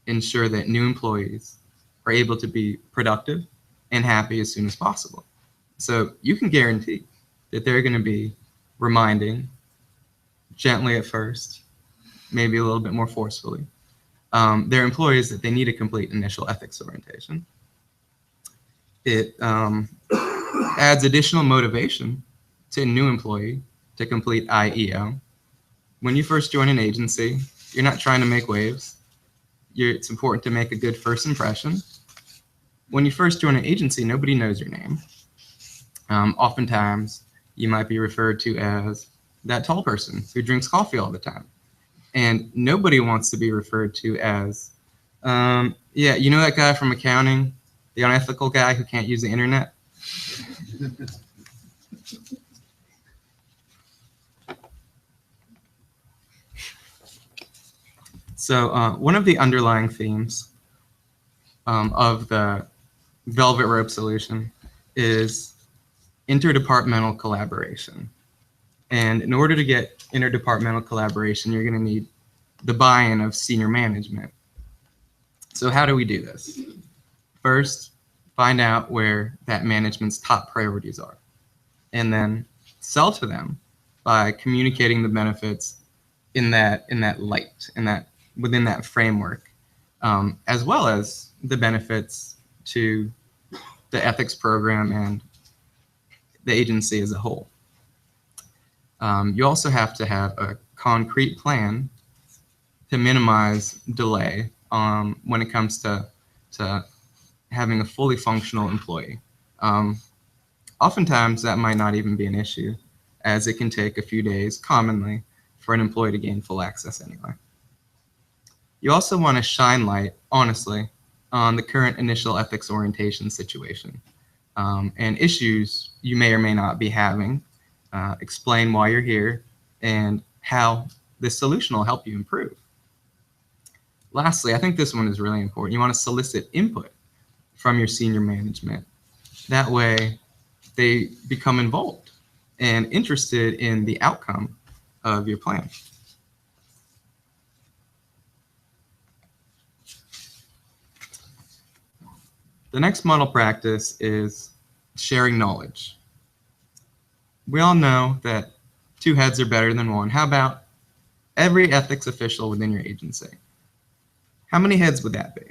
ensure that new employees are able to be productive and happy as soon as possible. So you can guarantee that they're going to be reminding gently at first, maybe a little bit more forcefully, their employees that they need to complete initial ethics orientation. It adds additional motivation to a new employee to complete IEO. When you first join an agency, you're not trying to make waves. It's important to make a good first impression. When you first join an agency, nobody knows your name. Oftentimes, you might be referred to as that tall person who drinks coffee all the time. And nobody wants to be referred to as, yeah, you know that guy from accounting, the unethical guy who can't use the internet? So one of the underlying themes of the velvet rope solution is interdepartmental collaboration. And in order to get interdepartmental collaboration, you're going to need the buy-in of senior management. So how do we do this? First, find out where that management's top priorities are, and then sell to them by communicating the benefits in that light, within that framework, as well as the benefits to the ethics program and the agency as a whole. You also have to have a concrete plan to minimize delay when it comes to having a fully functional employee. Oftentimes, that might not even be an issue, as it can take a few days, commonly, for an employee to gain full access anyway. You also want to shine light, honestly, on the current initial ethics orientation situation and issues you may or may not be having. Explain why you're here and how this solution will help you improve. Lastly, I think this one is really important. You want to solicit input from your senior management. That way, they become involved and interested in the outcome of your plan. The next model practice is sharing knowledge. We all know that two heads are better than one. How about every ethics official within your agency? How many heads would that be?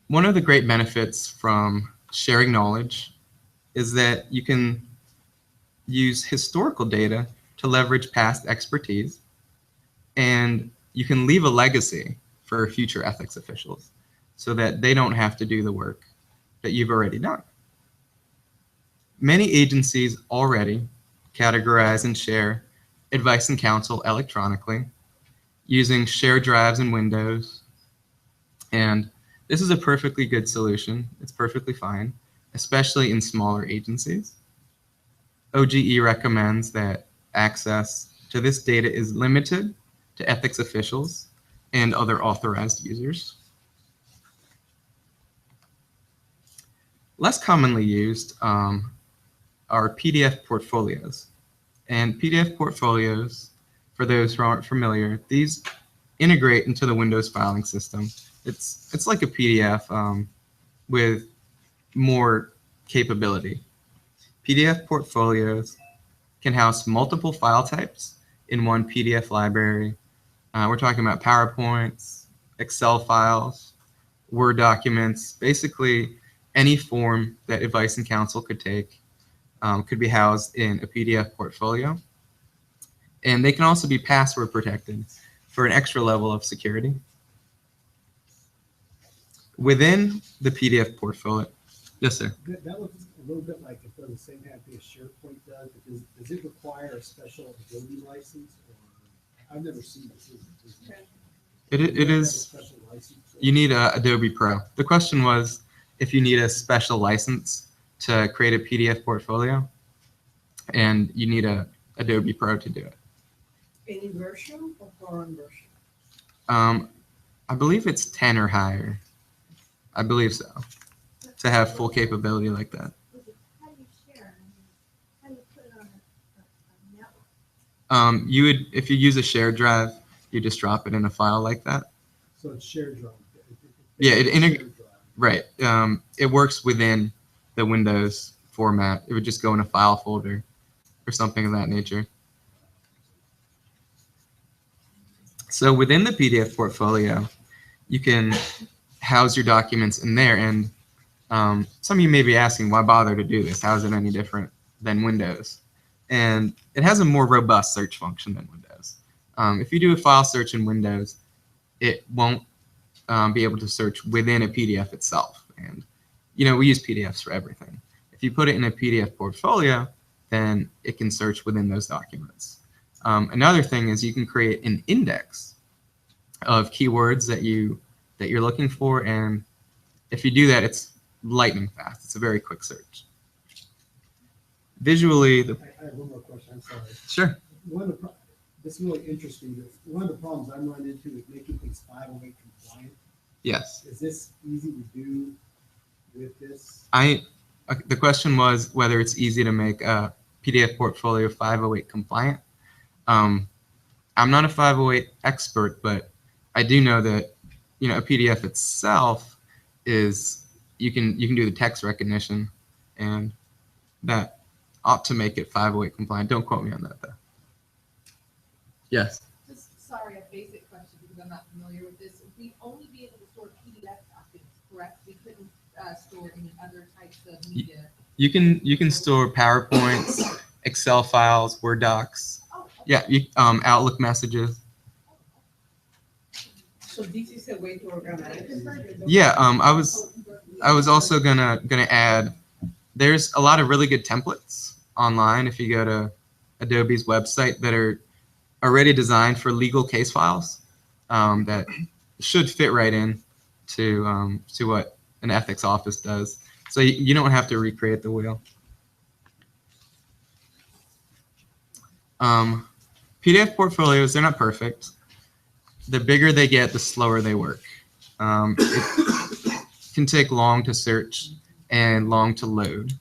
One of the great benefits from sharing knowledge is that you can use historical data to leverage past expertise, and you can leave a legacy for future ethics officials so that they don't have to do the work that you've already done. Many agencies already categorize and share advice and counsel electronically using shared drives and windows. And this is a perfectly good solution. It's perfectly fine. especially in smaller agencies. OGE recommends that access to this data is limited to ethics officials and other authorized users. Less commonly used are PDF portfolios. And PDF portfolios, for those who aren't familiar, these integrate into the Windows filing system. It's like a PDF with more capability. PDF portfolios can house multiple file types in one PDF library. We're talking about PowerPoints, Excel files, Word documents, basically any form that advice and counsel could take could be housed in a PDF portfolio. And they can also be password protected for an extra level of security. Within the PDF portfolio, yes, sir. That looks a little bit like it does the same kind of thing as SharePoint does, but does it require a special Adobe license? Or I've never seen this. It is, you need a Adobe Pro. The question was if you need a special license to create a PDF portfolio, and you need a Adobe Pro to do it. Any version or foreign version? I believe it's 10 or higher. I believe so, to have full capability like that. How do you share? How do you put it on a network? You would, if you use a shared drive, you just drop it in a file like that. So it's shared drive. Yeah, it shared drive. right. It works within the Windows format. It would just go in a file folder or something of that nature. So within the PDF portfolio, you can house your documents in there. And some of you may be asking, why bother to do this? How is it any different than Windows? And it has a more robust search function than Windows. If you do a file search in Windows, it won't be able to search within a PDF itself. And, you know, we use PDFs for everything. If you put it in a PDF portfolio, then it can search within those documents. Another thing is you can create an index of keywords that you're looking for, and if you do that, it's lightning fast. It's a very quick search. Visually, I have one more question. I'm sorry. Sure. This is really interesting. One of the problems I'm running into is making things 508 compliant. Yes. Is this easy to do with this? The question was whether it's easy to make a PDF portfolio 508 compliant. I'm not a 508 expert, but I do know that, you know, a PDF itself is, you can do the text recognition, and that ought to make it 508 compliant. Don't quote me on that though. Yes. Just, sorry, a basic question because I'm not familiar with this. We'd only be able to store PDF documents, correct? We couldn't store any other types of media. You can store PowerPoints, Excel files, Word docs. Oh, okay. Yeah, Outlook messages. So this is a way to organize. Yeah, I was also gonna add, there's a lot of really good templates online if you go to Adobe's website that are already designed for legal case files that should fit right in to what an ethics office does. So you don't have to recreate the wheel. PDF portfolios, they're not perfect. The bigger they get, the slower they work. It can take long to search and long to load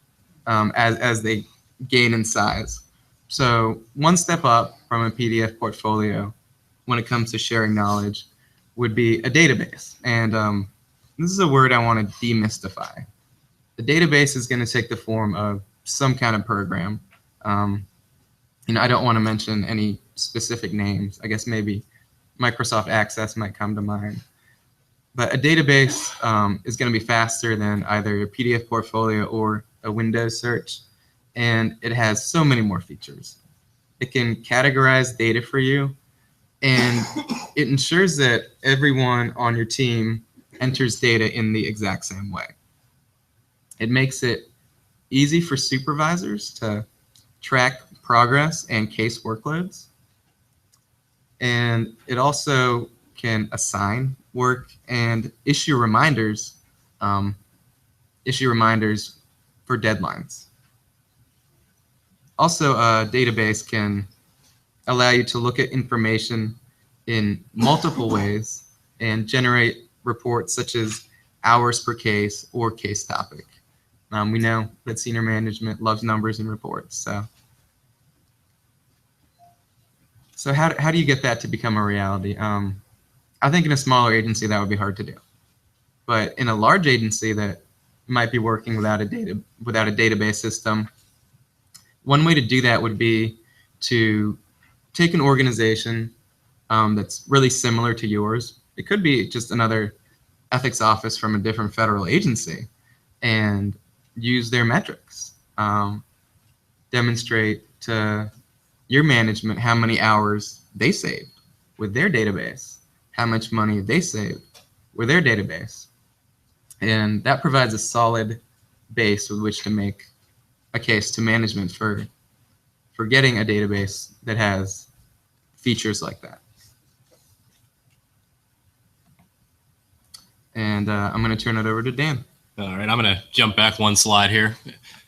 as they gain in size. So one step up from a PDF portfolio when it comes to sharing knowledge would be a database. And this is a word I want to demystify. The database is going to take the form of some kind of program. You know, I don't want to mention any specific names. I guess maybe Microsoft Access might come to mind. But a database is going to be faster than either a PDF portfolio or a Windows search. And it has so many more features. It can categorize data for you, and it ensures that everyone on your team enters data in the exact same way. It makes it easy for supervisors to track progress and case workloads. And it also can assign work and issue reminders for deadlines. Also, a database can allow you to look at information in multiple ways and generate reports such as hours per case or case topic. We know that senior management loves numbers and reports. So how do you get that to become a reality? I think in a smaller agency that would be hard to do. But in a large agency that might be working without a database system, one way to do that would be to take an organization that's really similar to yours. It could be just another ethics office from a different federal agency, and use their metrics. Demonstrate to your management how many hours they saved with their database, how much money they saved with their database. And that provides a solid base with which to make a case to management for getting a database that has features like that. And I'm going to turn it over to Dan. All right, I'm going to jump back one slide here.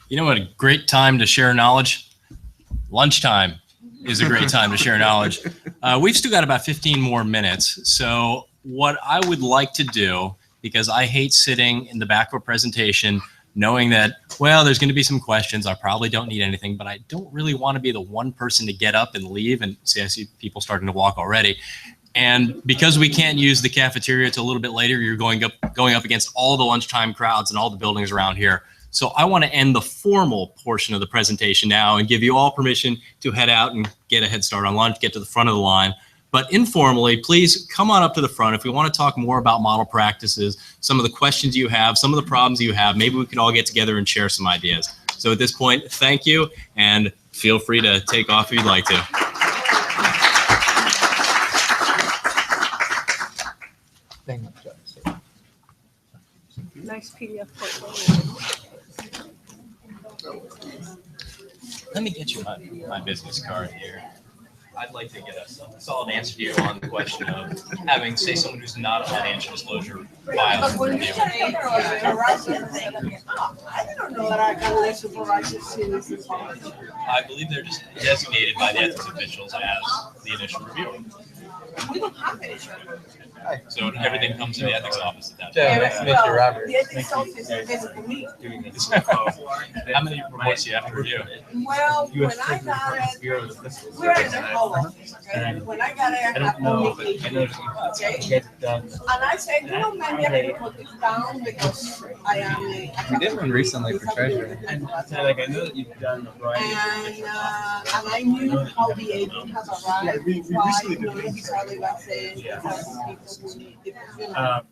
You know what a great time to share knowledge? Lunchtime is a great time to share knowledge. We've still got about 15 more minutes. So what I would like to do, because I hate sitting in the back of a presentation knowing that, well, there's going to be some questions. I probably don't need anything, but I don't really want to be the one person to get up and leave. And see, I see people starting to walk already. And because we can't use the cafeteria till a little bit later, you're going up against all the lunchtime crowds and all the buildings around here. So I want to end the formal portion of the presentation now and give you all permission to head out and get a head start on lunch, get to the front of the line. But informally, please come on up to the front. If we want to talk more about model practices, some of the questions you have, some of the problems you have, maybe we could all get together and share some ideas. So at this point, thank you, and feel free to take off if you'd like to. Nice PDF portfolio. Let me get you my business card here. I'd like to get a solid answer to you on the question of having, say, someone who's not a financial disclosure file review. I don't know that I got a list of varieties. I believe they're just designated by the ethics officials as the initial review. We don't have it. So everything comes to the ethics office at that point. Mr. Roberts. The ethics office is basically me. How many reports do you have to review? Well, when I got it, we're in the whole office, okay? When I got it, I had communication, okay? And I said, you know, maybe I need to put this down because I am a. We did one recently for treasurer. And I knew how the agent has arrived, why, not necessarily like saying, because people who need different, you know.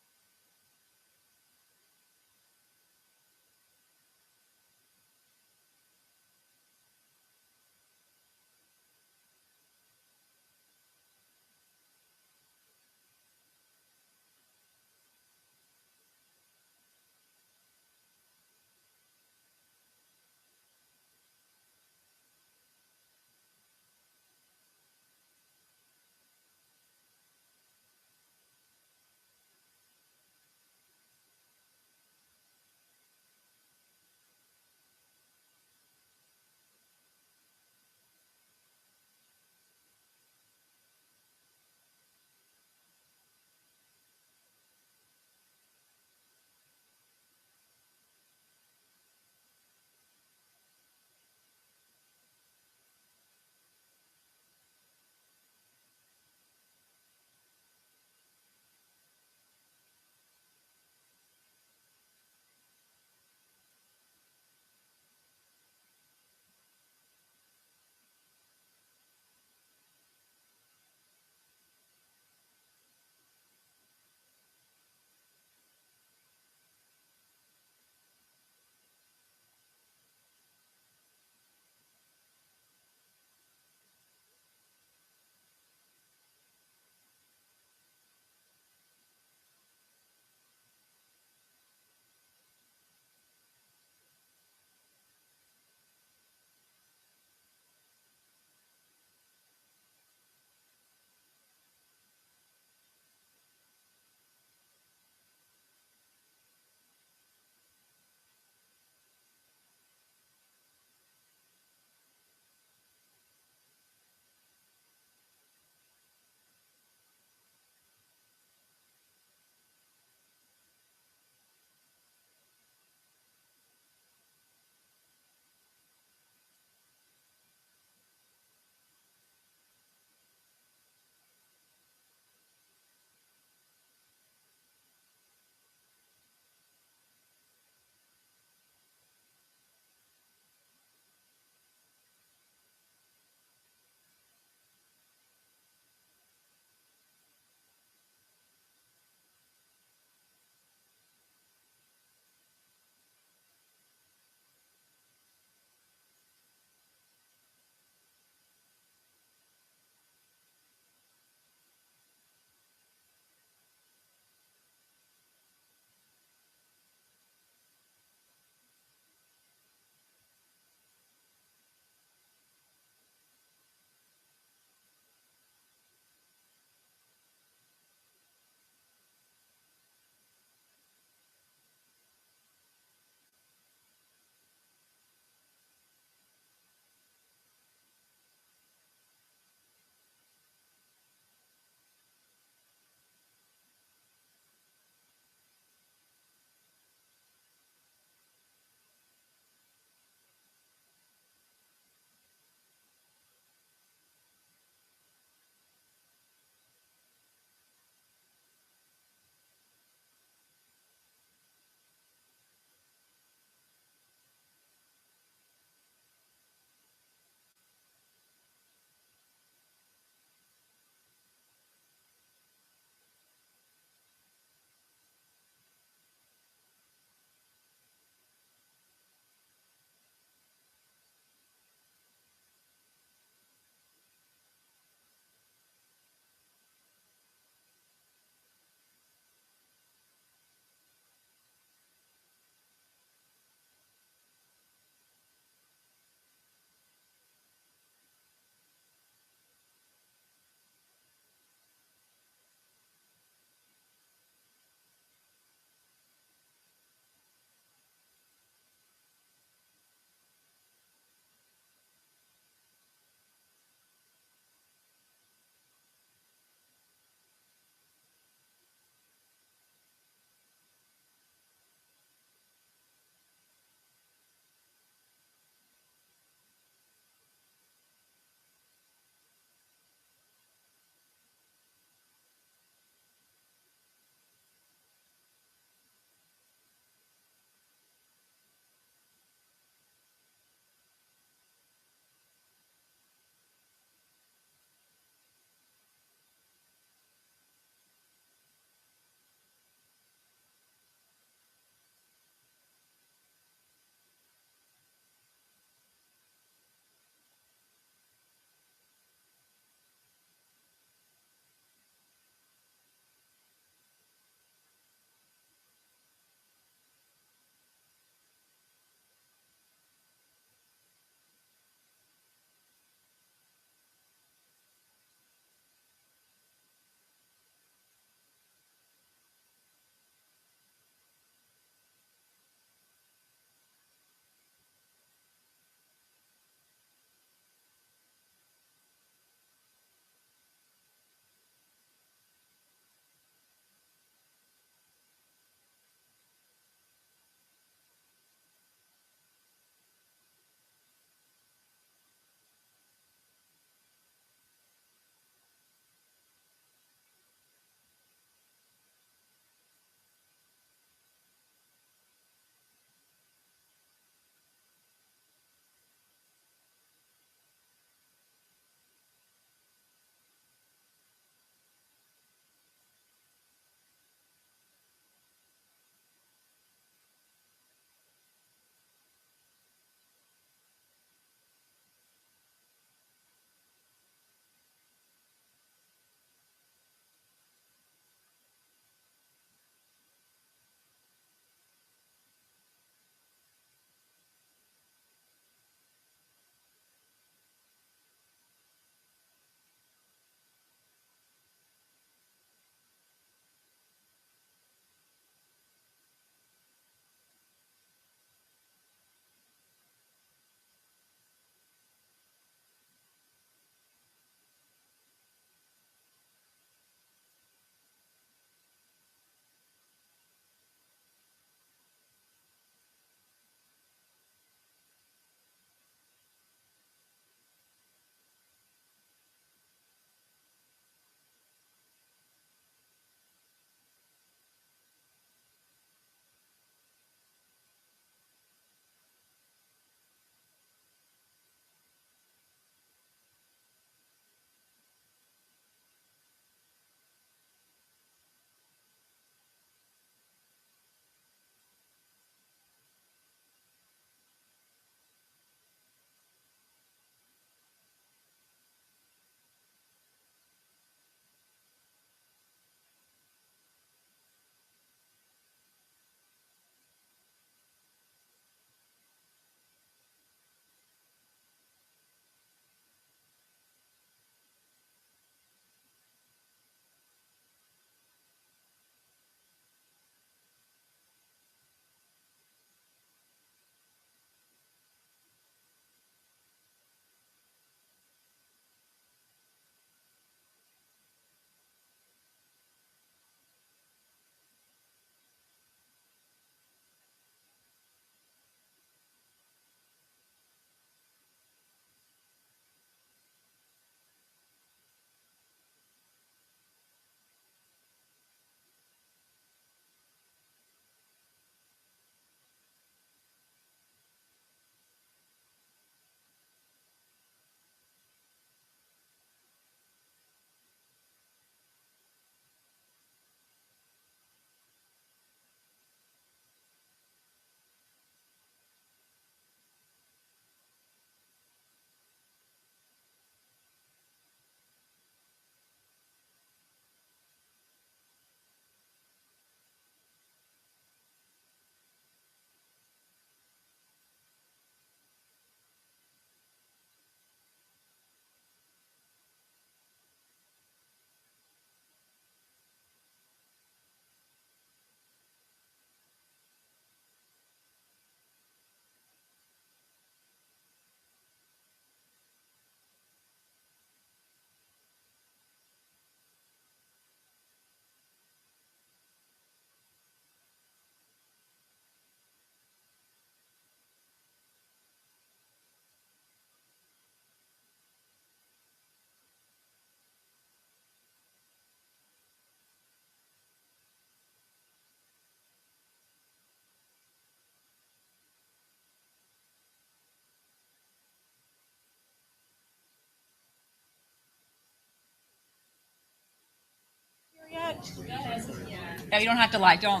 Yeah, you don't have to lie. Don't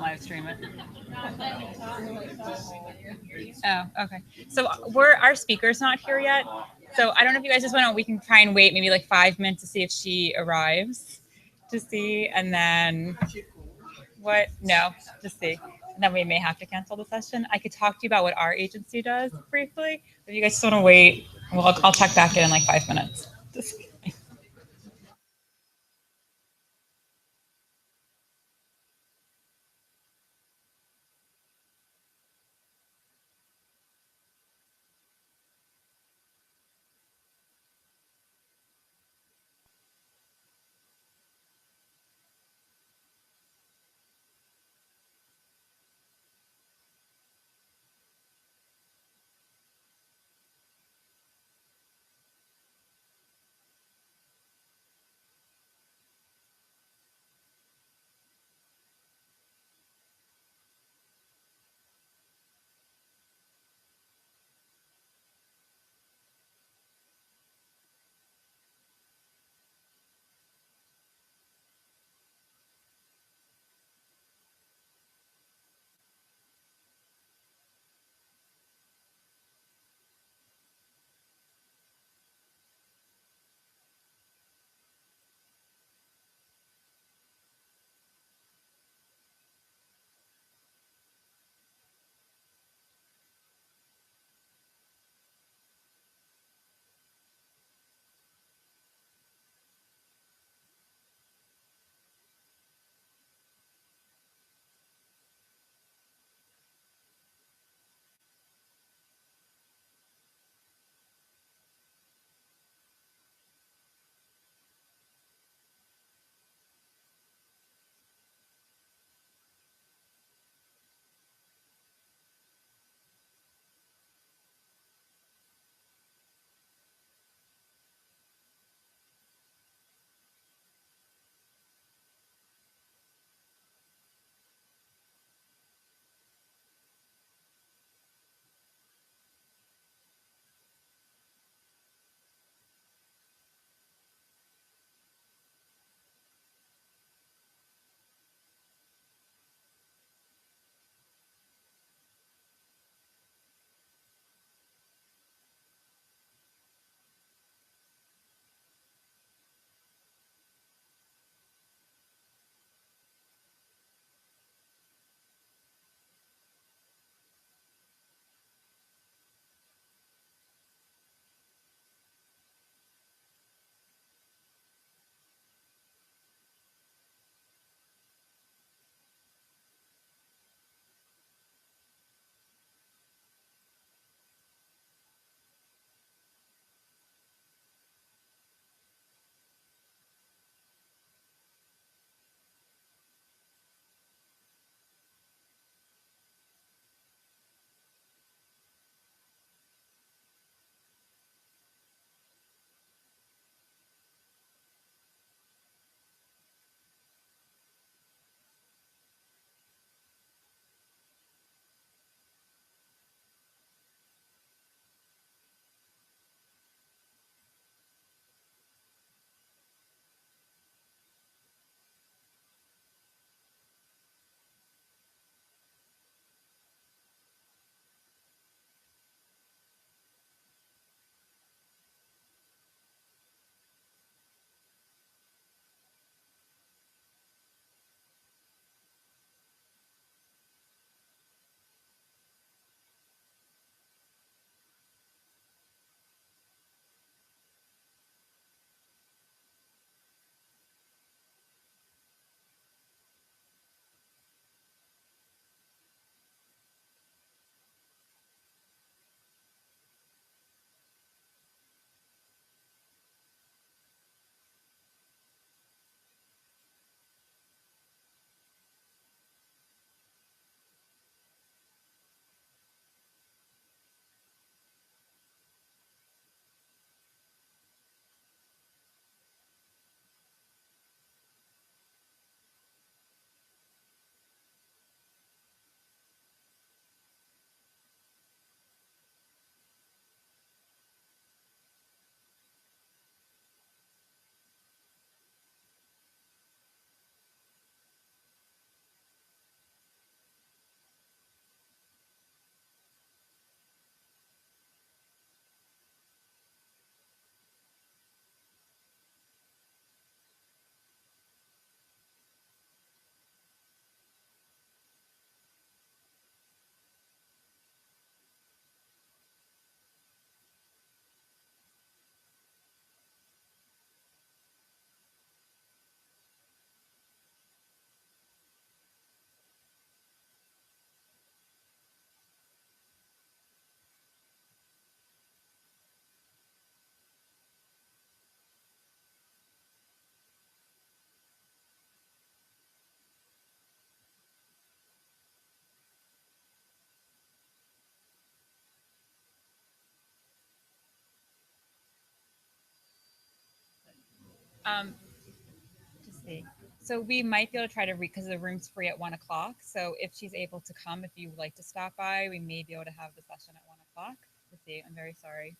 live stream it. Oh, okay. So our speaker's not here yet. So I don't know if you guys just want to. We can try and wait maybe like 5 minutes to see if she arrives, to see, and then what? No, just see. And then we may have to cancel the session. I could talk to you about what our agency does briefly. If you guys just want to wait, well, I'll check back in like 5 minutes. Just Um, just see. So we might be able to try to read because the room's free at 1 o'clock. So if she's able to come, if you would like to stop by, we may be able to have the session at 1 o'clock. Let's see. I'm very sorry.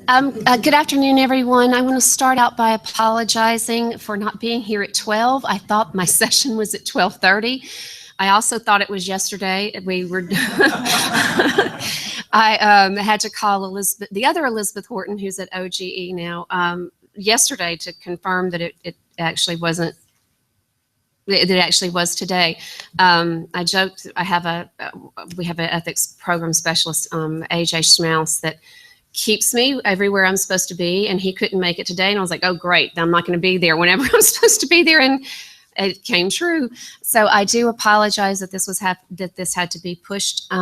Good afternoon, everyone. I want to start out by apologizing for not being here at 12. I thought my session was at 12:30. I also thought it was yesterday. We were, I had to call Elizabeth, the other Elizabeth Horton, who's at OGE now, yesterday to confirm that it actually wasn't, it actually was today. I joked, we have an ethics program specialist, AJ Schmaus, that keeps me everywhere I'm supposed to be, and he couldn't make it today. And I was like, oh, great, I'm not going to be there whenever I'm supposed to be there. And it came true. So I do apologize that this had to be pushed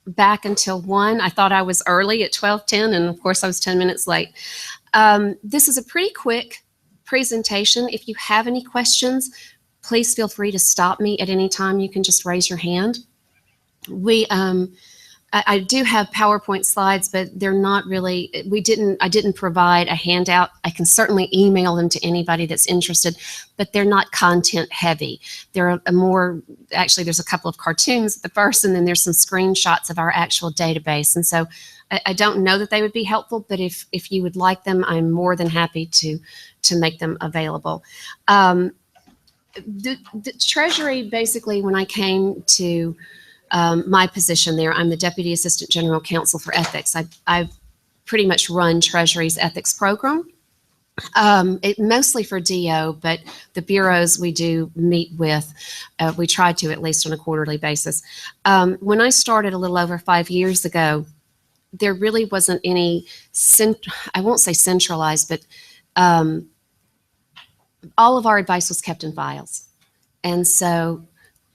back until 1. I thought I was early at 12:10, and of course I was 10 minutes late. This is a pretty quick presentation. If you have any questions, please feel free to stop me at any time. You can just raise your hand. I do have PowerPoint slides, but they're not really, I didn't provide a handout. I can certainly email them to anybody that's interested, but they're not content heavy. They're actually there's a couple of cartoons at the first, and then there's some screenshots of our actual database. And so I don't know that they would be helpful, but if you would like them, I'm more than happy to make them available. The Treasury, basically, when I came to my position there, I'm the Deputy Assistant General Counsel for Ethics. I pretty much run Treasury's ethics program, mostly for DO, but the bureaus we do meet with, we try to at least on a quarterly basis. When I started a little over 5 years ago, there really wasn't any, I won't say centralized, but all of our advice was kept in files. And so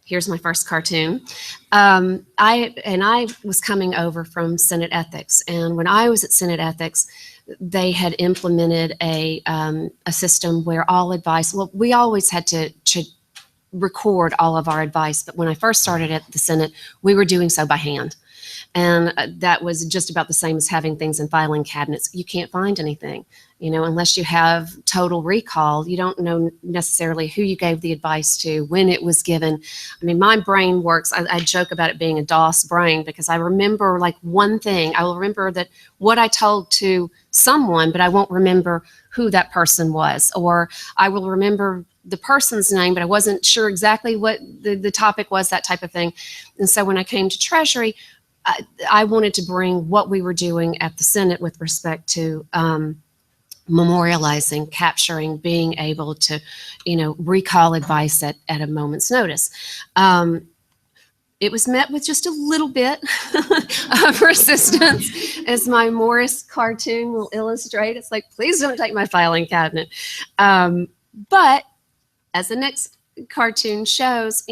here's my first cartoon. I was coming over from Senate Ethics, and when I was at Senate Ethics, they had implemented a system where all advice, well, we always had to record all of our advice, but when I first started at the Senate, we were doing so by hand. And that was just about the same as having things in filing cabinets. You can't find anything, unless you have total recall. You don't know necessarily who you gave the advice to, when it was given. I mean, my brain works. I joke about it being a DOS brain, because I remember like one thing. I will remember that what I told to someone, but I won't remember who that person was. Or I will remember the person's name, but I wasn't sure exactly what the topic was, that type of thing. And so when I came to Treasury, I wanted to bring what we were doing at the Senate with respect to memorializing, capturing, being able to, recall advice at a moment's notice. It was met with just a little bit of resistance, as my Morris cartoon will illustrate. It's like, please don't take my filing cabinet. But as the next cartoon shows,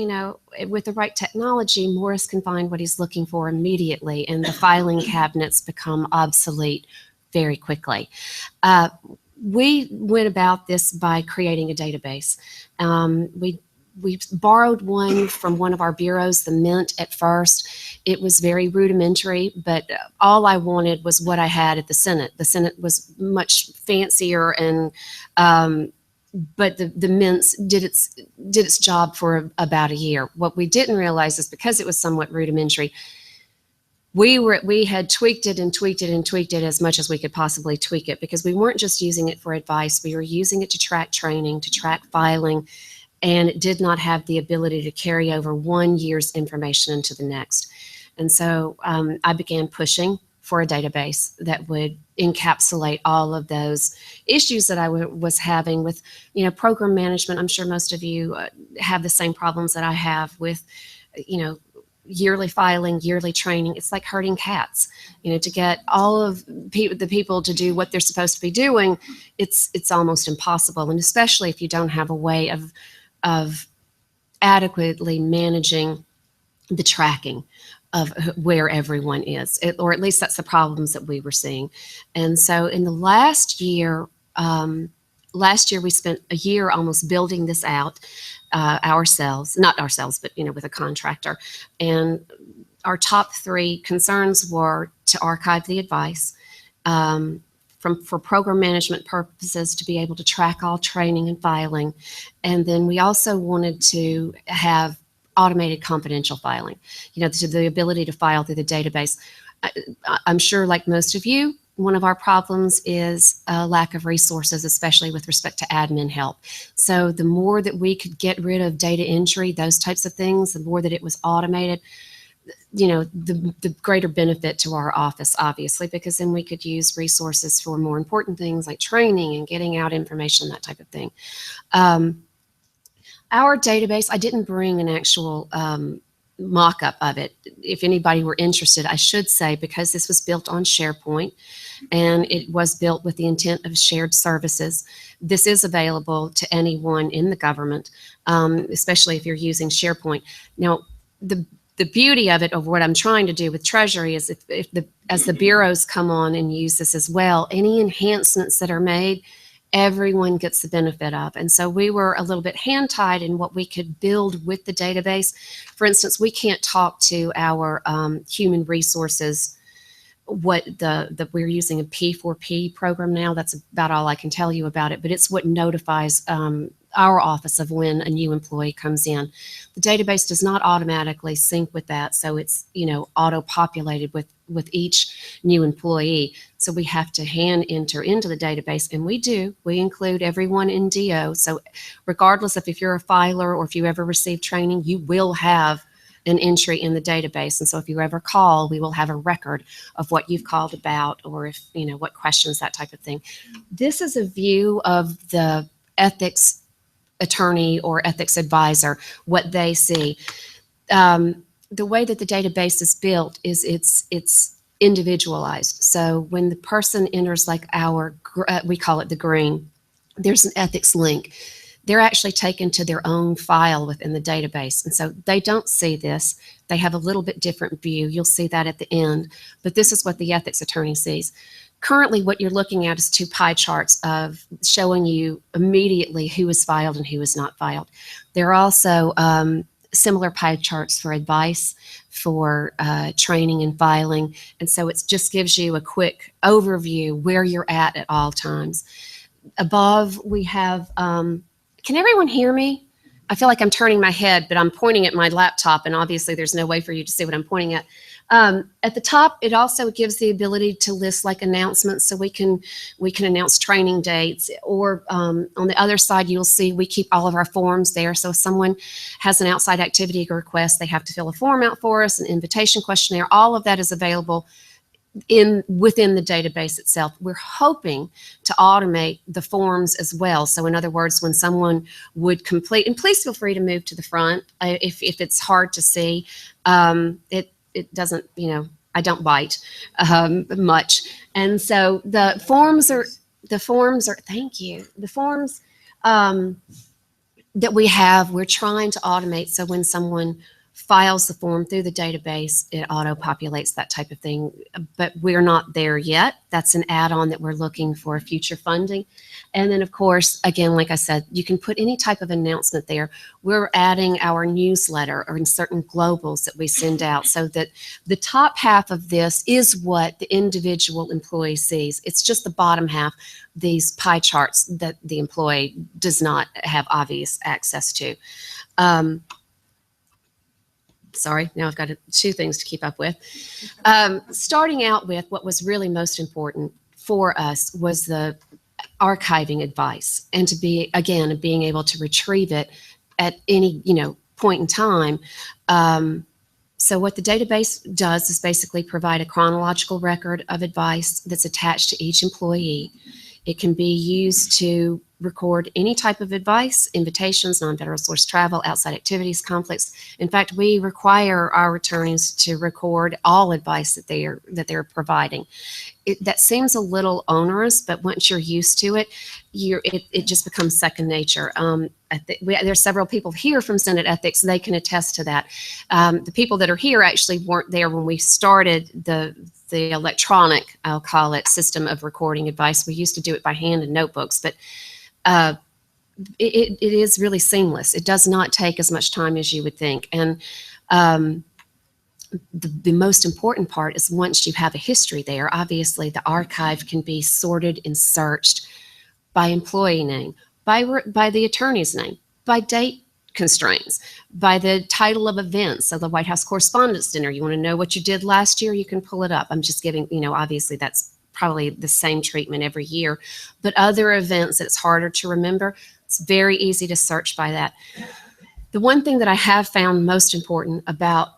with the right technology, Morris can find what he's looking for immediately, and the filing cabinets become obsolete very quickly. We went about this by creating a database. We borrowed one from one of our bureaus, the Mint, at first. It was very rudimentary, but all I wanted was what I had at the Senate. The Senate was much fancier, and but the Mints did its job for about a year. What we didn't realize is, because it was somewhat rudimentary, we had tweaked it and tweaked it and tweaked it as much as we could possibly tweak it, because we weren't just using it for advice. We were using it to track training, to track filing, and it did not have the ability to carry over 1 year's information into the next. And so I began pushing for a database that would encapsulate all of those issues that I was having with, program management. I'm sure most of you have the same problems that I have with, yearly filing, yearly training. It's like herding cats. To get all of the people to do what they're supposed to be doing, it's almost impossible. And especially if you don't have a way of adequately managing the tracking of where everyone is, or at least that's the problems that we were seeing. And so in the last year we spent a year almost building this out ourselves, not ourselves, but with a contractor. And our top 3 concerns were to archive the advice, for program management purposes, to be able to track all training and filing. And then we also wanted to have automated confidential filing, the ability to file through the database. I'm sure, like most of you, one of our problems is a lack of resources, especially with respect to admin help. So the more that we could get rid of data entry, those types of things, the more that it was automated, the greater benefit to our office, obviously, because then we could use resources for more important things like training and getting out information, that type of thing. Our database, I didn't bring an actual mock-up of it. If anybody were interested, I should say, because this was built on SharePoint and it was built with the intent of shared services, this is available to anyone in the government, especially if you're using SharePoint. Now, the beauty of it, of what I'm trying to do with Treasury, is as the bureaus come on and use this as well, any enhancements that are made, everyone gets the benefit of. And so we were a little bit hand-tied in what we could build with the database. For instance, we can't talk to our human resources, we're using a P4P program now. That's about all I can tell you about it, but it's what notifies our office of when a new employee comes in. The database does not automatically sync with that, so it's auto-populated with each new employee. So we have to hand enter into the database, and we include everyone in DO. So regardless of if you're a filer or if you ever receive training, you will have an entry in the database. And so if you ever call, we will have a record of what you've called about, or if what questions, that type of thing. This is a view of the ethics attorney or ethics advisor, what they see. The way that the database is built is it's individualized. So when the person enters, like we call it the green, there's an ethics link. They're actually taken to their own file within the database. And so they don't see this. They have a little bit different view. You'll see that at the end, but this is what the ethics attorney sees. Currently, what you're looking at is two pie charts of showing you immediately who is filed and who is not filed. There are also similar pie charts for advice, for training and filing. And so it just gives you a quick overview where you're at all times. Above, we have, can everyone hear me? I feel like I'm turning my head, but I'm pointing at my laptop, and obviously there's no way for you to see what I'm pointing at. At the top, it also gives the ability to list like announcements, so we can announce training dates. Or on the other side, you'll see we keep all of our forms there. So if someone has an outside activity request, they have to fill a form out for us, an invitation questionnaire. All of that is available within the database itself. We're hoping to automate the forms as well. So in other words, when someone would complete, and please feel free to move to the front if it's hard to see. It doesn't, I don't bite much. And so the forms are, thank you. The forms that we have, we're trying to automate. So when someone files the form through the database, it auto-populates that type of thing. But we're not there yet. That's an add-on that we're looking for future funding. And then, of course, again, like I said, you can put any type of announcement there. We're adding our newsletter or in certain globals that we send out, so that the top half of this is what the individual employee sees. It's just the bottom half, these pie charts, that the employee does not have obvious access to. Sorry, now I've got two things to keep up with. Starting out with what was really most important for us was the archiving advice, and to be, again, being able to retrieve it at any point in time. So what the database does is basically provide a chronological record of advice that's attached to each employee. It can be used to record any type of advice, invitations, non-federal source travel, outside activities, conflicts. In fact, we require our attorneys to record all advice that they're providing. That seems a little onerous, but once you're used to it, it just becomes second nature. There's several people here from Senate Ethics. They can attest to that. The people that are here actually weren't there when we started the electronic, I'll call it, system of recording advice. We used to do it by hand in notebooks, but it is really seamless. It does not take as much time as you would think. And the most important part is once you have a history there, obviously the archive can be sorted and searched by employee name, by the attorney's name, by date constraints, by the title of events. So the White House Correspondents' Dinner, you want to know what you did last year, you can pull it up. I'm just giving, obviously that's probably the same treatment every year. But other events that it's harder to remember, it's very easy to search by that. The one thing that I have found most important about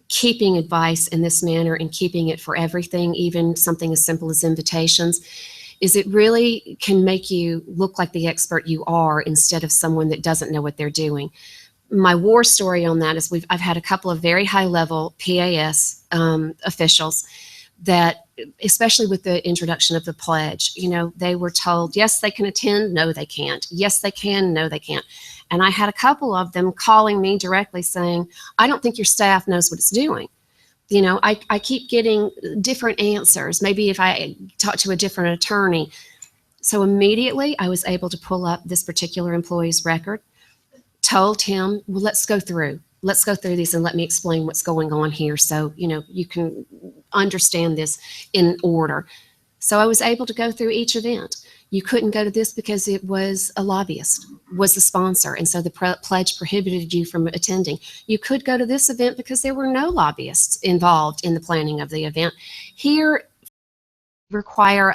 keeping advice in this manner and keeping it for everything, even something as simple as invitations, is it really can make you look like the expert you are instead of someone that doesn't know what they're doing. My war story on that is I've had a couple of very high level PAS officials that, especially with the introduction of the pledge, they were told, yes, they can attend, no, they can't. Yes, they can, no, they can't. And I had a couple of them calling me directly saying, I don't think your staff knows what it's doing. I keep getting different answers. Maybe if I talk to a different attorney. So immediately I was able to pull up this particular employee's record, told him, well, let's go through these and let me explain what's going on here so, you can understand this in order. So I was able to go through each event. You couldn't go to this because it was a lobbyist, was the sponsor, and so the pledge prohibited you from attending. You could go to this event because there were no lobbyists involved in the planning of the event. Here, require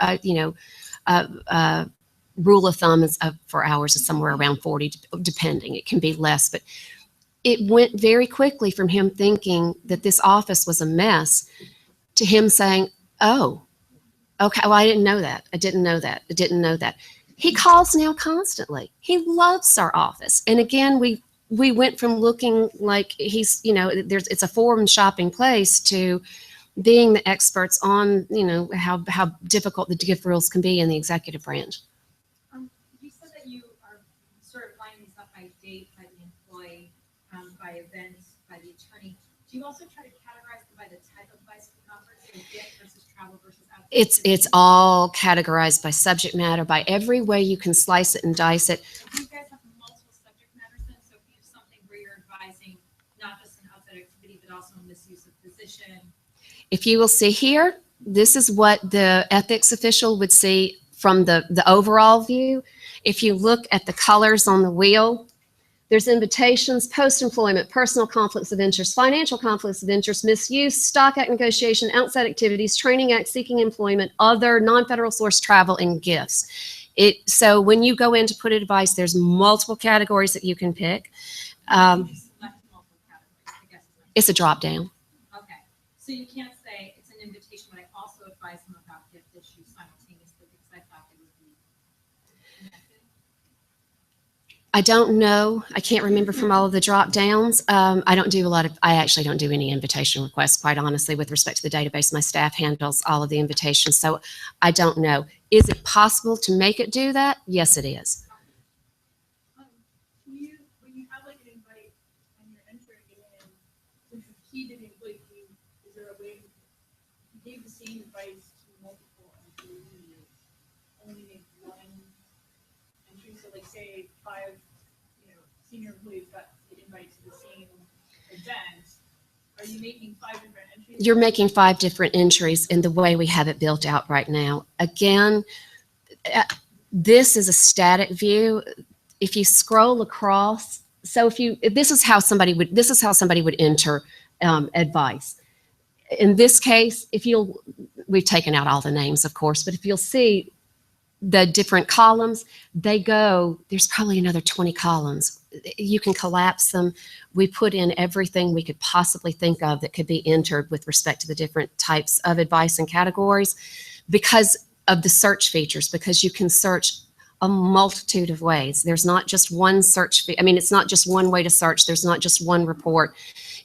a rule of thumb for hours is somewhere around 40, depending. It can be less, but it went very quickly from him thinking that this office was a mess to him saying, oh, okay, well, I didn't know that. I didn't know that. He calls now constantly. He loves our office. And again, we went from looking like he's, it's a forum shopping place to being the experts on, how difficult the gift rules can be in the executive branch. You said that you are sort of lining these up by date, by the employee, by events, by the attorney. Do you also try to categorize them by the type of advice you offer, so gift versus travel versus outside? It's all categorized by subject matter, by every way you can slice it and dice it. You guys have multiple subject matters then, so if you have something where you're advising not just an outside activity, but also misuse of position. If you will see here, this is what the ethics official would see from the overall view. If you look at the colors on the wheel, there's invitations, post-employment, personal conflicts of interest, financial conflicts of interest, misuse, stock act negotiation, outside activities, training act, seeking employment, other non-federal source travel, and gifts. So when you go in to put advice, there's multiple categories that you can pick. It's a drop down. Okay, so you can't say it's an invitation, but I also advise them about gift issues simultaneously because I thought they would be connected. I don't know. I can't remember from all of the drop downs. I actually don't do any invitation requests, quite honestly, with respect to the database. My staff handles all of the invitations, so I don't know. Is it possible to make it do that? Yes, it is. When you have like an invite and you're entering it in, since the key didn't like you, is there a way you gave the same advice to multiple employees, only make one entry? So like say 5, senior employees got the invite to the same event. Are you making 5 different entries? You're making 5 different entries in the way we have it built out right now. Again, this is a static view. If you scroll across, so this is how somebody would enter advice. In this case, we've taken out all the names, of course, but if you'll see the different columns, there's probably another 20 columns. You can collapse them. We put in everything we could possibly think of that could be entered with respect to the different types of advice and categories because of the search features, because you can search a multitude of ways. There's not just one search. It's not just one way to search. There's not just one report.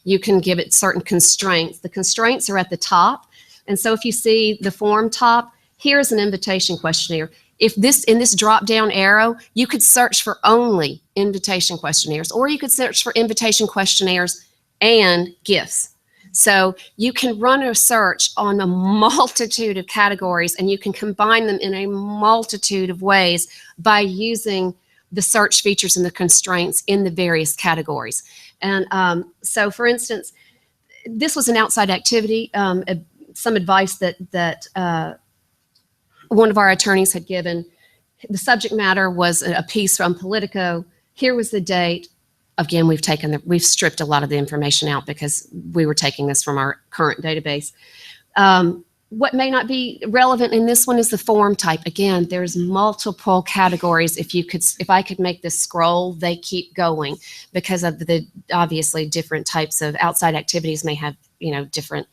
You can give it certain constraints. The constraints are at the top. And so if you see the form top, here's an invitation questionnaire. In this drop-down arrow, you could search for only invitation questionnaires, or you could search for invitation questionnaires and gifts. So you can run a search on a multitude of categories, and you can combine them in a multitude of ways by using the search features and the constraints in the various categories. And so, for instance, this was an outside activity, some advice that one of our attorneys had given. The subject matter was a piece from Politico. Here was the date. Again, we've stripped a lot of the information out because we were taking this from our current database. what may not be relevant in this one is the form type. Again, there's multiple categories. If I could make this scroll, they keep going because of the obviously different types of outside activities may have, different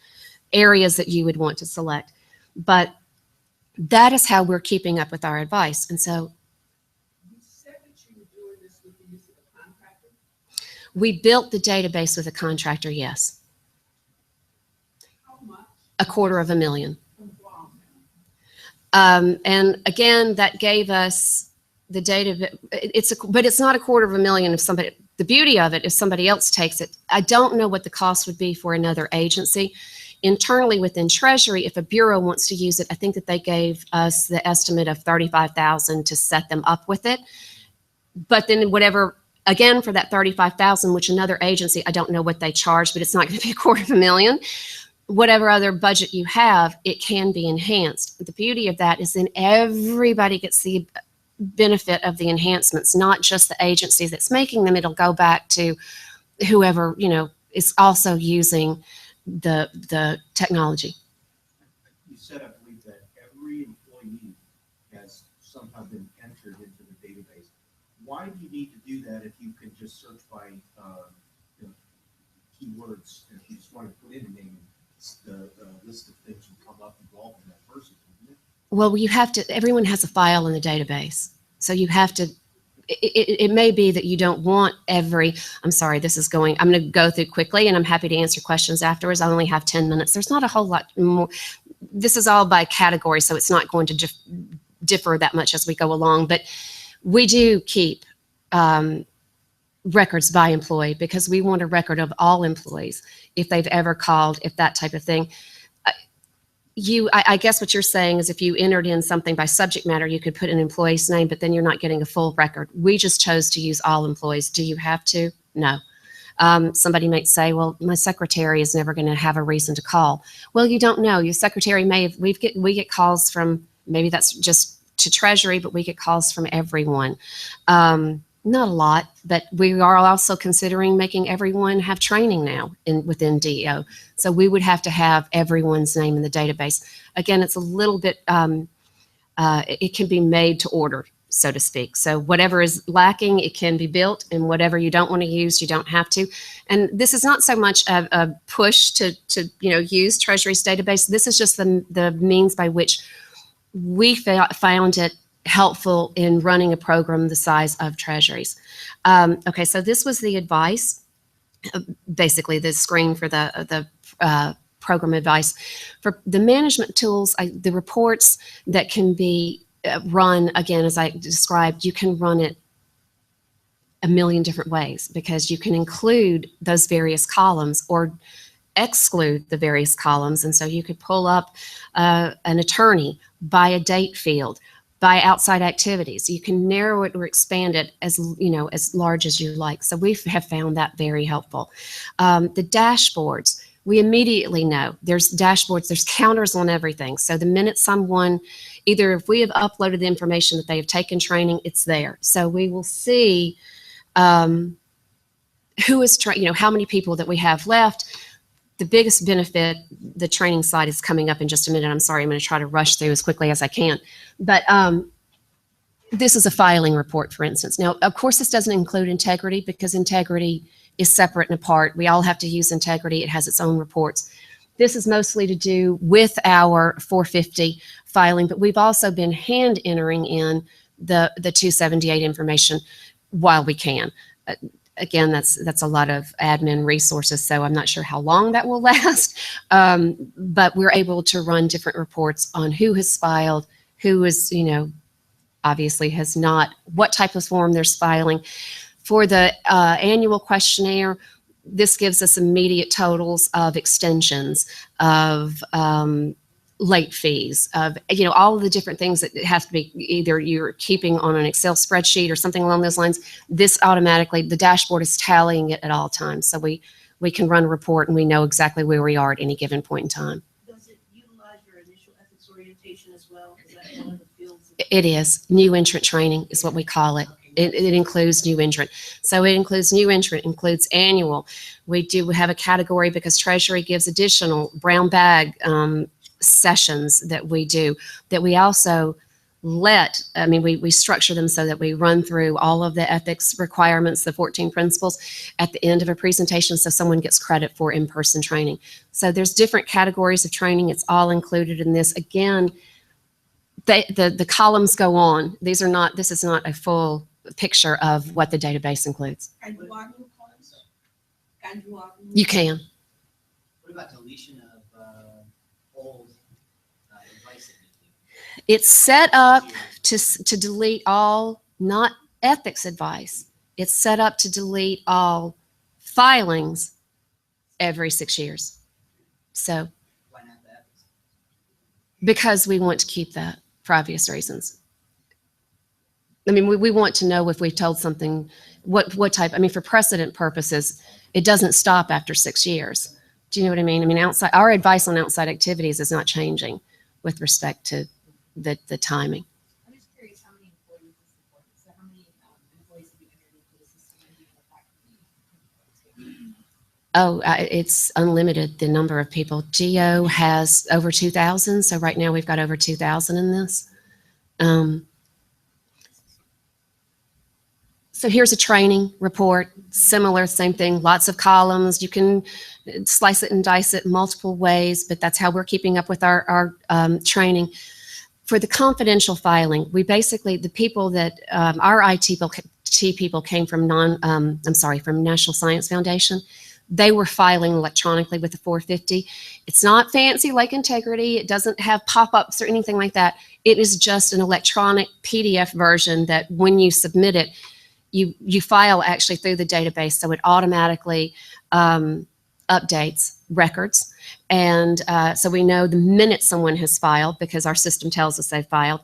areas that you would want to select. But that is how we're keeping up with our advice. And so You said that you were doing this with the use of a contractor? we built the database with a contractor, yes. How much? $250,000. Wow. And again, that gave us the data. But it's not $250,000 if somebody. The beauty of it, if somebody else takes it, I don't know what the cost would be for another agency. Internally within Treasury, if a bureau wants to use it, I think that they gave us the estimate of $35,000 to set them up with it. But then whatever, again, for that $35,000, which another agency, I don't know what they charge, but it's not going to be $250,000. Whatever other budget you have, it can be enhanced. The beauty of that is then everybody gets the benefit of the enhancements, not just the agency that's making them. It'll go back to whoever, is also using the technology. You said, I believe, that every employee has somehow been entered into the database. Why do you need to do that if you can just search by keywords? If you just want to put in a name, the list of things will come up involved in that person, isn't it? Well, everyone has a file in the database. So you have to, it may be that you don't want I'm sorry, I'm going to go through quickly and I'm happy to answer questions afterwards. I only have 10 minutes. There's not a whole lot more. This is all by category, so it's not going to differ that much as we go along. But we do keep records by employee because we want a record of all employees, if they've ever called, if that type of thing. I guess what you're saying is if you entered in something by subject matter, you could put an employee's name, but then you're not getting a full record. We just chose to use all employees. Do you have to? No. Somebody might say, well, my secretary is never going to have a reason to call. Well, you don't know. Your secretary may have, we get calls from, maybe that's just to Treasury, but we get calls from everyone. Not a lot, but we are also considering making everyone have training now within DEO. So we would have to have everyone's name in the database. Again, it's a little bit, it can be made to order, so to speak. So whatever is lacking, it can be built, and whatever you don't want to use, you don't have to. And this is not so much a push to use Treasury's database. This is just the means by which we found it helpful in running a program the size of Treasury's. Okay, so this was the advice, basically the screen for the program advice. For the management tools, the reports that can be run, again, as I described, you can run it a million different ways because you can include those various columns or exclude the various columns. And so you could pull up an attorney by a date field, by outside activities. You can narrow it or expand it as large as you like. So we have found that very helpful. The dashboards, we immediately know there's dashboards, there's counters on everything. So the minute someone, either if we have uploaded the information that they have taken training, it's there. So we will see who is, how many people that we have left. The biggest benefit, the training slide is coming up in just a minute. I'm sorry, I'm going to try to rush through as quickly as I can. But this is a filing report, for instance. Now, of course, this doesn't include integrity because integrity is separate and apart. We all have to use integrity. It has its own reports. This is mostly to do with our 450 filing, but we've also been hand entering in the 278 information while we can. Again, that's a lot of admin resources, so I'm not sure how long that will last. But we're able to run different reports on who has filed, who is, obviously has not, what type of form they're filing. For the annual questionnaire, this gives us immediate totals of extensions, of late fees, of all of the different things that have to be either you're keeping on an Excel spreadsheet or something along those lines. This automatically, the dashboard is tallying it at all times. So we can run a report and we know exactly where we are at any given point in time. Does it utilize your initial ethics orientation as well? Is that one of the fields? It is. New entrant training is what we call it. It includes new entrant. So it includes new entrant, includes annual. We do have a category because Treasury gives additional brown bag sessions that we do, that we also we structure them so that we run through all of the ethics requirements, the 14 principles at the end of a presentation, so someone gets credit for in-person training. So there's different categories of training. It's all included in this. Again, the columns go on. This is not a full picture of what the database includes. Can you add new columns? Can you add new? You can. What about deletion of old advice? It's set up to delete all, not ethics advice. It's set up to delete all filings every 6 years. So, Why not the ethics? because we want to keep that for obvious reasons. I mean, we want to know if we've told something, what type, for precedent purposes, it doesn't stop after 6 years. Do you know what I mean? Our advice on outside activities is not changing with respect to the timing. I'm just curious how many employees this supports. So how many employees have you entered into the system and do you know that? It's unlimited, the number of people. Geo has over 2,000, so right now we've got over 2,000 in this. So here's a training report, similar, same thing, lots of columns. You can slice it and dice it multiple ways, but that's how we're keeping up with our training. For the confidential filing, we basically, the people that, our IT people came from from National Science Foundation. They were filing electronically with the 450. It's not fancy like Integrity. It doesn't have pop-ups or anything like that. It is just an electronic PDF version that when you submit it, you file actually through the database, so it automatically updates records. And so we know the minute someone has filed because our system tells us they've filed.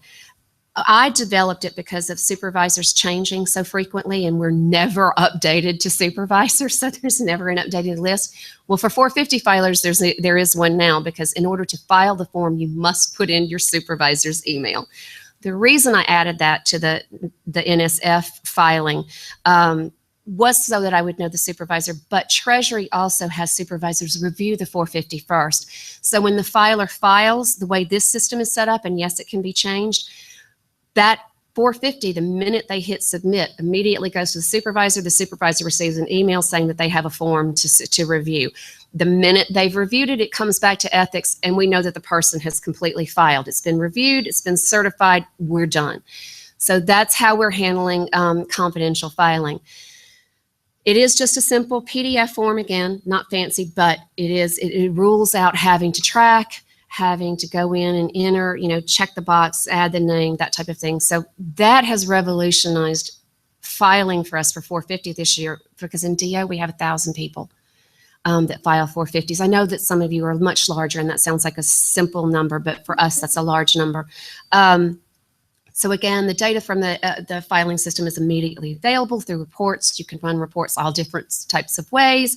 I developed it because of supervisors changing so frequently, and we're never updated to supervisors, so there's never an updated list. Well, for 450 filers, there is one now, because in order to file the form, you must put in your supervisor's email. The reason I added that to the NSF filing was so that I would know the supervisor, but Treasury also has supervisors review the 450 first. So when the filer files, the way this system is set up, and yes, it can be changed, that 450, the minute they hit submit, immediately goes to the supervisor. The supervisor receives an email saying that they have a form to review. The minute they've reviewed it, it comes back to ethics, and we know that the person has completely filed. It's been reviewed, it's been certified, we're done. So that's how we're handling confidential filing. It is just a simple PDF form, again, not fancy, but it rules out having to track, having to go in and enter, check the box, add the name, that type of thing. So that has revolutionized filing for us for 450 this year, because in DO we have 1,000 people that file 450s. I know that some of you are much larger, and that sounds like a simple number, but for us, that's a large number. So again, the data from the filing system is immediately available through reports. You can run reports all different types of ways.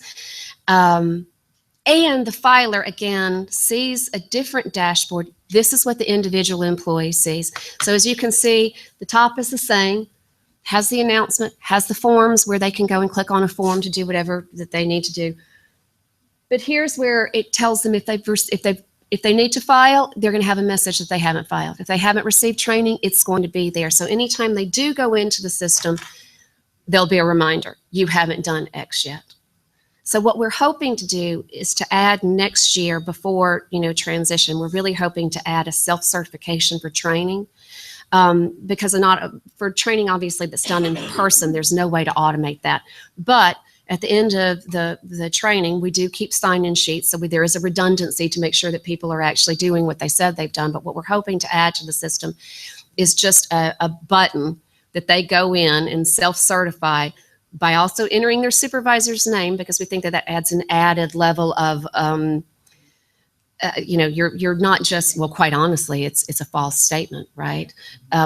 And the filer, again, sees a different dashboard. This is what the individual employee sees. So as you can see, the top is the same, has the announcement, has the forms where they can go and click on a form to do whatever that they need to do. But here's where it tells them if they need to file, they're going to have a message that they haven't filed. If they haven't received training, it's going to be there. So anytime they do go into the system, there'll be a reminder, you haven't done X yet. So what we're hoping to do is to add next year before, transition, we're really hoping to add a self-certification for training. Because for training, obviously, that's done in person, there's no way to automate that. But at the end of the training, we do keep sign-in sheets. So there is a redundancy to make sure that people are actually doing what they said they've done. But what we're hoping to add to the system is just a button that they go in and self-certify by also entering their supervisor's name, because we think that adds an added level of, you're not just, well, quite honestly, it's a false statement, right?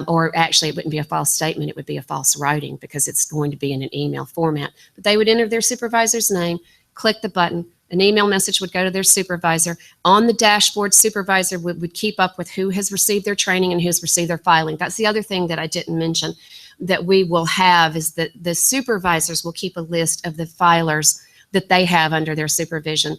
Or actually, it wouldn't be a false statement, it would be a false writing, because it's going to be in an email format. But they would enter their supervisor's name, click the button, an email message would go to their supervisor. On the dashboard, supervisor would keep up with who has received their training and who's received their filing. That's the other thing that I didn't mention that we will have, is that the supervisors will keep a list of the filers that they have under their supervision,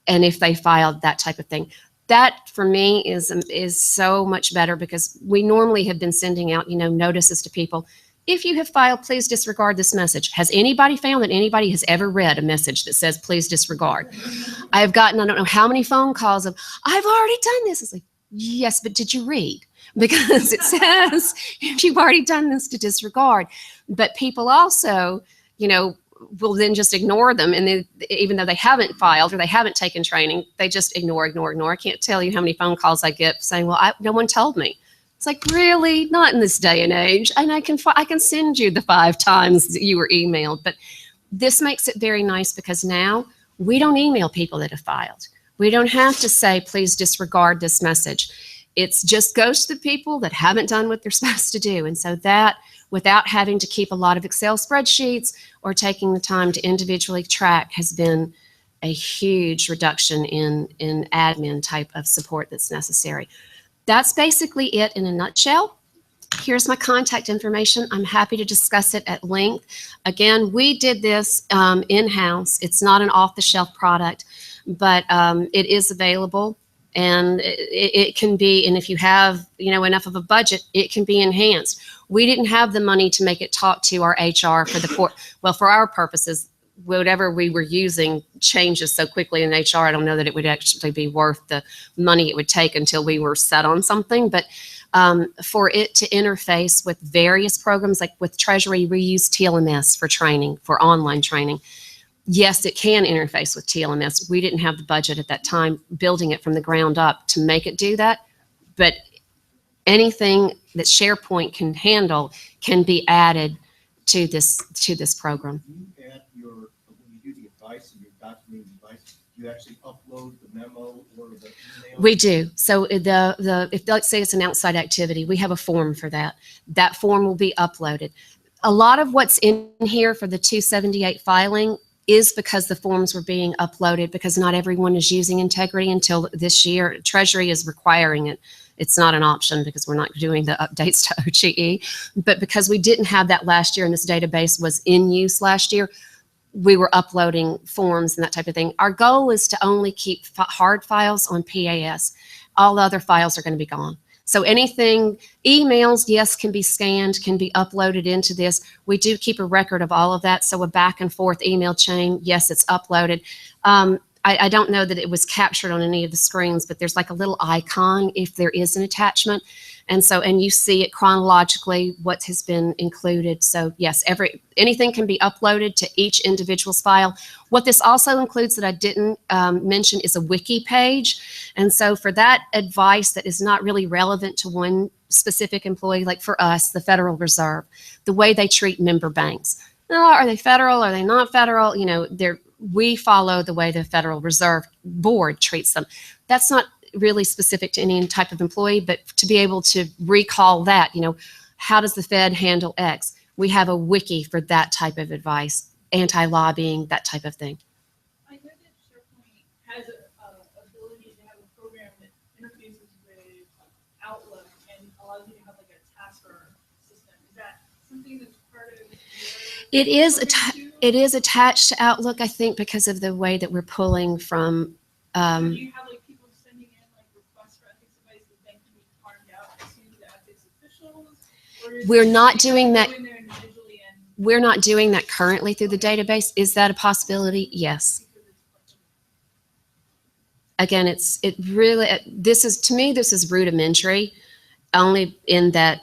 and if they filed, that type of thing. that for me is so much better, because we normally have been sending out, notices to people. If you have filed, please disregard this message. Has anybody found that anybody has ever read a message that says, please disregard? I have gotten, I don't know how many phone calls of, I've already done this. It's like, yes, but did you read? Because it says, if you've already done this, to disregard. But people also, will then just ignore them. And then, even though they haven't filed or they haven't taken training, they just ignore. I can't tell you how many phone calls I get saying, well, no one told me. It's like, really? Not in this day and age. And I can send you the 5 times that you were emailed. But this makes it very nice, because now we don't email people that have filed. We don't have to say, please disregard this message. It's just goes to the people that haven't done what they're supposed to do. And so that, without having to keep a lot of Excel spreadsheets or taking the time to individually track, has been a huge reduction in admin type of support that's necessary. That's basically it in a nutshell. Here's my contact information. I'm happy to discuss it at length. Again, we did this in-house. It's not an off-the-shelf product, but it is available, and it can be, and if you have enough of a budget, it can be enhanced. We didn't have the money to make it talk to our HR for our purposes. Whatever we were using changes so quickly in HR, I don't know that it would actually be worth the money it would take until we were set on something. But for it to interface with various programs, like with Treasury, we use TLMS for training, for online training. Yes, it can interface with TLMS. We didn't have the budget at that time building it from the ground up to make it do that. But anything that SharePoint can handle can be added to this program. Do you add when you do the advice and your documenting advice, do you actually upload the memo or the email? We do. So if let's say it's an outside activity, we have a form for that. That form will be uploaded. A lot of what's in here for the 278 filing is because the forms were being uploaded, because not everyone is using Integrity until this year. Treasury is requiring it. It's not an option because we're not doing the updates to OIGS. But because we didn't have that last year and this database was in use last year, we were uploading forms and that type of thing. Our goal is to only keep hard files on PAS. All other files are going to be gone. So anything, emails, yes, can be scanned, can be uploaded into this. We do keep a record of all of that. So a back and forth email chain, yes, it's uploaded. I don't know that it was captured on any of the screens, but there's like a little icon if there is an attachment. And you see it chronologically, what has been included. So yes, anything can be uploaded to each individual's file. What this also includes that I didn't mention is a wiki page. And so for that advice that is not really relevant to one specific employee, like for us, the Federal Reserve, the way they treat member banks. Are they federal? Are they not federal? We follow the way the Federal Reserve Board treats them. That's not really specific to any type of employee, but to be able to recall that, how does the Fed handle X? We have a wiki for that type of advice, anti-lobbying, that type of thing. I know that SharePoint has an ability to have a program that interfaces with Outlook and allows you to have like a tasker system. Is that something that's part of It is attached to Outlook, I think, because of the way that we're pulling from. Do you have like people sending in like requests for ethics advice that then can be farmed out to the ethics officials? We're not doing that. We're not doing that currently through the database. Is that a possibility? Yes. Again, to me, this is rudimentary, only in that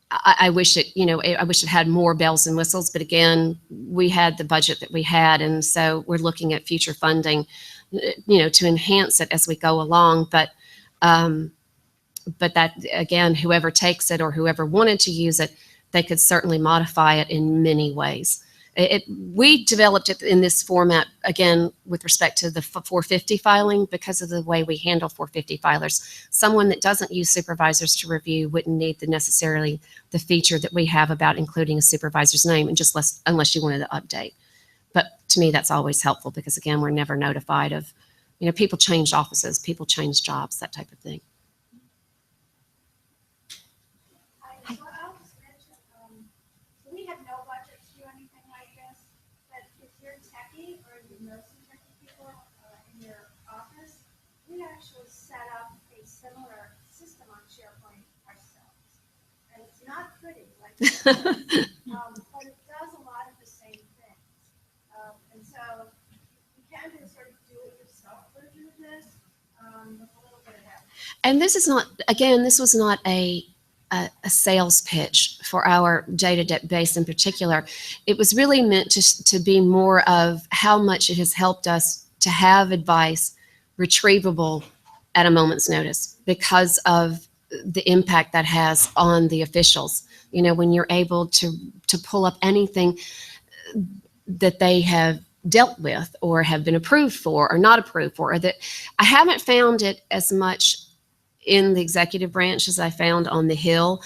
I wish it had more bells and whistles, but again, we had the budget that we had. And so we're looking at future funding, to enhance it as we go along. But that, again, whoever takes it or whoever wanted to use it, they could certainly modify it in many ways. We developed it in this format, again, with respect to the 450 filing because of the way we handle 450 filers. Someone that doesn't use supervisors to review wouldn't need necessarily the feature that we have about including a supervisor's name, and unless you wanted to update. But to me, that's always helpful because, again, we're never notified of, people change offices, people change jobs, that type of thing. We have no budget to do anything like this, but if you're techie or you know some techie people in your office, we are actually set up a similar system on SharePoint ourselves. And it's not pretty, like, but it does a lot of the same things. And so you can do a sort of do-it-yourself version of this with a little bit of help. And this is not, again, this was not a sales pitch for our database in particular. It was really meant to be more of how much it has helped us to have advice retrievable at a moment's notice because of the impact that has on the officials. You know, when you're able to pull up anything that they have dealt with or have been approved for or not approved for, or that I haven't found it as much in the executive branch as I found on the Hill.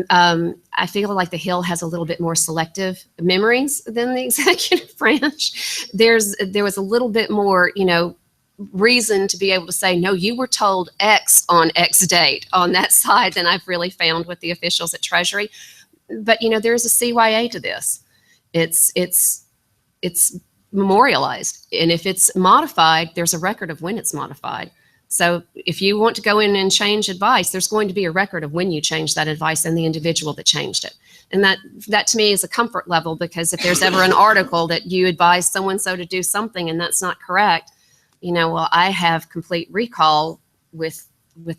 I feel like the Hill has a little bit more selective memories than the executive branch. There was a little bit more, you know, reason to be able to say, no, you were told X on X date on that side than I've really found with the officials at Treasury. But, you know, there's a CYA to this. It's memorialized. And if it's modified, there's a record of when it's modified. So if you want to go in and change advice, there's going to be a record of when you changed that advice and the individual that changed it. And that to me is a comfort level, because if there's ever an article that you advise so-and-so to do something and that's not correct, you know, well, I have complete recall with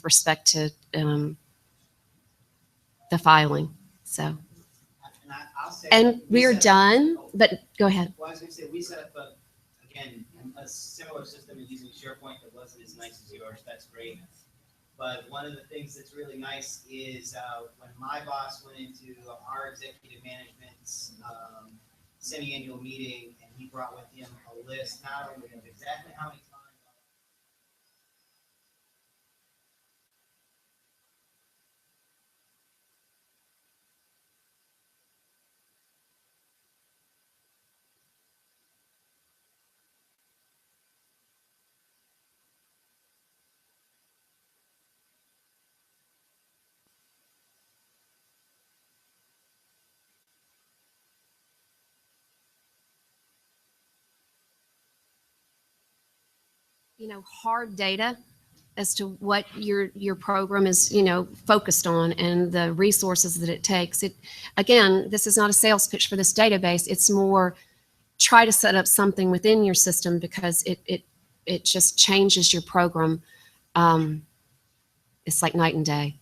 respect to the filing. So, I'll say and we are set up- done, but go ahead. Well, I was gonna say, we set up again, a similar system in using SharePoint that wasn't as nice as yours. That's great. But one of the things that's really nice is when my boss went into our executive management's semi-annual meeting, and he brought with him a list not only of exactly how many times. You know, hard data as to what your program is, you know, focused on and the resources that it takes. Again, this is not a sales pitch for this database. It's more try to set up something within your system, because it just changes your program. It's like night and day.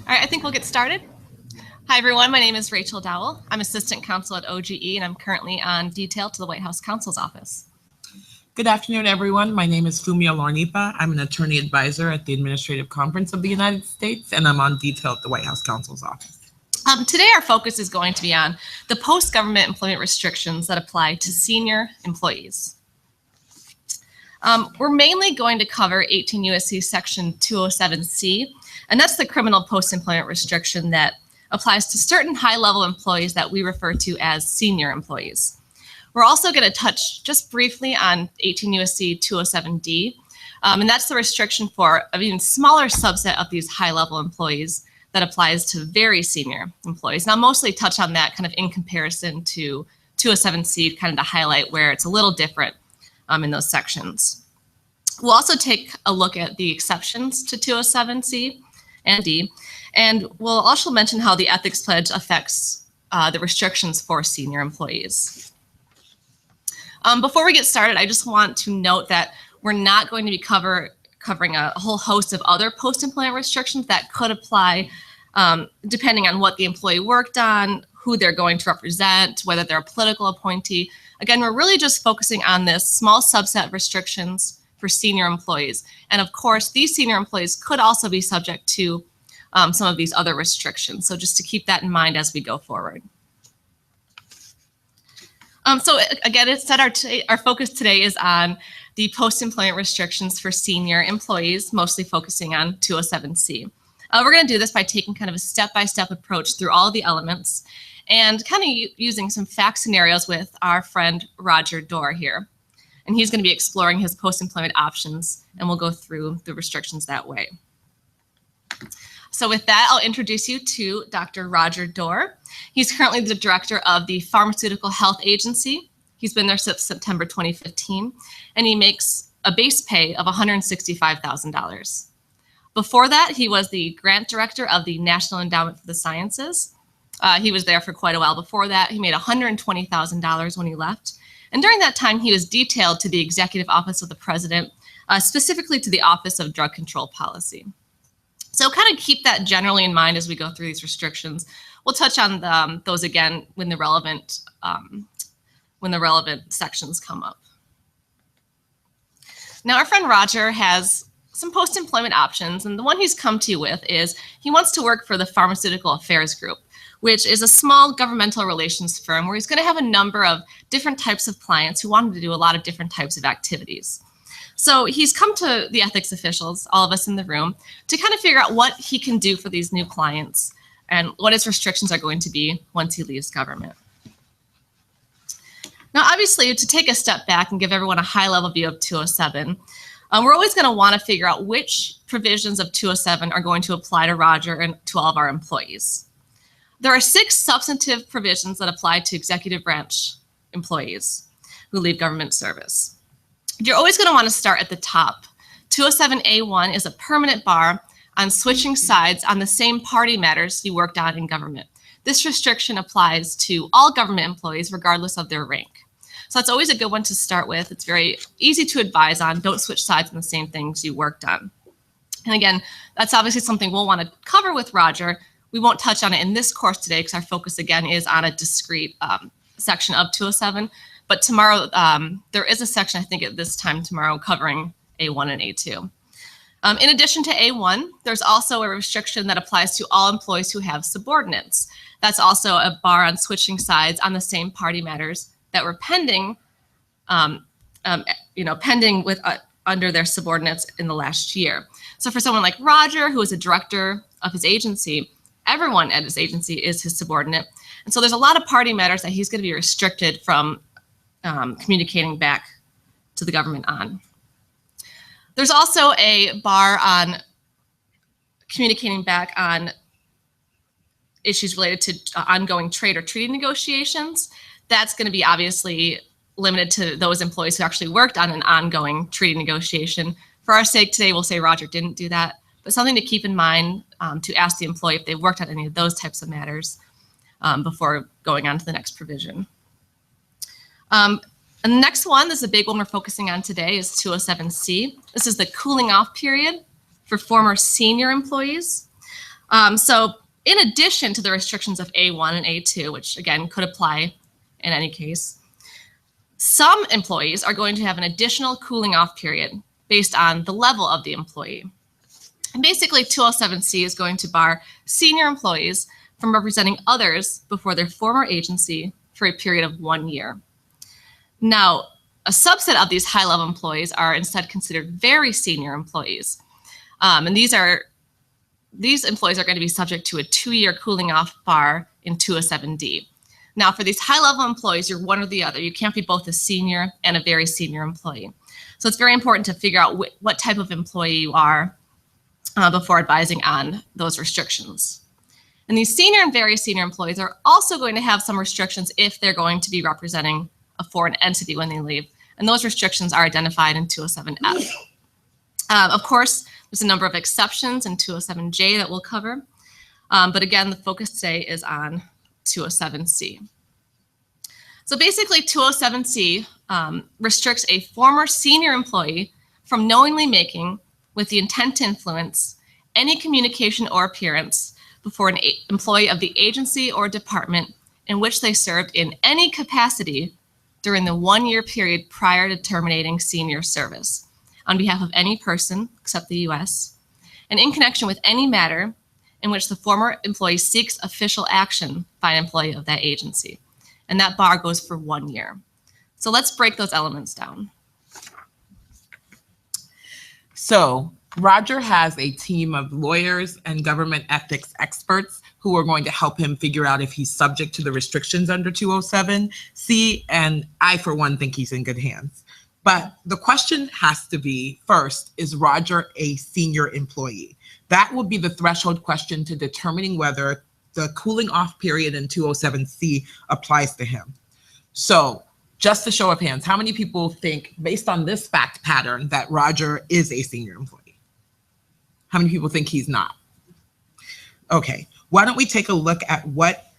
All right, I think we'll get started. Hi, everyone. My name is Rachel Dowell. I'm assistant counsel at OGE, and I'm currently on detail to the White House counsel's office. Good afternoon, everyone. My name is Fumio Lornipa. I'm an attorney advisor at the Administrative Conference of the United States, and I'm on detail at the White House counsel's office. Today, our focus is going to be on the post-government employment restrictions that apply to senior employees. We're mainly going to cover 18 U.S.C. Section 207C, and that's the criminal post-employment restriction that applies to certain high-level employees that we refer to as senior employees. We're also going to touch just briefly on 18 U.S.C. 207D, and that's the restriction for an even smaller subset of these high-level employees that applies to very senior employees. And I'll mostly touch on that kind of in comparison to 207C, kind of to highlight where it's a little different in those sections. We'll also take a look at the exceptions to 207C and D, and we'll also mention how the ethics pledge affects the restrictions for senior employees. Before we get started, I just want to note that we're not going to be covering a whole host of other post-employment restrictions that could apply depending on what the employee worked on, who they're going to represent, whether they're a political appointee. Again, we're really just focusing on this small subset of restrictions for senior employees. And of course, these senior employees could also be subject to some of these other restrictions. So just to keep that in mind as we go forward. So again, it said our focus today is on the post-employment restrictions for senior employees, mostly focusing on 207C. We're going to do this by taking kind of a step-by-step approach through all the elements and kind of using some fact scenarios with our friend Roger Dorr here. And he's going to be exploring his post-employment options, and we'll go through the restrictions that way. So with that, I'll introduce you to Dr. Roger Dorr. He's currently the director of the Pharmaceutical Health Agency. He's been there since September 2015, and he makes a base pay of $165,000. Before that, he was the grant director of the National Endowment for the Sciences. He was there for quite a while before that. He made $120,000 when he left. And during that time, he was detailed to the Executive Office of the President, specifically to the Office of Drug Control Policy. So kind of keep that generally in mind as we go through these restrictions. We'll touch on those again when the relevant sections come up. Now, our friend Roger has some post-employment options, and the one he's come to you with is he wants to work for the Pharmaceutical Affairs Group, which is a small governmental relations firm where he's going to have a number of different types of clients who want him to do a lot of different types of activities. So he's come to the ethics officials, all of us in the room, to kind of figure out what he can do for these new clients and what his restrictions are going to be once he leaves government. Now, obviously, to take a step back and give everyone a high-level view of 207, we're always going to want to figure out which provisions of 207 are going to apply to Roger and to all of our employees. There are 6 substantive provisions that apply to executive branch employees who leave government service. You're always going to want to start at the top. 207A1 is a permanent bar on switching sides on the same party matters you worked on in government. This restriction applies to all government employees regardless of their rank. So that's always a good one to start with. It's very easy to advise on. Don't switch sides on the same things you worked on. And again, that's obviously something we'll want to cover with Roger. We won't touch on it in this course today because our focus again is on a discrete section of 207. But tomorrow, there is a section, I think at this time tomorrow, covering A1 and A2. In addition to A1, there's also a restriction that applies to all employees who have subordinates. That's also a bar on switching sides on the same party matters that were pending, pending with under their subordinates in the last year. So for someone like Roger, who is a director of his agency, everyone at his agency is his subordinate. And so there's a lot of party matters that he's going to be restricted from communicating back to the government on. There's also a bar on communicating back on issues related to ongoing trade or treaty negotiations. That's going to be obviously limited to those employees who actually worked on an ongoing treaty negotiation. For our sake today, we'll say Roger didn't do that, but something to keep in mind to ask the employee if they worked on any of those types of matters before going on to the next provision. And the next one, this is a big one we're focusing on today, is 207C. This is the cooling off period for former senior employees. So in addition to the restrictions of A1 and A2, which again could apply in any case, some employees are going to have an additional cooling off period based on the level of the employee. And basically 207C is going to bar senior employees from representing others before their former agency for a period of 1 year. Now, a subset of these high-level employees are instead considered very senior employees. And these employees are going to be subject to a 2-year cooling off bar in 207D. Now, for these high-level employees, you're one or the other. You can't be both a senior and a very senior employee. So it's very important to figure out what type of employee you are before advising on those restrictions. And these senior and very senior employees are also going to have some restrictions if they're going to be representing a foreign entity when they leave. And those restrictions are identified in 207F. Of course, there's a number of exceptions in 207J that we'll cover. But again, the focus today is on 207C. So basically 207C restricts a former senior employee from knowingly making, with the intent to influence, any communication or appearance before an employee of the agency or department in which they served in any capacity during the 1-year period prior to terminating senior service on behalf of any person except the U.S. and in connection with any matter in which the former employee seeks official action by an employee of that agency. And that bar goes for 1 year. So let's break those elements down. So Roger has a team of lawyers and government ethics experts who are going to help him figure out if he's subject to the restrictions under 207C, and I, for one, think he's in good hands. But the question has to be, first, is Roger a senior employee? That will be the threshold question to determining whether the cooling off period in 207C applies to him. So just a show of hands, how many people think, based on this fact pattern, that Roger is a senior employee? How many people think he's not? Okay, why don't we take a look at what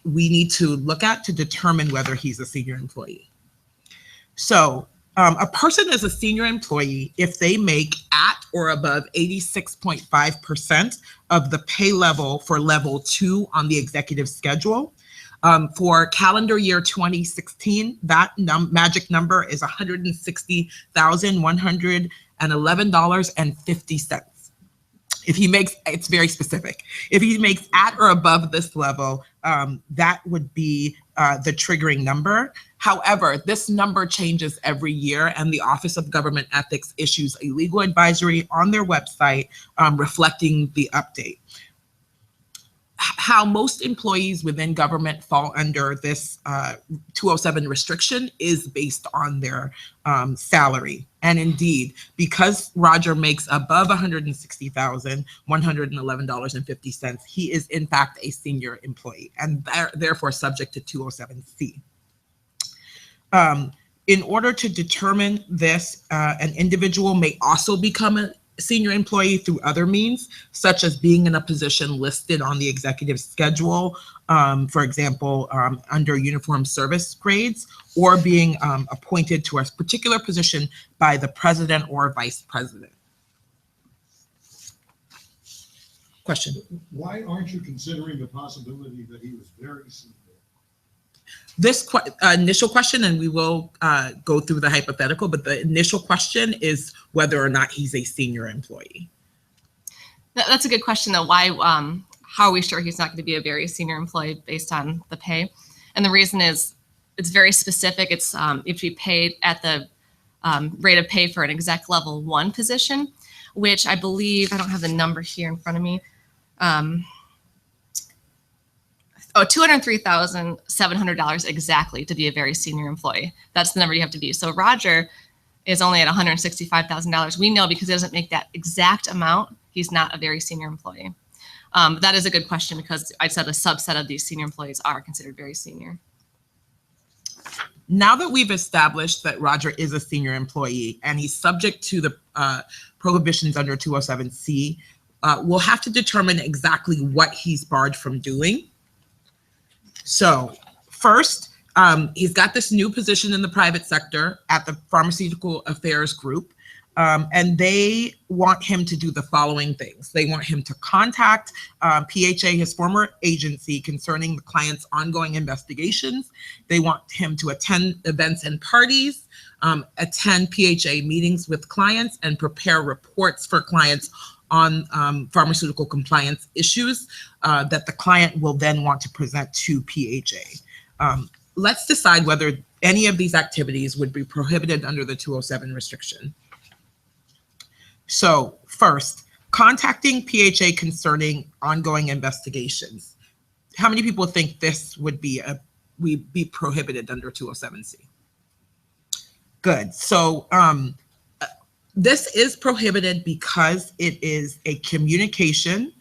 we need to look at to determine whether he's a senior employee. So a person is a senior employee if they make at or above 86.5% of the pay level for level 2 on the executive schedule. For calendar year 2016, that magic number is $160,111.50. If he makes, it's very specific. If he makes at or above this level, that would be the triggering number. However, this number changes every year, and the Office of Government Ethics issues a legal advisory on their website reflecting the update. How most employees within government fall under this 207 restriction is based on their salary. And indeed, because Roger makes above $160,111.50, he is in fact a senior employee and therefore subject to 207C. In order to determine this, an individual may also become a senior employee through other means, such as being in a position listed on the executive schedule, for example, under uniform service grades, or being appointed to a particular position by the president or vice president. Question? Why aren't you considering the possibility that he was very senior? This initial question, and we will go through the hypothetical, but the initial question is whether or not he's a senior employee. That's a good question, though. Why? How are we sure he's not going to be a very senior employee based on the pay? And the reason is it's very specific. It's if you be paid at the rate of pay for an exec level 1 position, which I believe, I don't have the number here in front of me. $203,700 exactly to be a very senior employee. That's the number you have to be. So Roger is only at $165,000. We know because he doesn't make that exact amount, he's not a very senior employee. That is a good question because I said a subset of these senior employees are considered very senior. Now that we've established that Roger is a senior employee and he's subject to the prohibitions under 207C, we'll have to determine exactly what he's barred from doing. So first, he's got this new position in the private sector at the Pharmaceutical Affairs Group. And they want him to do the following things. They want him to contact PHA, his former agency, concerning the client's ongoing investigations. They want him to attend events and parties, attend PHA meetings with clients, and prepare reports for clients on pharmaceutical compliance issues that the client will then want to present to PHA. Let's decide whether any of these activities would be prohibited under the 207 restriction. So first, contacting PHA concerning ongoing investigations. How many people think this would be prohibited under 207C? Good. So this is prohibited because it is a communication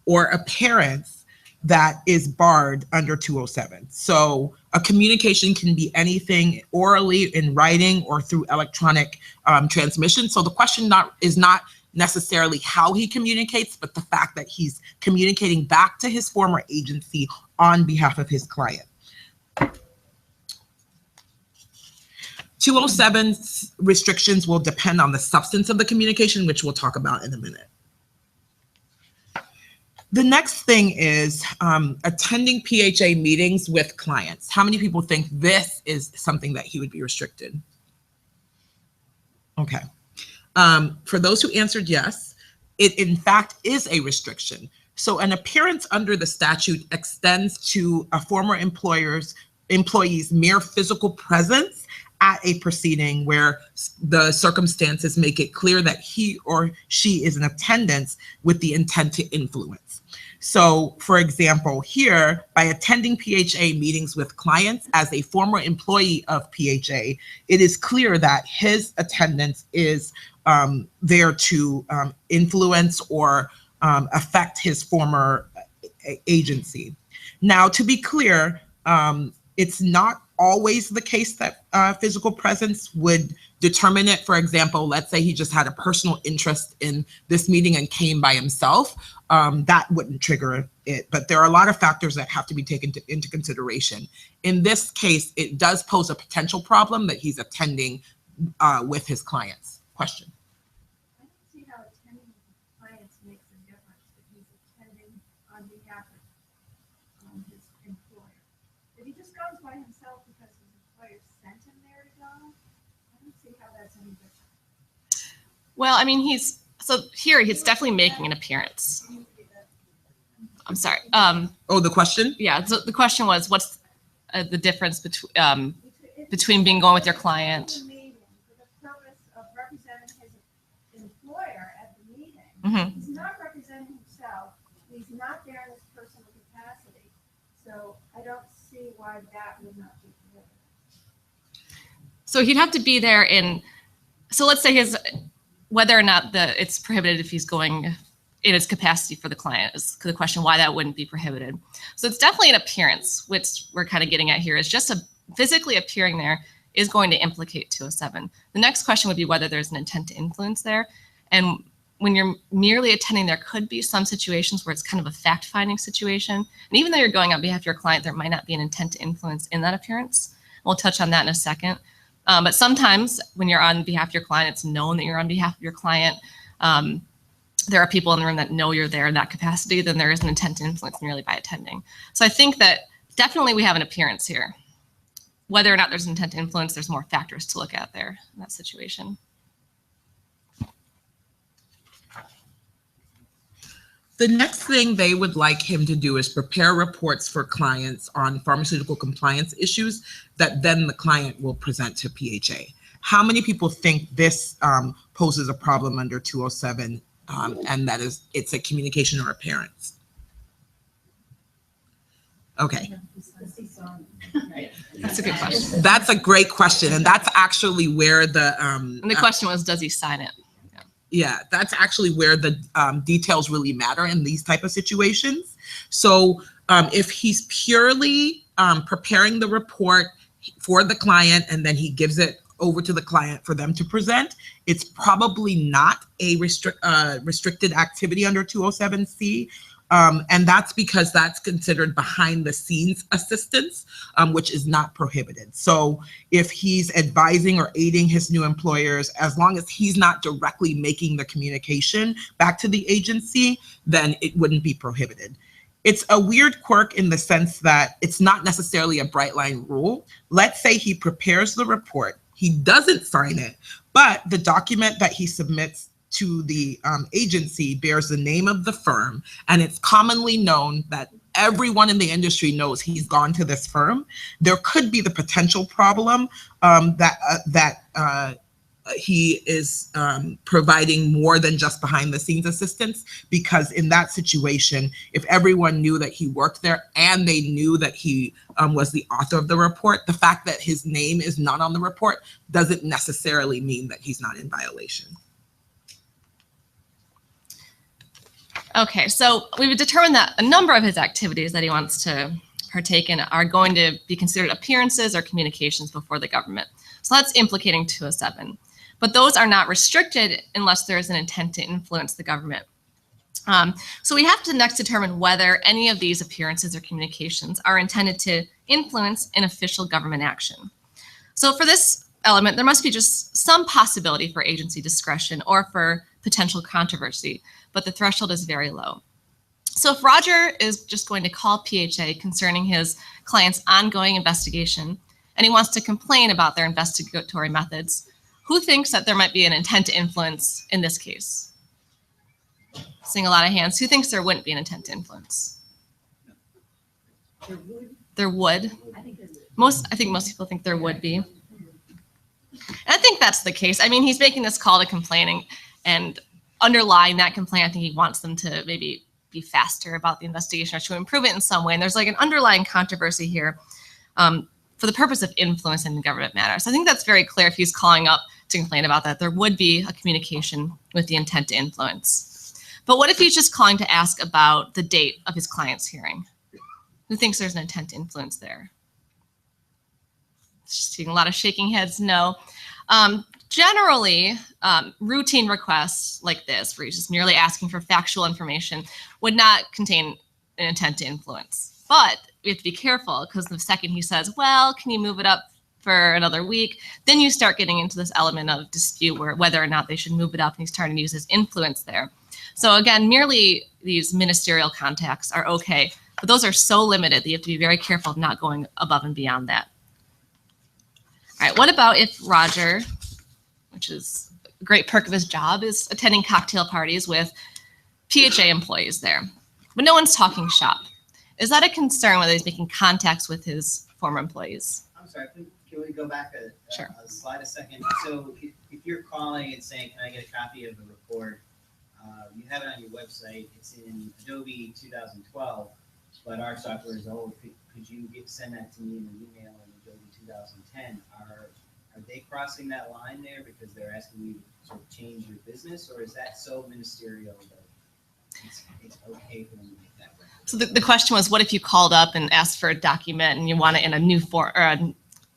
or appearance that is barred under 207. So a communication can be anything orally, in writing, or through electronic transmission. So the question is not necessarily how he communicates, but the fact that he's communicating back to his former agency on behalf of his client. 207 restrictions will depend on the substance of the communication, which we'll talk about in a minute. The next thing is attending PHA meetings with clients. How many people think this is something that he would be restricted? Okay. For those who answered yes, it in fact is a restriction. So an appearance under the statute extends to a former employee's mere physical presence at a proceeding where the circumstances make it clear that he or she is in attendance with the intent to influence. So, for example, here, by attending PHA meetings with clients as a former employee of PHA, it is clear that his attendance is there to influence or affect his former agency. Now, to be clear, it's not always the case that physical presence would determine it. For example, let's say he just had a personal interest in this meeting and came by himself. That wouldn't trigger it, but there are a lot of factors that have to be taken into consideration. In this case, it does pose a potential problem that he's attending with his clients. Question? I don't see how attending clients makes a difference if he's attending on behalf of his employer. If he just goes by himself because his employer sent him there to go, I don't see how that's any different. Well, I mean, he's definitely making an appearance. I'm sorry. Oh, the question? Yeah, so the question was, what's the difference between being going with your client? For the purpose of representing his employer at the meeting. Mm-hmm. He's not representing himself. He's not there in his personal capacity. So I don't see why that would not be prohibited. So he'd have to be there so let's say whether or not it's prohibited if he's going in his capacity for the client is the question why that wouldn't be prohibited. So it's definitely an appearance, which we're kind of getting at here, is just physically appearing there is going to implicate 207. The next question would be whether there's an intent to influence there. And when you're merely attending, there could be some situations where it's kind of a fact-finding situation. And even though you're going on behalf of your client, there might not be an intent to influence in that appearance. We'll touch on that in a second. But sometimes when you're on behalf of your client, it's known that you're on behalf of your client. There are people in the room that know you're there in that capacity, then there is an intent to influence merely by attending. So I think that definitely we have an appearance here. Whether or not there's an intent to influence, there's more factors to look at there in that situation. The next thing they would like him to do is prepare reports for clients on pharmaceutical compliance issues that then the client will present to PHA. How many people think this poses a problem under 207 and that it's a communication or appearance? Okay. That's a good question. That's a great question. And that's actually where and the question was, does he sign it? Yeah, that's actually where the details really matter in these type of situations. So if he's purely preparing the report for the client and then he gives it over to the client for them to present, it's probably not a restricted activity under 207C. And that's because that's considered behind the scenes assistance, which is not prohibited. So if he's advising or aiding his new employers, as long as he's not directly making the communication back to the agency, then it wouldn't be prohibited. It's a weird quirk in the sense that it's not necessarily a bright line rule. Let's say he prepares the report, he doesn't sign it, but the document that he submits to the agency bears the name of the firm, and it's commonly known that everyone in the industry knows he's gone to this firm. There could be the potential problem that he is providing more than just behind the scenes assistance, because in that situation, if everyone knew that he worked there and they knew that he was the author of the report, the fact that his name is not on the report doesn't necessarily mean that he's not in violation. Okay, so we've determined that a number of his activities that he wants to partake in are going to be considered appearances or communications before the government. So that's implicating 207. But those are not restricted unless there is an intent to influence the government. So we have to next determine whether any of these appearances or communications are intended to influence an official government action. So for this element, there must be just some possibility for agency discretion or for potential controversy, but the threshold is very low. So if Roger is just going to call PHA concerning his client's ongoing investigation, and he wants to complain about their investigatory methods, who thinks that there might be an intent to influence in this case? Seeing a lot of hands. Who thinks there wouldn't be an intent to influence? There would. I think most people think there would be. And I think that's the case. I mean, he's making this call to complaining, and underlying that complaint, I think he wants them to maybe be faster about the investigation or to improve it in some way. And there's like an underlying controversy here for the purpose of influencing the government matters. I think that's very clear if he's calling up to complain about that. There would be a communication with the intent to influence. But what if he's just calling to ask about the date of his client's hearing? Who thinks there's an intent to influence there? Seeing a lot of shaking heads, no. Generally, routine requests like this, where he's just merely asking for factual information, would not contain an intent to influence. But we have to be careful, because the second he says, well, can you move it up for another week, then you start getting into this element of dispute where whether or not they should move it up, and he's trying to use his influence there. So again, merely these ministerial contacts are okay, but those are so limited that you have to be very careful of not going above and beyond that. All right, what about if Roger, which is a great perk of his job, is attending cocktail parties with PHA employees there, but no one's talking shop? Is that a concern whether he's making contacts with his former employees? I'm sorry, can we go back a slide a second? So if you're calling and saying, can I get a copy of the report? You have it on your website. It's in Adobe 2012, but our software is old. Could you send that to me in an email in Adobe 2010? Are they crossing that line there because they're asking you to sort of change your business, or is that so ministerial that it's okay for them to make that record? So the question was, what if you called up and asked for a document and you want it in a new form, or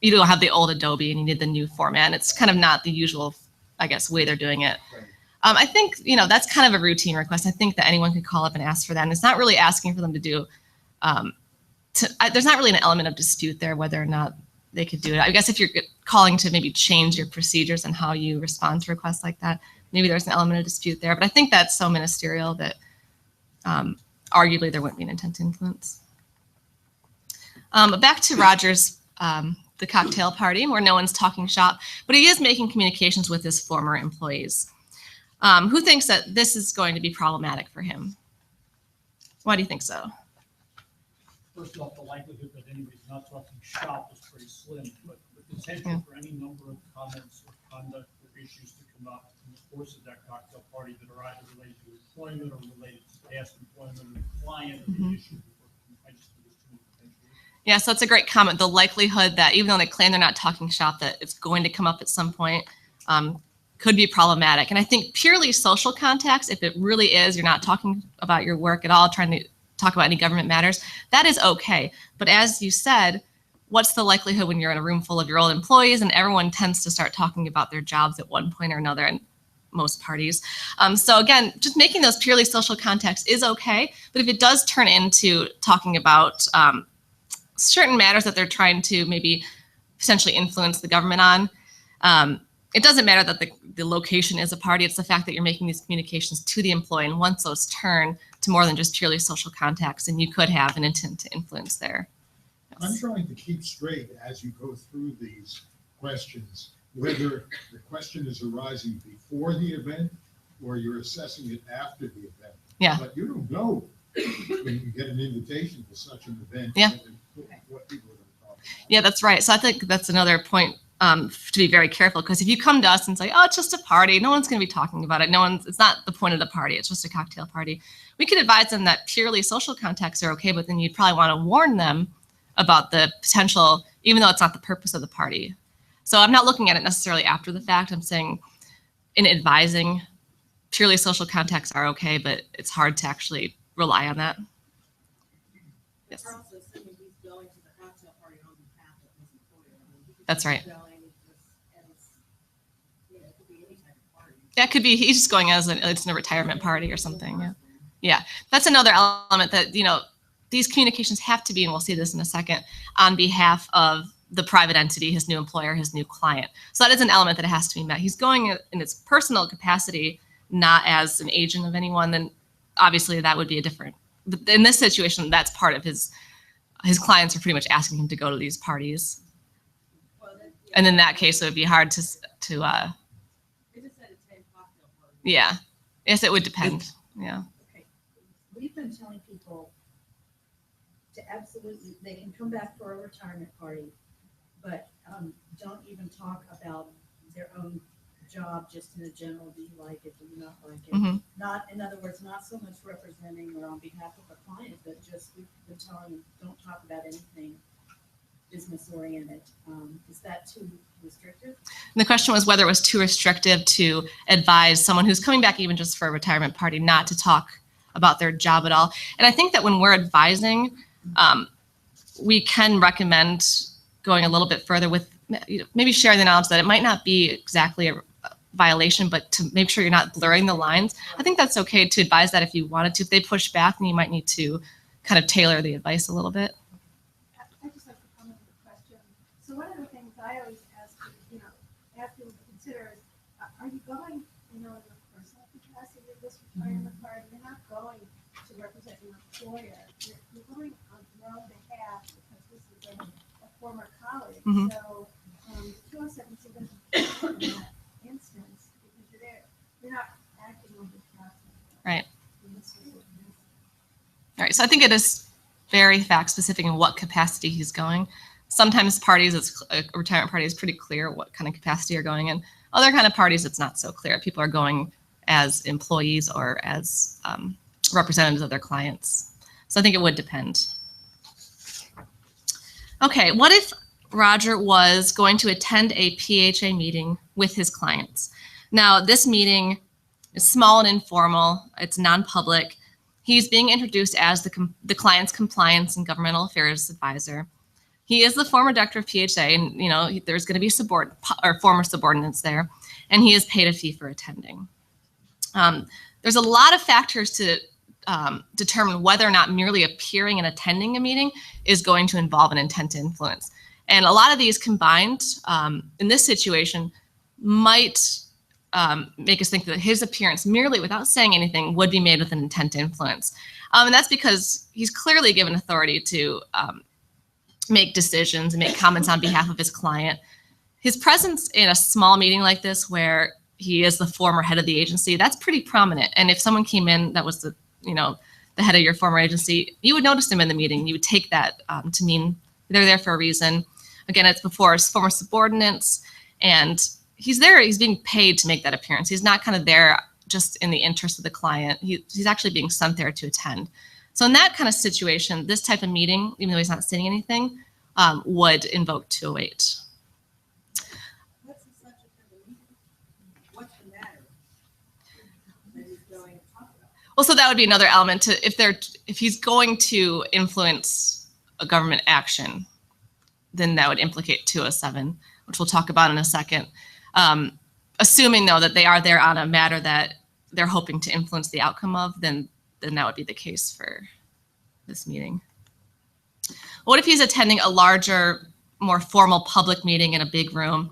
you don't have the old Adobe and you need the new format? And it's kind of not the usual, I guess, way they're doing it. Right. I think, that's kind of a routine request. I think that anyone could call up and ask for that. And it's not really asking for them to do, there's not really an element of dispute there whether or not they could do it. I guess if you're calling to maybe change your procedures and how you respond to requests like that, maybe there's an element of dispute there. But I think that's so ministerial that arguably there wouldn't be an intent to influence. But back to Roger's, the cocktail party where no one's talking shop, but he is making communications with his former employees. Who thinks that this is going to be problematic for him? Why do you think so? First off, the likelihood that anybody's not talking shop is pretty slim, but the potential for any number of comments or conduct or issues to come up in the course of that cocktail party that are either related to employment or related to past employment of the client or the issue. I just think it's too much potential. Yeah, so that's a great comment. The likelihood that even though they claim they're not talking shop, that it's going to come up at some point could be problematic. And I think purely social contacts, if it really is, you're not talking about your work at all, trying to talk about any government matters, that is okay. But as you said, what's the likelihood when you're in a room full of your old employees and everyone tends to start talking about their jobs at one point or another? And most parties. So again, just making those purely social contacts is okay, but if it does turn into talking about certain matters that they're trying to maybe potentially influence the government on, it doesn't matter that the location is a party. It's the fact that you're making these communications to the employee, and once those turn to more than just purely social contacts, then you could have an intent to influence there. I'm trying to keep straight as you go through these questions, whether the question is arising before the event or you're assessing it after the event. Yeah. But you don't know when you get an invitation to such an event. Yeah. What people are going to talk about. Yeah, that's right. So I think that's another point to be very careful, because if you come to us and say, oh, it's just a party, no one's going to be talking about it. It's not the point of the party. It's just a cocktail party. We could advise them that purely social contacts are okay, but then you'd probably want to warn them about the potential, even though it's not the purpose of the party. So I'm not looking at it necessarily after the fact. I'm saying in advising, purely social contacts are okay, but it's hard to actually rely on that. Yes. That's right. Yeah, it could be he's just going as it's in a retirement party or something. Yeah. Yeah. That's another element that, these communications have to be, and we'll see this in a second, on behalf of the private entity, his new employer, his new client. So that is an element that has to be met. He's going in his personal capacity, not as an agent of anyone, then obviously that would be a different, in this situation, that's part of his clients are pretty much asking him to go to these parties. And in that case, it would be hard to yeah. Yes, it would depend. Yeah. Okay. We've been telling people to absolutely, they can come back for a retirement party, but don't even talk about their own job just in a general, do you like it, do you not like it? Mm-hmm. Not, in other words, not so much representing or on behalf of a client, but just we've been telling them, don't talk about anything business oriented. Is that too restrictive? And the question was whether it was too restrictive to advise someone who's coming back even just for a retirement party not to talk about their job at all. And I think that when we're advising, we can recommend going a little bit further with maybe sharing the knowledge that it might not be exactly a violation, but to make sure you're not blurring the lines. I think that's okay to advise that if you wanted to. If they push back, then you might need to kind of tailor the advice a little bit. I just like to comment on the question. So one of the things I always ask people to consider is, are you going, in a personal capacity to this retirement party? You're not going to represent your employer. You're going on your own behalf because this is a former colleague. Mm-hmm. So the 207C doesn't work in that instance because you're there. You're not acting on behalf of Right. the All right. So I think it is very fact specific in what capacity he's going. Sometimes parties, a retirement party is pretty clear what kind of capacity you're going in. Other kind of parties, it's not so clear. People are going as employees or as representatives of their clients. So I think it would depend. Okay, what if Roger was going to attend a PHA meeting with his clients? Now, this meeting is small and informal. It's non-public. He's being introduced as the client's compliance and governmental affairs advisor. He is the former director of PHA, and there's going to be former subordinates there, and he is paid a fee for attending. There's a lot of factors to determine whether or not merely appearing and attending a meeting is going to involve an intent to influence. And a lot of these combined in this situation might make us think that his appearance merely without saying anything would be made with an intent to influence. And that's because he's clearly given authority to make decisions and make comments on behalf of his client. His presence in a small meeting like this where he is the former head of the agency, that's pretty prominent. And if someone came in that was the head of your former agency, you would notice him in the meeting. You would take that to mean they're there for a reason. Again, it's before his former subordinates, and he's there, he's being paid to make that appearance. He's not kind of there just in the interest of the client. He's actually being sent there to attend. So in that kind of situation, this type of meeting, even though he's not saying anything, would invoke 208. What's the subject of the meeting? What's the matter that he's going to talk about? Well, so that would be another element to if he's going to influence a government action, then that would implicate 207, which we'll talk about in a second. assuming though that they are there on a matter that they're hoping to influence the outcome of, then that would be the case for this meeting. What if he's attending a larger, more formal public meeting in a big room?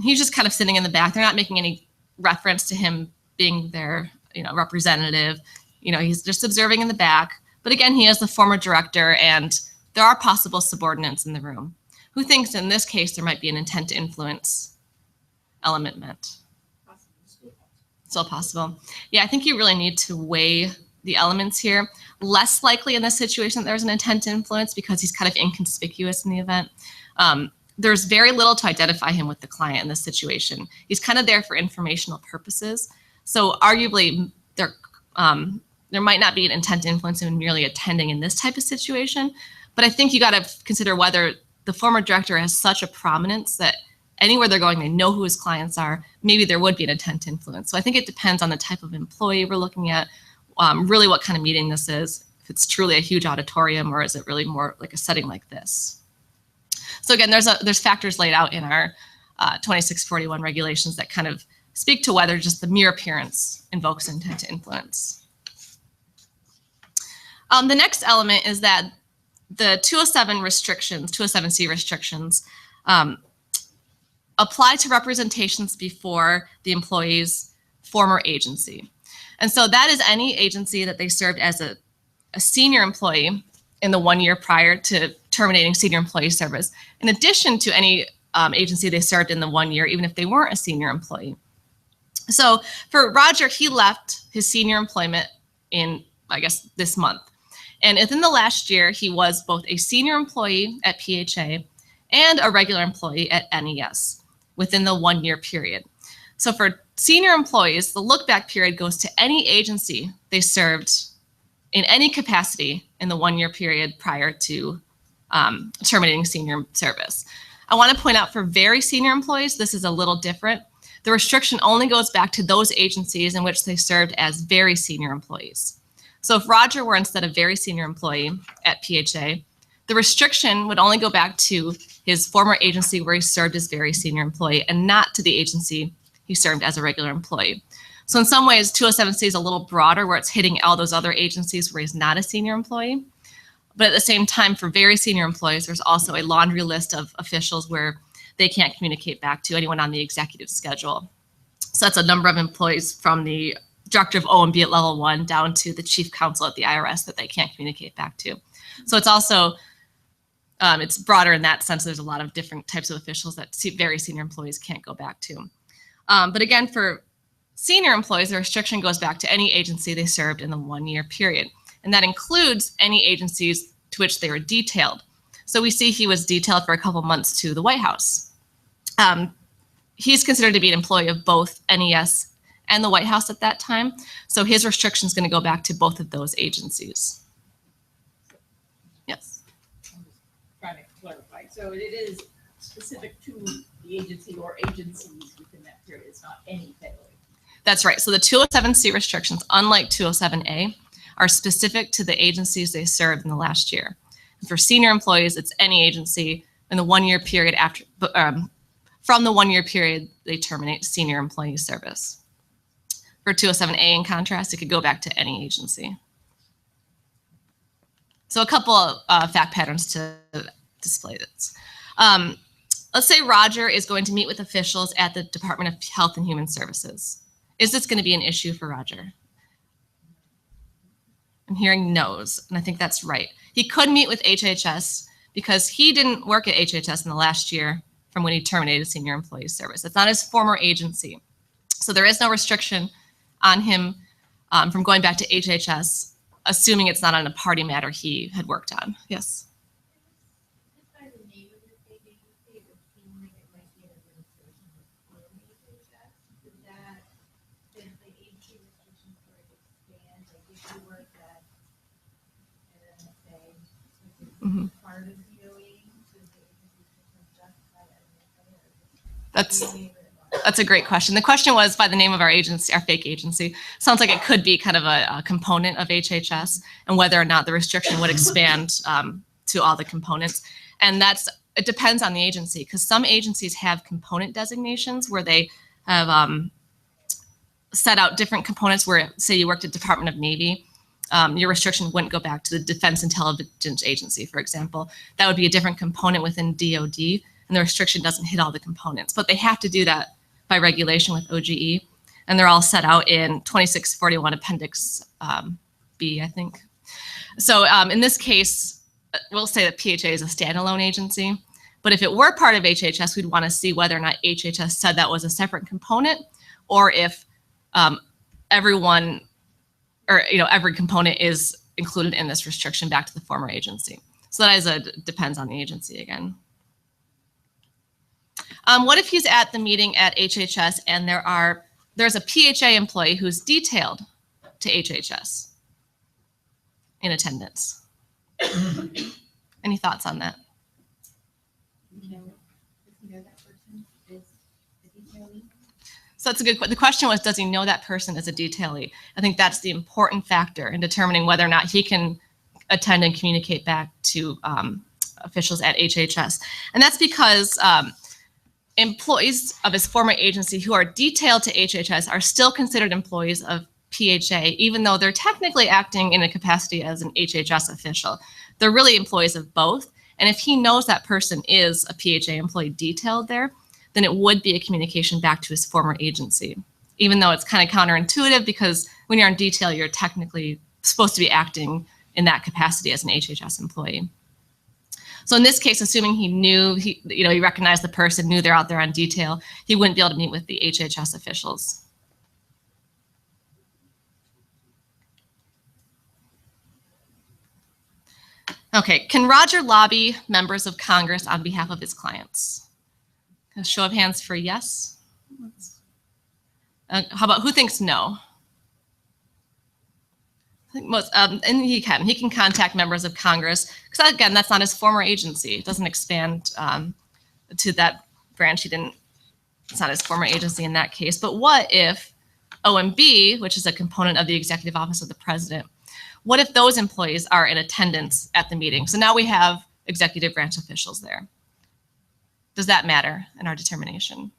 He's just kind of sitting in the back. They're not making any reference to him being their, representative. He's just observing in the back. But again, he is the former director, and there are possible subordinates in the room. Who thinks in this case there might be an intent to influence element meant? Still possible. Yeah, I think you really need to weigh the elements here. Less likely in this situation that there's an intent to influence because he's kind of inconspicuous in the event. There's very little to identify him with the client in this situation. He's kind of there for informational purposes. So arguably there might not be an intent to influence him merely attending in this type of situation. But I think you got to consider whether the former director has such a prominence that anywhere they're going, they know who his clients are. Maybe there would be an intent to influence. So I think it depends on the type of employee we're looking at, really what kind of meeting this is, if it's truly a huge auditorium or is it really more like a setting like this. So again, there's factors laid out in our 2641 regulations that kind of speak to whether just the mere appearance invokes intent to influence. The next element is that the 207 restrictions, 207C restrictions, apply to representations before the employee's former agency. And so that is any agency that they served as a senior employee in the 1 year prior to terminating senior employee service, in addition to any agency they served in the 1 year, even if they weren't a senior employee. So for Roger, he left his senior employment in, I guess, this month. And within the last year, he was both a senior employee at PHA and a regular employee at NES within the 1 year period. So for senior employees, the look back period goes to any agency they served in any capacity in the 1 year period prior to terminating senior service. I want to point out for very senior employees, this is a little different. The restriction only goes back to those agencies in which they served as very senior employees. So if Roger were instead a very senior employee at PHA, the restriction would only go back to his former agency where he served as very senior employee and not to the agency he served as a regular employee. So in some ways, 207C is a little broader where it's hitting all those other agencies where he's not a senior employee. But at the same time, for very senior employees, there's also a laundry list of officials where they can't communicate back to anyone on the executive schedule. So that's a number of employees from the director of O&B at level 1 down to the chief counsel at the IRS that they can't communicate back to. So it's also, it's broader in that sense. There's a lot of different types of officials that very senior employees can't go back to. But again, for senior employees, the restriction goes back to any agency they served in the 1 year period. And that includes any agencies to which they were detailed. So we see he was detailed for a couple months to the White House. He's considered to be an employee of both NES and the White House at that time. So his restriction is going to go back to both of those agencies. Yes. Trying to clarify. So it is specific to the agency or agencies within that period. It's not any federal. That's right. So the 207C restrictions, unlike 207A, are specific to the agencies they served in the last year. And for senior employees, it's any agency in the 1 year period after, from the 1 year period, they terminate senior employee service. For 207A, in contrast, it could go back to any agency. So a couple of fact patterns to display this. Let's say Roger is going to meet with officials at the Department of Health and Human Services. Is this going to be an issue for Roger? I'm hearing no's, and I think that's right. He could meet with HHS because he didn't work at HHS in the last year from when he terminated senior employee service. It's not his former agency. So there is no restriction on him from going back to HHS, assuming it's not on a party matter he had worked on. Yes? Mm-hmm. That's a great question. The question was by the name of our agency, our fake agency. Sounds like it could be kind of a component of HHS and whether or not the restriction would expand to all the components. And it depends on the agency because some agencies have component designations where they have set out different components where, say you worked at Department of Navy, your restriction wouldn't go back to the Defense Intelligence Agency, for example. That would be a different component within DoD, and the restriction doesn't hit all the components. But they have to do that by regulation with OGE, and they're all set out in 2641 Appendix B, I think. So in this case, we'll say that PHA is a standalone agency, but if it were part of HHS, we'd want to see whether or not HHS said that was a separate component, or if everyone, or every component is included in this restriction back to the former agency. So that is depends on the agency again. What if he's at the meeting at HHS and there's a PHA employee who's detailed to HHS in attendance? Any thoughts on that? So that's a good question. The question was, does he know that person is a detailee? I think that's the important factor in determining whether or not he can attend and communicate back to officials at HHS. And that's because employees of his former agency who are detailed to HHS are still considered employees of PHA, even though they're technically acting in a capacity as an HHS official. They're really employees of both. And if he knows that person is a PHA employee detailed there, then it would be a communication back to his former agency, even though it's kind of counterintuitive because when you're in detail, you're technically supposed to be acting in that capacity as an HHS employee. So in this case, assuming he knew, he recognized the person, knew they're out there on detail, he wouldn't be able to meet with the HHS officials. Okay, can Roger lobby members of Congress on behalf of his clients? A show of hands for yes. How about who thinks no? I think most, and he can contact members of Congress because again, that's not his former agency. It doesn't expand to that branch. It's not his former agency in that case. But what if OMB, which is a component of the Executive Office of the President, what if those employees are in attendance at the meeting? So now we have executive branch officials there. Does that matter in our determination?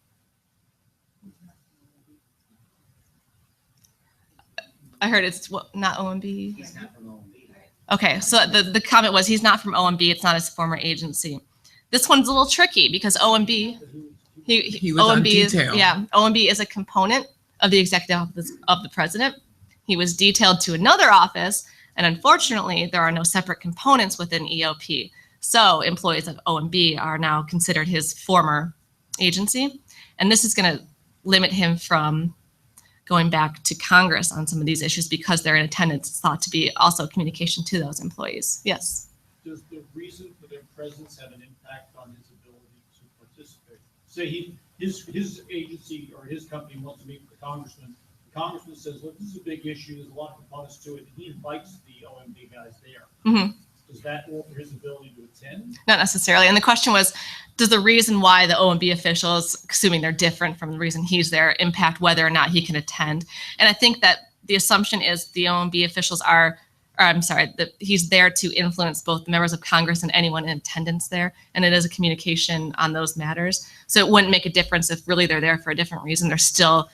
I heard it's not OMB. He's not from OMB. Okay, so the comment was he's not from OMB. It's not his former agency. This one's a little tricky because OMB, he was on detail. OMB is a component of the Executive Office of the President. He was detailed to another office, and unfortunately, there are no separate components within EOP. So employees of OMB are now considered his former agency, and this is going to limit him from going back to Congress on some of these issues because they're in attendance. It's thought to be also communication to those employees. Yes. Does the reason for their presence have an impact on his ability to participate? Say his agency or his company wants to meet with the congressman. The congressman says, look, this is a big issue. There's a lot of components to it. And he invites the OMB guys there. Mm-hmm. Does that alter his ability to attend? Not necessarily. And the question was, does the reason why the OMB officials, assuming they're different from the reason he's there, impact whether or not he can attend? And I think that the assumption is the OMB officials that he's there to influence both the members of Congress and anyone in attendance there. And it is a communication on those matters. So it wouldn't make a difference if really they're there for a different reason. They're still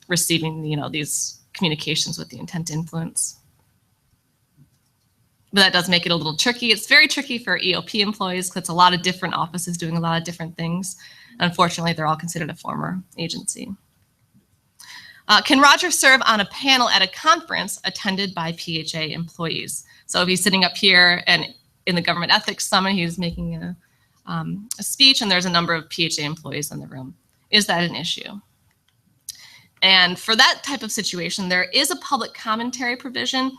receiving, these communications with the intent to influence. But that does make it a little tricky. It's very tricky for EOP employees because it's a lot of different offices doing a lot of different things. Unfortunately, they're all considered a former agency. Can Roger serve on a panel at a conference attended by PHA employees? So if he's sitting up here and in the Government Ethics Summit, he's making a speech and there's a number of PHA employees in the room. Is that an issue? And for that type of situation, there is a public commentary provision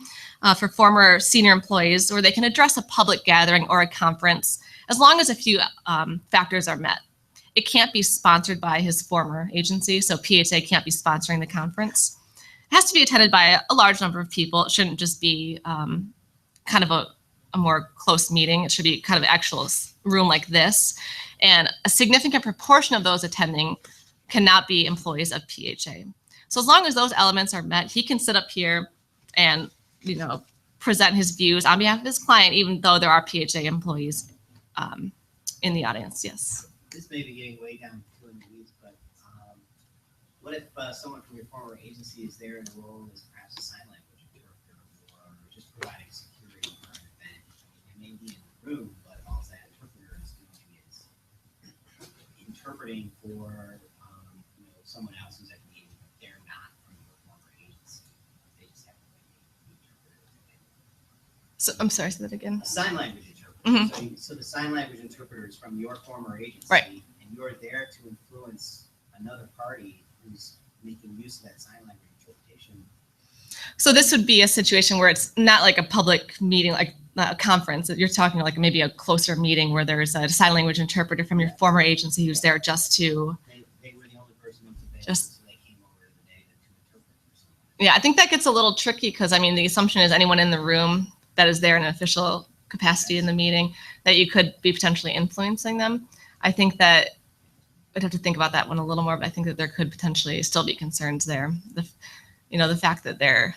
for former senior employees where they can address a public gathering or a conference as long as a few factors are met. It can't be sponsored by his former agency, so PHA can't be sponsoring the conference. It has to be attended by a large number of people. It shouldn't just be kind of a more close meeting. It should be kind of an actual room like this. And a significant proportion of those attending cannot be employees of PHA. So as long as those elements are met, he can sit up here and present his views on behalf of his client, even though there are PHA employees in the audience. Yes. This may be getting way down in the weeds, but What if someone from your former agency is there in a role as perhaps a sign language interpreter or just providing security for an event? I mean, they may be in the room, but all that interpreter is doing is interpreting for someone else who's at the meeting, but they're not from your former agency. They just have to be the interpreter. So I'm sorry, say that again. A sign language interpreter. Mhm. So the sign language interpreter is from your former agency, Right. and you're there to influence another party who's making use of that sign language interpretation. So this would be a situation where it's not like a public meeting, like a conference. You're talking like maybe a closer meeting where there's a sign language interpreter from your former agency who's there just to. They were the only person who's available, Just- so they came over the day to interpret for someone. Yeah, I think that gets a little tricky because I mean the assumption is anyone in the room that is there in an official capacity in the meeting that you could be potentially influencing them. I think that I'd have to think about that one a little more, but I think that there could potentially still be concerns there. The fact that they're,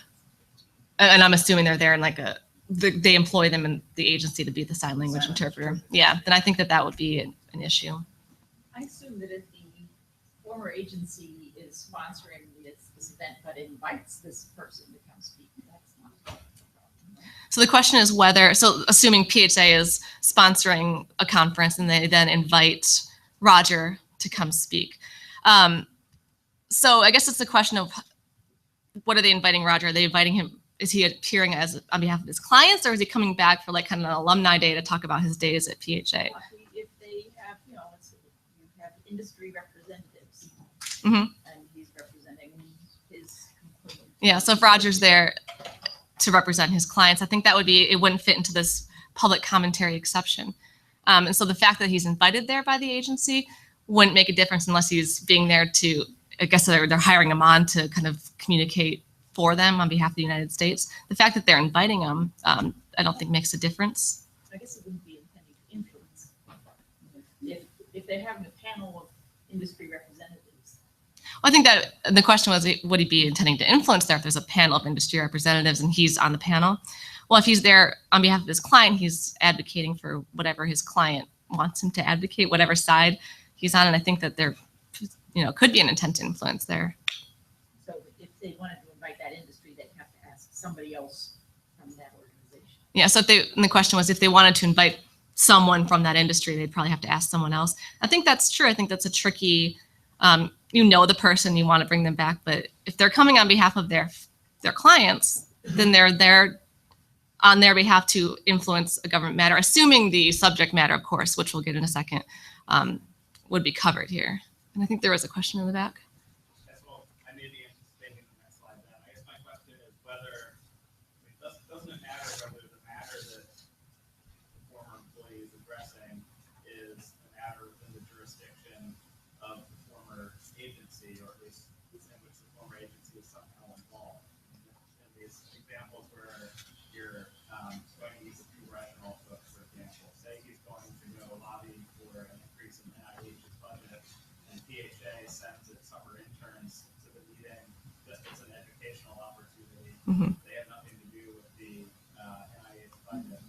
and I'm assuming they're there in like they employ them in the agency to be the sign language interpreter. Yeah, then I think that would be an issue. I assume that if the former agency is sponsoring this event, but invites this person to come speak, that's not a problem. So the question is whether, so assuming PHA is sponsoring a conference and they then invite Roger to come speak. So I guess it's the question of what are they inviting Roger? Are they inviting him? Is he appearing as on behalf of his clients, or is he coming back for like kind of an alumni day to talk about his days at PHA? If they have, you have industry representatives, Mhm. and he's representing his. Yeah, so if Roger's there to represent his clients, I think it wouldn't fit into this public commentary exception. And so the fact that he's invited there by the agency wouldn't make a difference unless he's being there to, I guess they're hiring him on to kind of communicate for them on behalf of the United States. The fact that they're inviting him, I don't think makes a difference. I guess it wouldn't be intending to influence. If they're having a panel of industry representatives. Well, I think that the question was, would he be intending to influence there if there's a panel of industry representatives and he's on the panel? Well, if he's there on behalf of his client, he's advocating for whatever his client wants him to advocate, whatever side he's on. And I think that there, could be an intent to influence there. So if they wanted to invite that industry, they'd have to ask somebody else from that organization. Yeah, so and the question was if they wanted to invite someone from that industry, they'd probably have to ask someone else. I think that's true. I think that's a tricky, the person, you want to bring them back, but if they're coming on behalf of their clients, then they're there on their behalf to influence a government matter, assuming the subject matter, of course, which we'll get in a second, would be covered here. And I think there was a question in the back. Yes, well, I may be anticipating the next slide then. I guess my question is whether, doesn't it matter whether the matter that the former employee is addressing is a matter within the jurisdiction of the former agency, or at least in which the former agency is somehow involved. In these examples where you're going to use a congressional book, for example, say he's going to go lobby for an increase in the NIH's budget, and PHA sends its summer interns to the meeting just as an educational opportunity. Mhm. They have nothing to do with the NIH budget.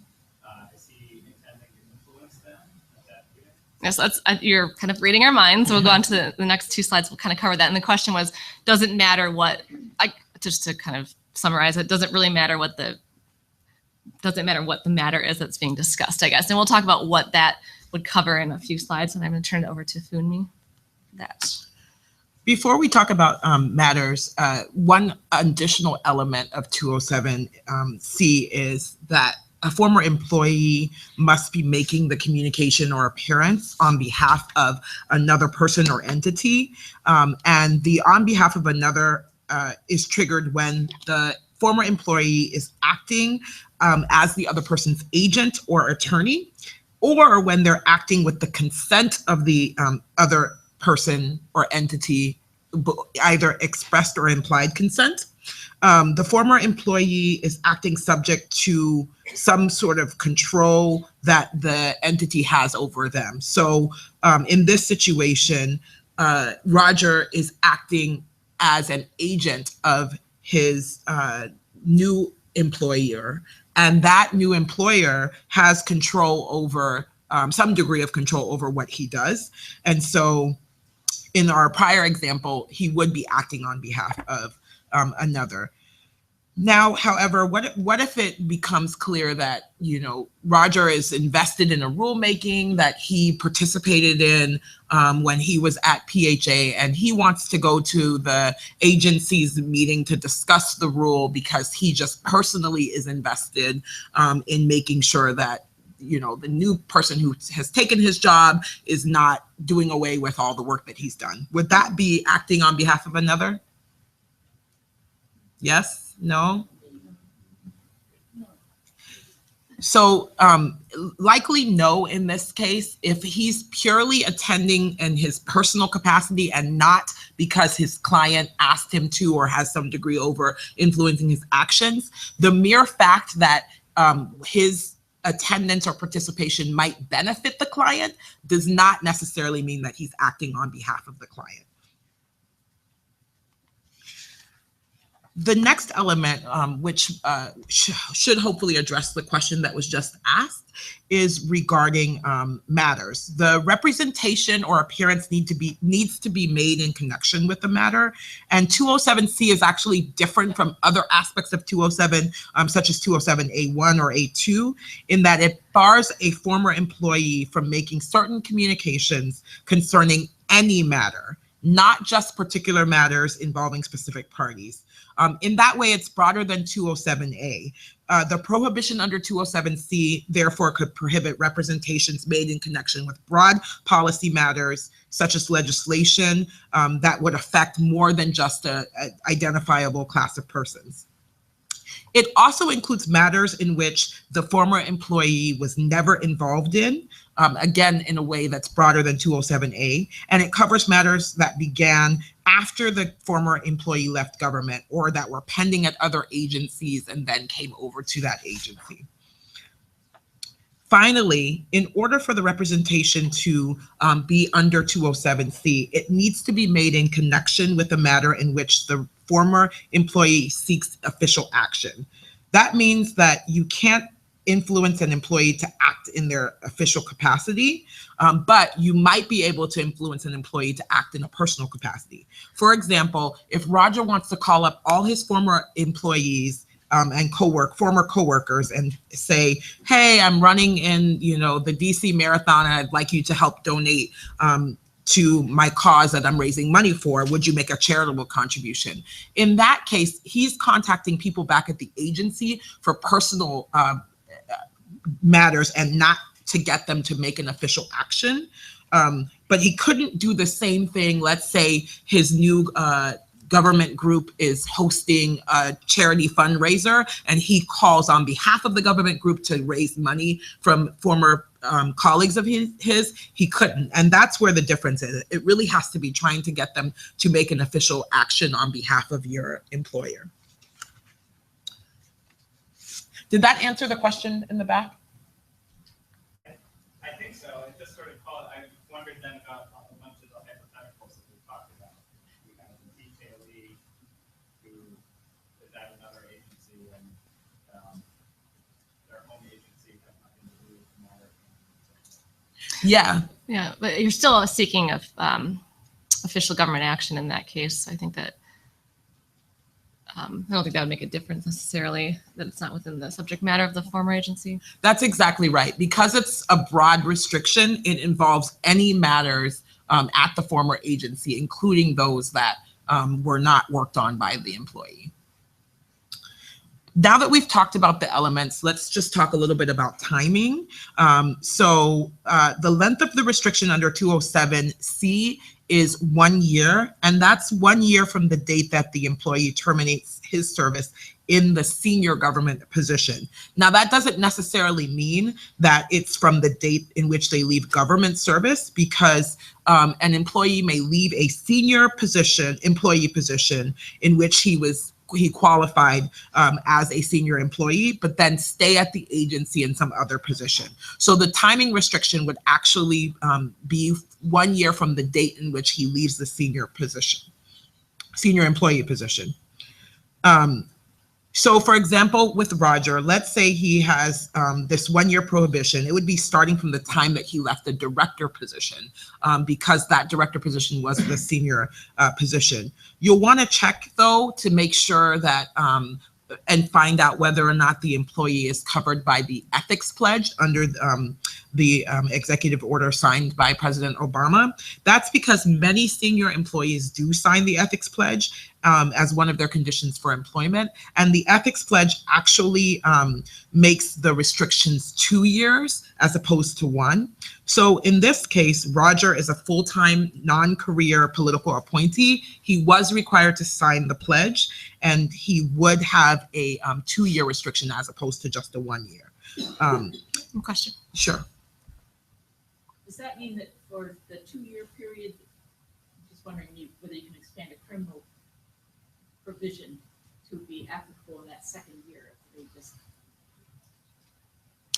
Is he intending to influence them at that meeting? Yes, you're kind of reading our minds. We'll go on to the next two slides. We'll kind of cover that. And the question was, doesn't matter just to kind of summarize it, doesn't matter what the matter is that's being discussed, I guess. And we'll talk about what that would cover in a few slides. And I'm going to turn it over to Funmi. Before we talk about matters, one additional element of 207C is that a former employee must be making the communication or appearance on behalf of another person or entity. And the on behalf of another is triggered when the former employee is acting as the other person's agent or attorney, or when they're acting with the consent of the other person or entity, either expressed or implied consent. The former employee is acting subject to some sort of control that the entity has over them. So in this situation, Roger is acting as an agent of his new employer, and that new employer has control over some degree of control over what he does. And so in our prior example, he would be acting on behalf of another. Now, however, what if it becomes clear that, you know, Roger is invested in a rulemaking that he participated in when he was at PHA, and he wants to go to the agency's meeting to discuss the rule because he just personally is invested in making sure that, you know, the new person who has taken his job is not doing away with all the work that he's done? Would that be acting on behalf of another? Yes? No? So likely no in this case. If he's purely attending in his personal capacity and not because his client asked him to or has some degree over influencing his actions, the mere fact that his attendance or participation might benefit the client does not necessarily mean that he's acting on behalf of the client. The next element, which should hopefully address the question that was just asked, is regarding matters. The representation or appearance needs to be made in connection with the matter. And 207C is actually different from other aspects of 207, such as 207A1 or A2, in that it bars a former employee from making certain communications concerning any matter, not just particular matters involving specific parties. In that way, it's broader than 207A. The prohibition under 207C, therefore, could prohibit representations made in connection with broad policy matters, such as legislation, that would affect more than just an identifiable class of persons. It also includes matters in which the former employee was never involved in, again, in a way that's broader than 207A, and it covers matters that began after the former employee left government or that were pending at other agencies and then came over to that agency. Finally, in order for the representation to be under 207C, it needs to be made in connection with the matter in which the former employee seeks official action. That means that you can't influence an employee to act in their official capacity, but you might be able to influence an employee to act in a personal capacity. For example, if Roger wants to call up all his former employees and former coworkers and say, hey, I'm running in, you know, the DC Marathon, and I'd like you to help donate to my cause that I'm raising money for. Would you make a charitable contribution? In that case, he's contacting people back at the agency for personal matters and not to get them to make an official action. But he couldn't do the same thing. Let's say his new government group is hosting a charity fundraiser and he calls on behalf of the government group to raise money from former colleagues of his, he couldn't. And that's where the difference is. It really has to be trying to get them to make an official action on behalf of your employer. Did that answer the question in the back? I think so. It just sort of I wondered then about a bunch of the hypotheticals that we talked about. You have the detailee who is at another agency and their home agency has nothing to do with the matter. Yeah. Yeah, but you're still seeking of official government action in that case. I think that I don't think that would make a difference necessarily, that it's not within the subject matter of the former agency. That's exactly right. Because it's a broad restriction, it involves any matters at the former agency, including those that were not worked on by the employee. Now that we've talked about the elements, let's just talk a little bit about timing. So the length of the restriction under 207C is 1 year, and that's 1 year from the date that the employee terminates his service in the senior government position. Now, that doesn't necessarily mean that it's from the date in which they leave government service, because an employee may leave a senior employee position in which he qualified as a senior employee, but then stay at the agency in some other position. So the timing restriction would actually be 1 year from the date in which he leaves the senior employee position. So for example, with Roger, let's say he has this 1-year prohibition. It would be starting from the time that he left the director position, because that director position was the senior position. You'll want to check though to make sure that and find out whether or not the employee is covered by the ethics pledge under the executive order signed by President Obama. That's because many senior employees do sign the ethics pledge as one of their conditions for employment. And the ethics pledge actually makes the restrictions 2 years as opposed to 1. So in this case, Roger is a full-time non-career political appointee. He was required to sign the pledge, and he would have a 2-year restriction as opposed to just a 1 year. Question. Sure. Does that mean that for the 2-year period, I'm just wondering whether you can expand a criminal provision to be applicable in that second year? They just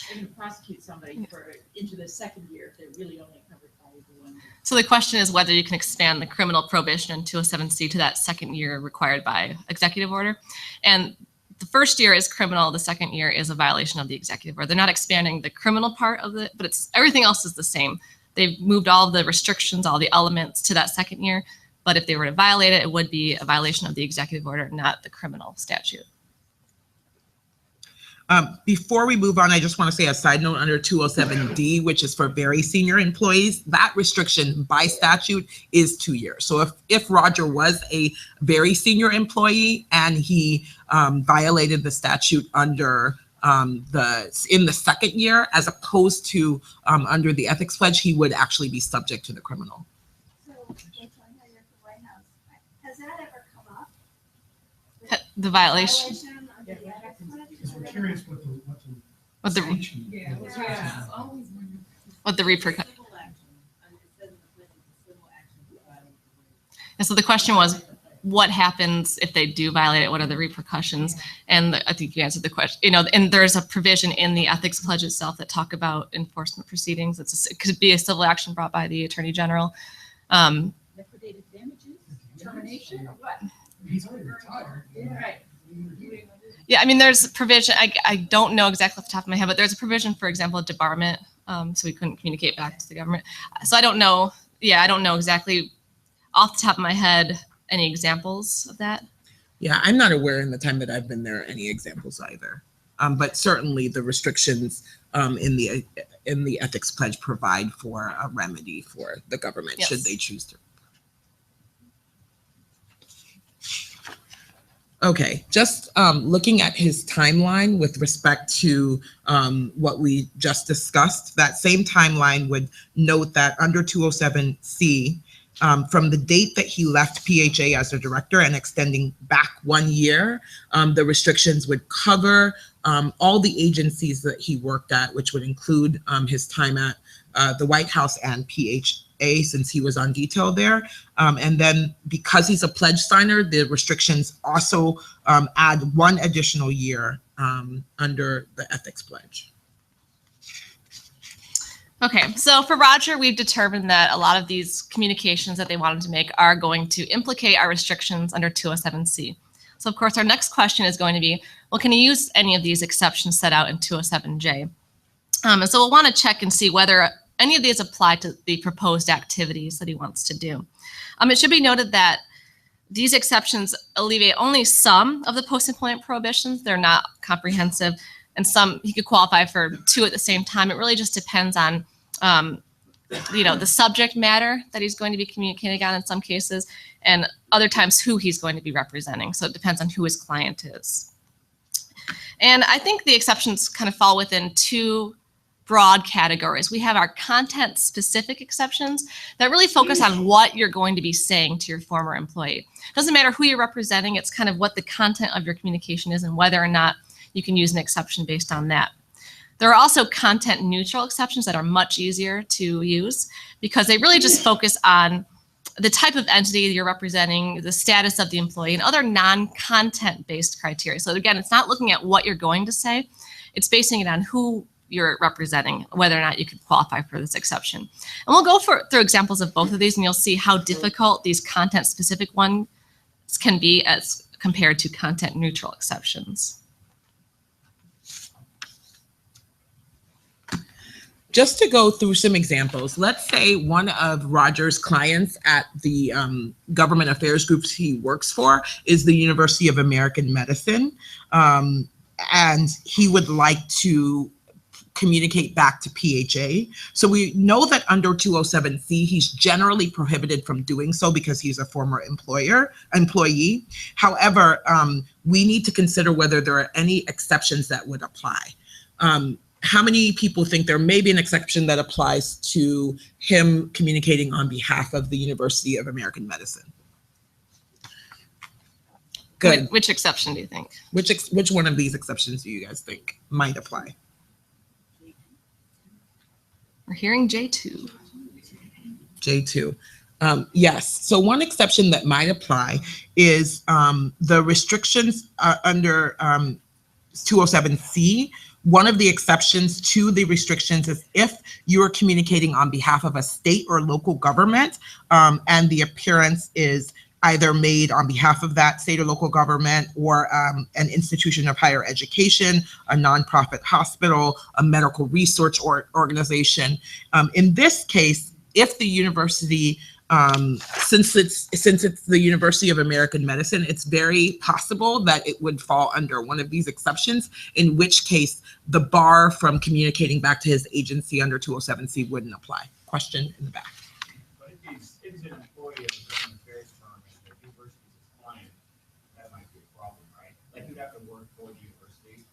can prosecute somebody for into the second year if they're really only covered by the 1 year. So the question is whether you can expand the criminal prohibition in 207C to that second year required by executive order. And the first year is criminal, the second year is a violation of the executive order. They're not expanding the criminal part of it, but it's everything else is the same. They've moved all the restrictions, all the elements to that second year. But if they were to violate it, it would be a violation of the executive order, not the criminal statute. Before we move on, I just want to say a side note under 207D, which is for very senior employees, that restriction by statute is 2 years. So if Roger was a very senior employee and he violated the statute under in the second year, as opposed to under the ethics pledge, he would actually be subject to the criminal. So, you're at the White House. Has that ever come up? The violation. Violation of the ethics pledge? I'm curious what the What the sanction. what the repercussions. And so the question was, what happens if they do violate it? What are the repercussions? And I think you answered the question. You know, and there's a provision in the ethics pledge itself that talk about enforcement proceedings. It could be a civil action brought by the Attorney General. Liquidated damages, termination, or what? He's already retired. Right. Yeah, I mean, there's a provision. I don't know exactly off the top of my head, but there's a provision, for example, a debarment. So we couldn't communicate back to the government. So I don't know. Yeah, I don't know exactly off the top of my head any examples of that. Yeah, I'm not aware in the time that I've been there any examples either. But certainly the restrictions in the ethics pledge provide for a remedy for the government should they choose to. Okay, just looking at his timeline with respect to what we just discussed, that same timeline would note that under 207C, from the date that he left PHA as a director and extending back 1 year, the restrictions would cover all the agencies that he worked at, which would include his time at the White House and PHA, since he was on detail there. And then because he's a pledge signer, the restrictions also add 1 additional year under the ethics pledge. Okay, so for Roger, we've determined that a lot of these communications that they wanted to make are going to implicate our restrictions under 207C. So of course, our next question is going to be, well, can you use any of these exceptions set out in 207J? And so we'll want to check and see whether any of these apply to the proposed activities that he wants to do. It should be noted that these exceptions alleviate only some of the post-employment prohibitions. They're not comprehensive, and some he could qualify for 2 at the same time. It really just depends on the subject matter that he's going to be communicating on in some cases, and other times who he's going to be representing. So it depends on who his client is. And I think the exceptions kind of fall within 2 broad categories. We have our content specific exceptions that really focus on what you're going to be saying to your former employee. It doesn't matter who you're representing, it's kind of what the content of your communication is and whether or not you can use an exception based on that. There are also content neutral exceptions that are much easier to use because they really just focus on the type of entity you're representing, the status of the employee, and other non-content based criteria. So again, it's not looking at what you're going to say, it's basing it on who you're representing, whether or not you could qualify for this exception. And we'll go through examples of both of these, and you'll see how difficult these content specific ones can be as compared to content neutral exceptions. Just to go through some examples, let's say one of Roger's clients at the government affairs groups he works for is the University of American Medicine, and he would like to communicate back to PHA. So we know that under 207C, he's generally prohibited from doing so because he's a former employee. However, we need to consider whether there are any exceptions that would apply. How many people think there may be an exception that applies to him communicating on behalf of the University of American Medicine? Good. Which exception do you think? Which one of these exceptions do you guys think might apply? We're hearing J2. J2. Yes. So one exception that might apply is the restrictions under 207C. One of the exceptions to the restrictions is if you are communicating on behalf of a state or local government, and the appearance is either made on behalf of that state or local government or an institution of higher education, a nonprofit hospital, a medical research organization. In this case, if the university, since it's the University of American Medicine, it's very possible that it would fall under one of these exceptions, in which case the bar from communicating back to his agency under 207C wouldn't apply. Question in the back. But if he's an employee of the government affairs firm and the university's his client, that might be a problem, right? Like you'd have to work for the university.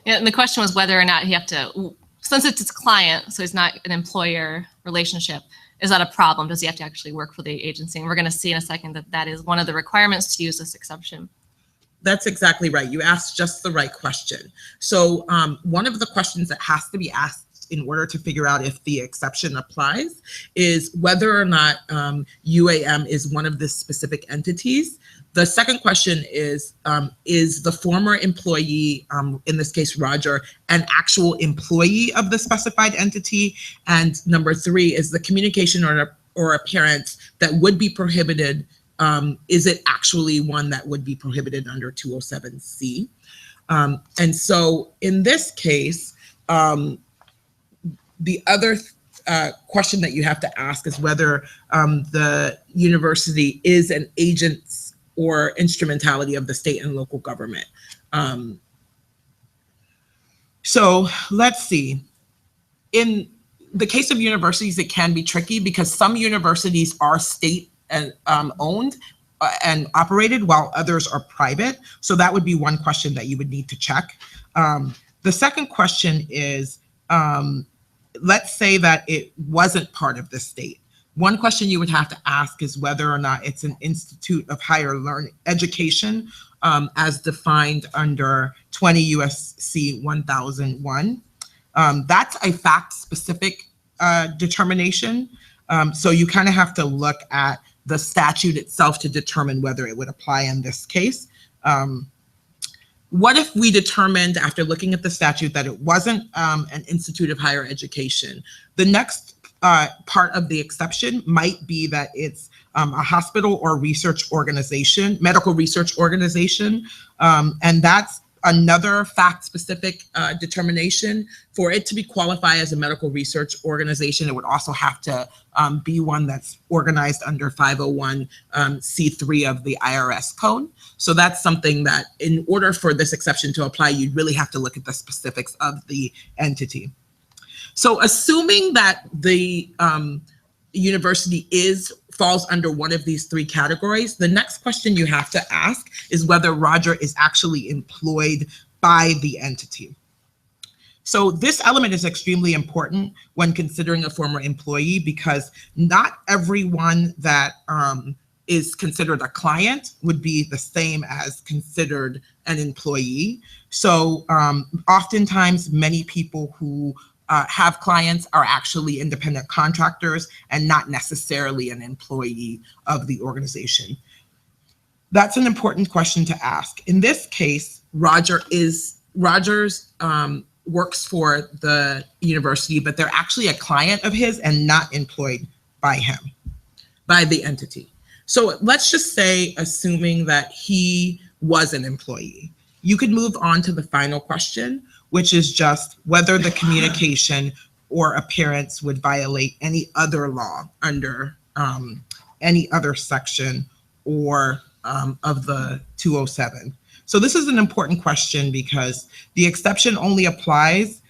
Yeah, and the question was whether or not he have to, since it's his client, so he's not an employer relationship, is that a problem? Does he have to actually work for the agency? And we're going to see in a second that that is one of the requirements to use this exception. That's exactly right. You asked just the right question. So one of the questions that has to be asked in order to figure out if the exception applies is whether or not UAM is one of the specific entities. The second question is the former employee, in this case Roger, an actual employee of the specified entity? And number three, is the communication or appearance that would be prohibited, is it actually one that would be prohibited under 207C? And so in this case, the other question that you have to ask is whether the university is an agent or instrumentality of the state and local government. So let's see. In the case of universities, it can be tricky because some universities are state and owned and operated while others are private. So that would be one question that you would need to check. The second question is, let's say that it wasn't part of the state. One question you would have to ask is whether or not it's an institute of higher learning education as defined under 20 U.S.C. 1001. That's a fact-specific determination. So you kind of have to look at the statute itself to determine whether it would apply in this case. What if we determined after looking at the statute that it wasn't an institute of higher education? The next part of the exception might be that it's a hospital or research organization, medical research organization, and that's another fact-specific determination. For it to be qualified as a medical research organization, it would also have to be one that's organized under 501c3 of the IRS code. So that's something that in order for this exception to apply, you'd really have to look at the specifics of the entity. So assuming that the university falls under one of these three categories, the next question you have to ask is whether Roger is actually employed by the entity. So this element is extremely important when considering a former employee because not everyone that is considered a client would be the same as considered an employee. So oftentimes many people who have clients are actually independent contractors and not necessarily an employee of the organization. That's an important question to ask. In this case, Rogers works for the university, but they're actually a client of his and not employed by him, by the entity. So let's just say, assuming that he was an employee, you could move on to the final question, which is just whether the communication or appearance would violate any other law under any other section or of the 207. So this is an important question because the exception only applies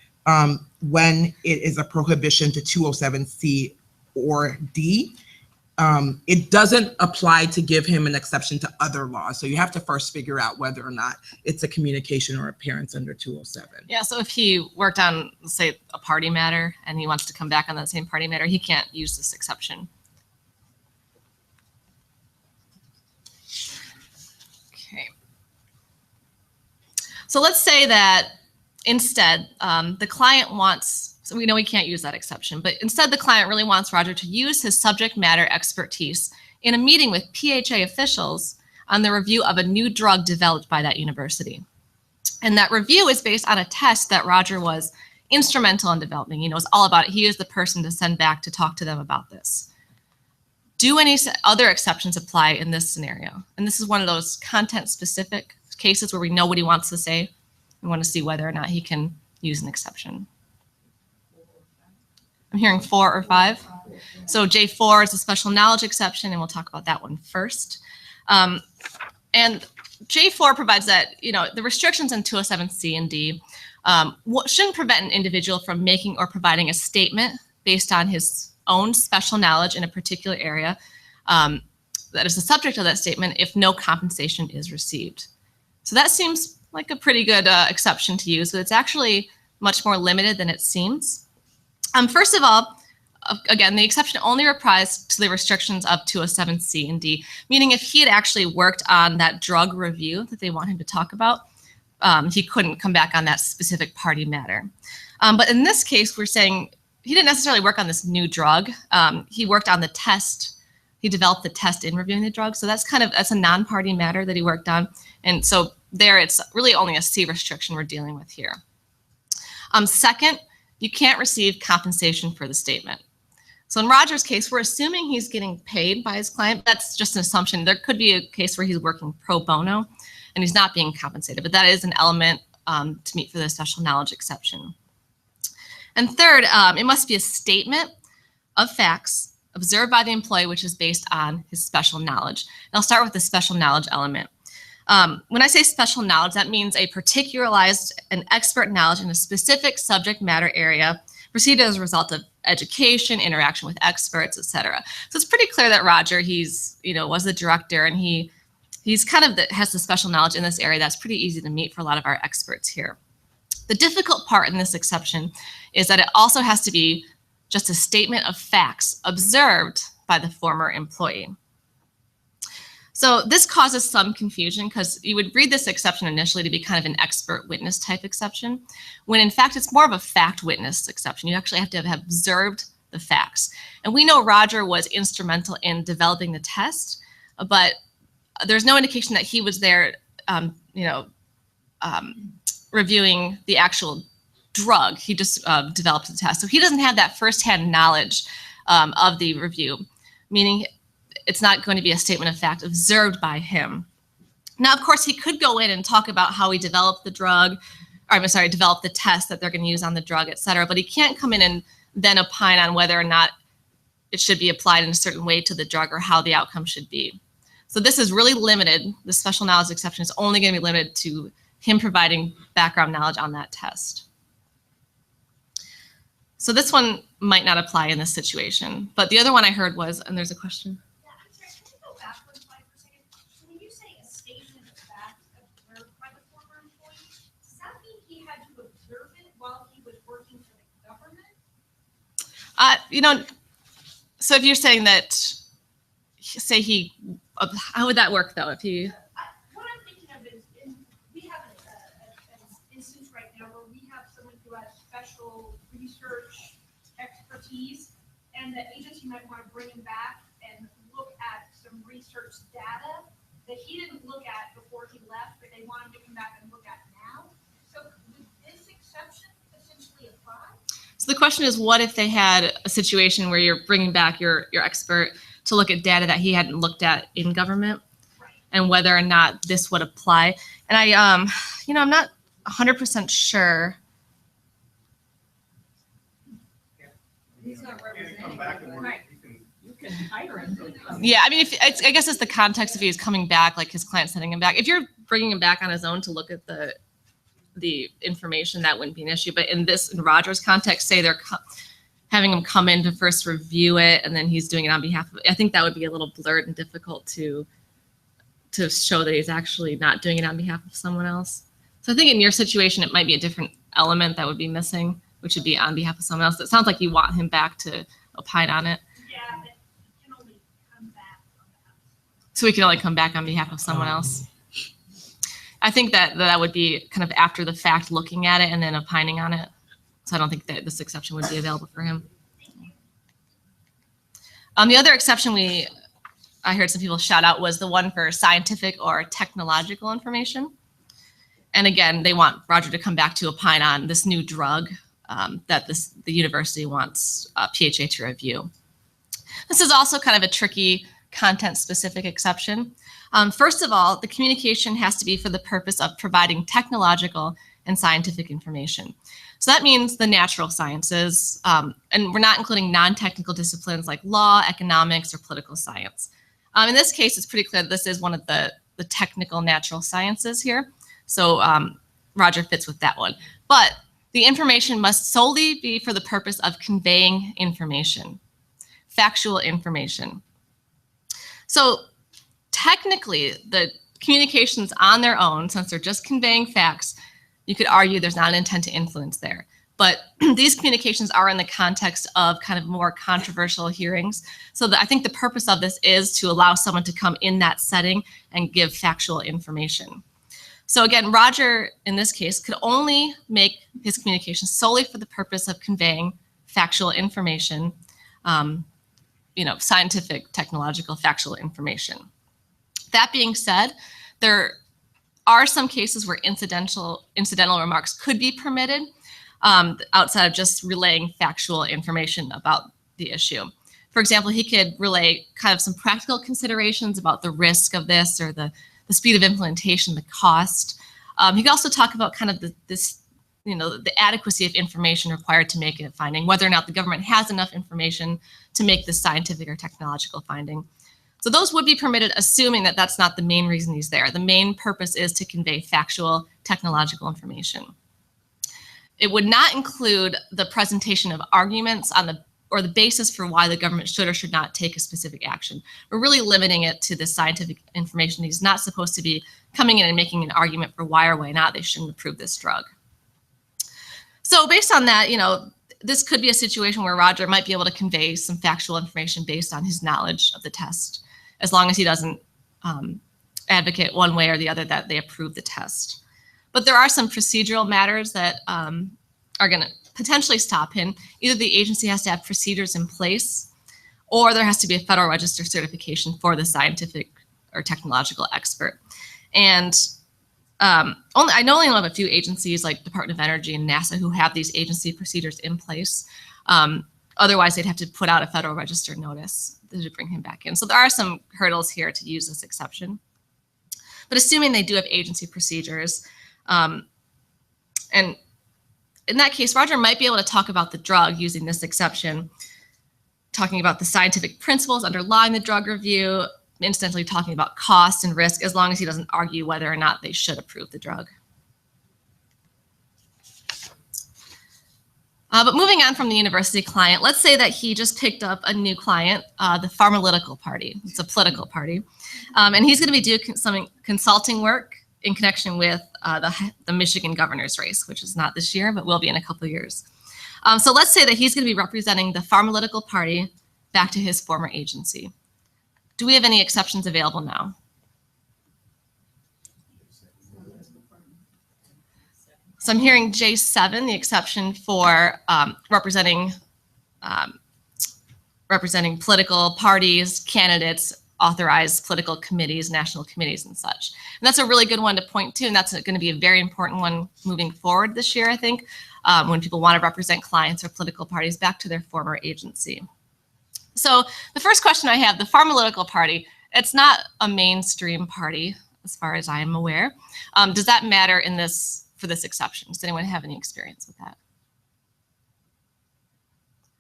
when it is a prohibition to 207C or D. It doesn't apply to give him an exception to other laws. So you have to first figure out whether or not it's a communication or appearance under 207. Yeah, so if he worked on, say, a party matter and he wants to come back on that same party matter, he can't use this exception. Okay. So let's say that instead, the client wants, so we know we can't use that exception, but instead the client really wants Roger to use his subject matter expertise in a meeting with PHA officials on the review of a new drug developed by that university. And that review is based on a test that Roger was instrumental in developing. He knows all about it. He is the person to send back to talk to them about this. Do any other exceptions apply in this scenario? And this is one of those content-specific cases where we know what he wants to say. We want to see whether or not he can use an exception. I'm hearing 4 or 5. So J4 is a special knowledge exception, and we'll talk about that one first. And J4 provides that, the restrictions in 207C and D shouldn't prevent an individual from making or providing a statement based on his own special knowledge in a particular area that is the subject of that statement if no compensation is received. So that seems like a pretty good exception to use, but it's actually much more limited than it seems. First of all, again, the exception only applies to the restrictions of 207C and D, meaning if he had actually worked on that drug review that they want him to talk about, he couldn't come back on that specific party matter. But in this case, we're saying he didn't necessarily work on this new drug. He worked on the test. He developed the test in reviewing the drug. So that's a non-party matter that he worked on. And so there, it's really only a C restriction we're dealing with here. Second, you can't receive compensation for the statement. So in Roger's case, we're assuming he's getting paid by his client. That's just an assumption. There could be a case where he's working pro bono and he's not being compensated, but that is an element to meet for the special knowledge exception. And third, it must be a statement of facts observed by the employee, which is based on his special knowledge. And I'll start with the special knowledge element. When I say special knowledge, that means a particularized and expert knowledge in a specific subject matter area received as a result of education, interaction with experts, etc. So it's pretty clear that Roger, was the director, and he's kind of has the special knowledge in this area that's pretty easy to meet for a lot of our experts here. The difficult part in this exception is that it also has to be just a statement of facts observed by the former employee. So this causes some confusion because you would read this exception initially to be kind of an expert witness type exception, when in fact it's more of a fact witness exception. You actually have to have observed the facts. And we know Roger was instrumental in developing the test, but there's no indication that he was there, reviewing the actual drug. He just developed the test. So he doesn't have that firsthand knowledge of the review, meaning it's not going to be a statement of fact observed by him. Now, of course, he could go in and talk about how he developed the developed the test that they're going to use on the drug, et cetera, but he can't come in and then opine on whether or not it should be applied in a certain way to the drug or how the outcome should be. So this is really limited. The special knowledge exception is only going to be limited to him providing background knowledge on that test. So this one might not apply in this situation, but the other one I heard was, and there's a question. So if you're saying that, say how would that work though? If he. What I'm thinking of is, we have an instance right now where we have someone who has special research expertise, and the agency might want to bring him back and look at some research data that he didn't look at before he left, but they want him to come back and look at now. So would this exception essentially apply? So the question is, what if they had a situation where you're bringing back your expert to look at data that he hadn't looked at in government and whether or not this would apply. And I'm not 100% sure. He's not representing. Right. You can hire him. Yeah, I mean, I guess it's the context if he was coming back, like his client sending him back. If you're bringing him back on his own to look at the information, that wouldn't be an issue. But in Roger's context, say they're having him come in to first review it, and then he's doing it on behalf of, I think that would be a little blurred and difficult to show that he's actually not doing it on behalf of someone else. So I think in your situation, it might be a different element that would be missing, which would be on behalf of someone else. It sounds like you want him back to opine on it. Yeah, but he can only come back on behalf of So he can only come back on behalf of someone else. I think that would be kind of after the fact, looking at it and then opining on it. So I don't think that this exception would be available for him. The other exception I heard some people shout out was the one for scientific or technological information. And again, they want Roger to come back to opine on this new drug that the university wants PHA to review. This is also kind of a tricky content-specific exception. First of all, the communication has to be for the purpose of providing technological and scientific information. So that means the natural sciences, and we're not including non-technical disciplines like law, economics, or political science. In this case, it's pretty clear that this is one of the technical natural sciences here. So Roger fits with that one. But the information must solely be for the purpose of conveying information, factual information. So technically, the communications on their own, since they're just conveying facts, you could argue there's not an intent to influence there. But these communications are in the context of kind of more controversial hearings. So I think the purpose of this is to allow someone to come in that setting and give factual information. So again, Roger, in this case, could only make his communication solely for the purpose of conveying factual information, scientific, technological, factual information. That being said, there are some cases where incidental remarks could be permitted outside of just relaying factual information about the issue. For example, he could relay kind of some practical considerations about the risk of this or the speed of implementation, the cost. He could also talk about kind of the adequacy of information required to make a finding, whether or not the government has enough information to make this scientific or technological finding. So those would be permitted, assuming that that's not the main reason he's there. The main purpose is to convey factual technological information. It would not include the presentation of arguments or the basis for why the government should or should not take a specific action. We're really limiting it to the scientific information. He's not supposed to be coming in and making an argument for why or why not they shouldn't approve this drug. So based on that, this could be a situation where Roger might be able to convey some factual information based on his knowledge of the test, as long as he doesn't advocate one way or the other that they approve the test. But there are some procedural matters that are going to potentially stop him. Either the agency has to have procedures in place, or there has to be a Federal Register certification for the scientific or technological expert. And I only know of a few agencies like Department of Energy and NASA who have these agency procedures in place. Otherwise, they'd have to put out a Federal Register notice to bring him back in. So there are some hurdles here to use this exception. But assuming they do have agency procedures, and in that case, Roger might be able to talk about the drug using this exception, talking about the scientific principles underlying the drug review, incidentally talking about cost and risk, as long as he doesn't argue whether or not they should approve the drug. But moving on from the university client, let's say that he just picked up a new client, the Pharmaceutical Party. It's a political party. And he's going to be doing some consulting work in connection with the Michigan governor's race, which is not this year, but will be in a couple of years. So let's say that he's going to be representing the Pharmaceutical Party back to his former agency. Do we have any exceptions available now? So I'm hearing J7, the exception for representing political parties, candidates, authorized political committees, national committees, and such. And that's a really good one to point to, and that's going to be a very important one moving forward this year, I think, when people want to represent clients or political parties back to their former agency. So the first question I have, the Pharmaceutical Party, it's not a mainstream party as far as I am aware. Does that matter in this, for this exception? Does anyone have any experience with that?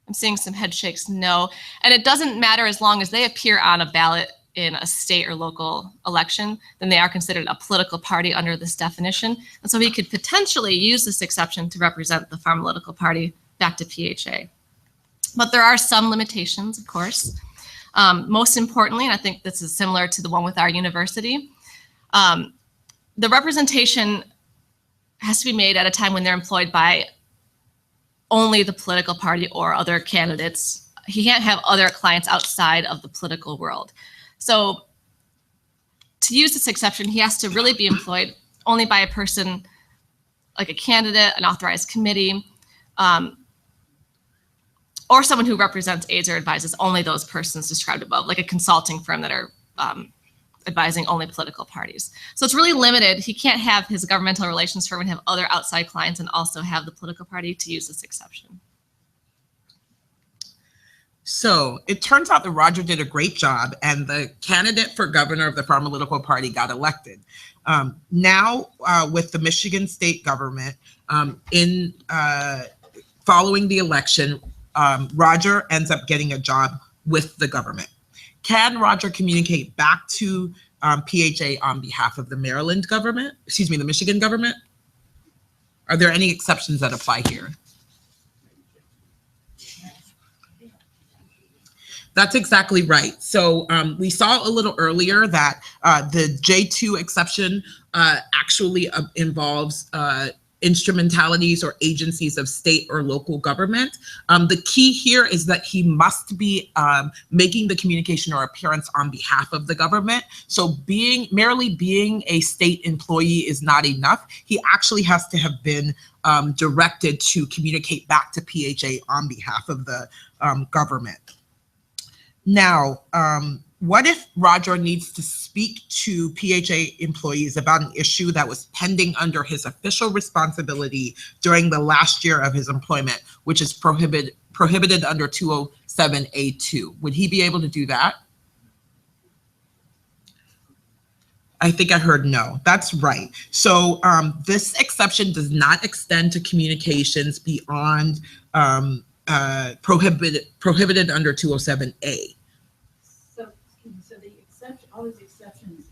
I'm seeing some head shakes, no. And it doesn't matter as long as they appear on a ballot in a state or local election, then they are considered a political party under this definition. And so he could potentially use this exception to represent the Pharmaceutical Party back to PHA. But there are some limitations, of course. Most importantly, and I think this is similar to the one with our university, the representation has to be made at a time when they're employed by only the political party or other candidates. He can't have other clients outside of the political world. So to use this exception, he has to really be employed only by a person like a candidate, an authorized committee, or someone who represents, aids, or advises only those persons described above, like a consulting firm that are advising only political parties. So it's really limited. He can't have his governmental relations firm and have other outside clients and also have the political party to use this exception. So it turns out that Roger did a great job and the candidate for governor of the Pharmaceutical Party got elected. Now with the Michigan state government, following the election, Roger ends up getting a job with the government. Can Roger communicate back to PHA on behalf of the Maryland government, excuse me, the Michigan government? Are there any exceptions that apply here? That's exactly right. So we saw a little earlier that the J2 exception actually involves instrumentalities or agencies of state or local government. The key here is that he must be making the communication or appearance on behalf of the government. So merely being a state employee is not enough. He actually has to have been directed to communicate back to PHA on behalf of the government. Now, what if Roger needs to speak to PHA employees about an issue that was pending under his official responsibility during the last year of his employment, which is prohibited under 207A2? Would he be able to do that? I think I heard no. That's right. So this exception does not extend to communications beyond prohibited under 207A. So the exception, all these exceptions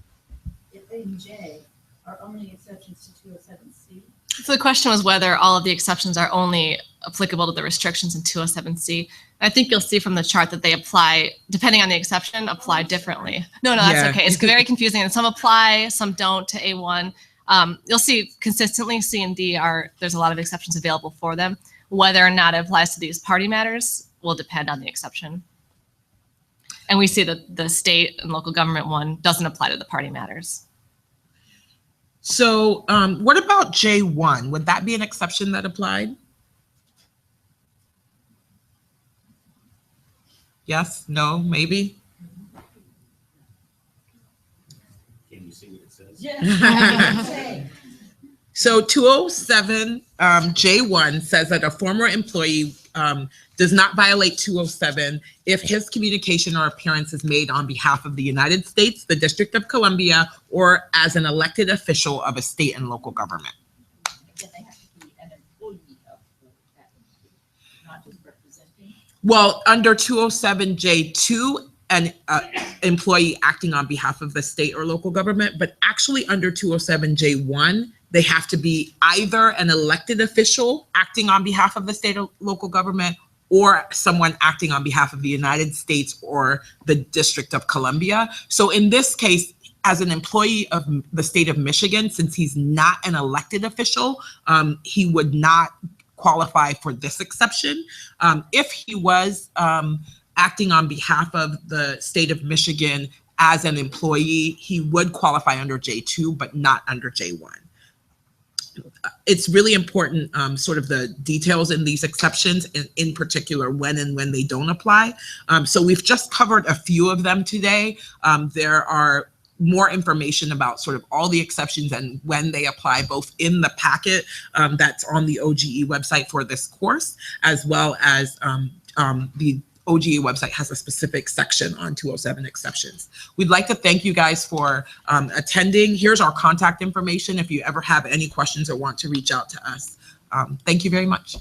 in J are only exceptions to 207C. So the question was whether all of the exceptions are only applicable to the restrictions in 207C. I think you'll see from the chart that they apply, depending on the exception, apply differently. No, that's okay. It's very confusing, and some apply, some don't to A1. You'll see consistently C and D there's a lot of exceptions available for them. Whether or not it applies to these party matters will depend on the exception. And we see that the state and local government one doesn't apply to the party matters. So what about J1? Would that be an exception that applied? Yes, no, maybe? Can you see what it says? Yeah. So 207 J1 says that a former employee does not violate 207 if his communication or appearance is made on behalf of the United States, the District of Columbia, or as an elected official of a state and local government. Then they have to be an employee of that entity, not just representing. Well, under 207 J2, an employee acting on behalf of the state or local government, but actually under 207 J1, they have to be either an elected official acting on behalf of the state or local government or someone acting on behalf of the United States or the District of Columbia. So in this case, as an employee of the state of Michigan, since he's not an elected official, he would not qualify for this exception. If he was acting on behalf of the state of Michigan as an employee, he would qualify under J2, but not under J1. It's really important, sort of the details in these exceptions, in particular when and when they don't apply. So we've just covered a few of them today. There are more information about sort of all the exceptions and when they apply, both in the packet that's on the OGE website for this course, as well as the OGA website has a specific section on 207 exceptions. We'd like to thank you guys for attending. Here's our contact information if you ever have any questions or want to reach out to us. Thank you very much.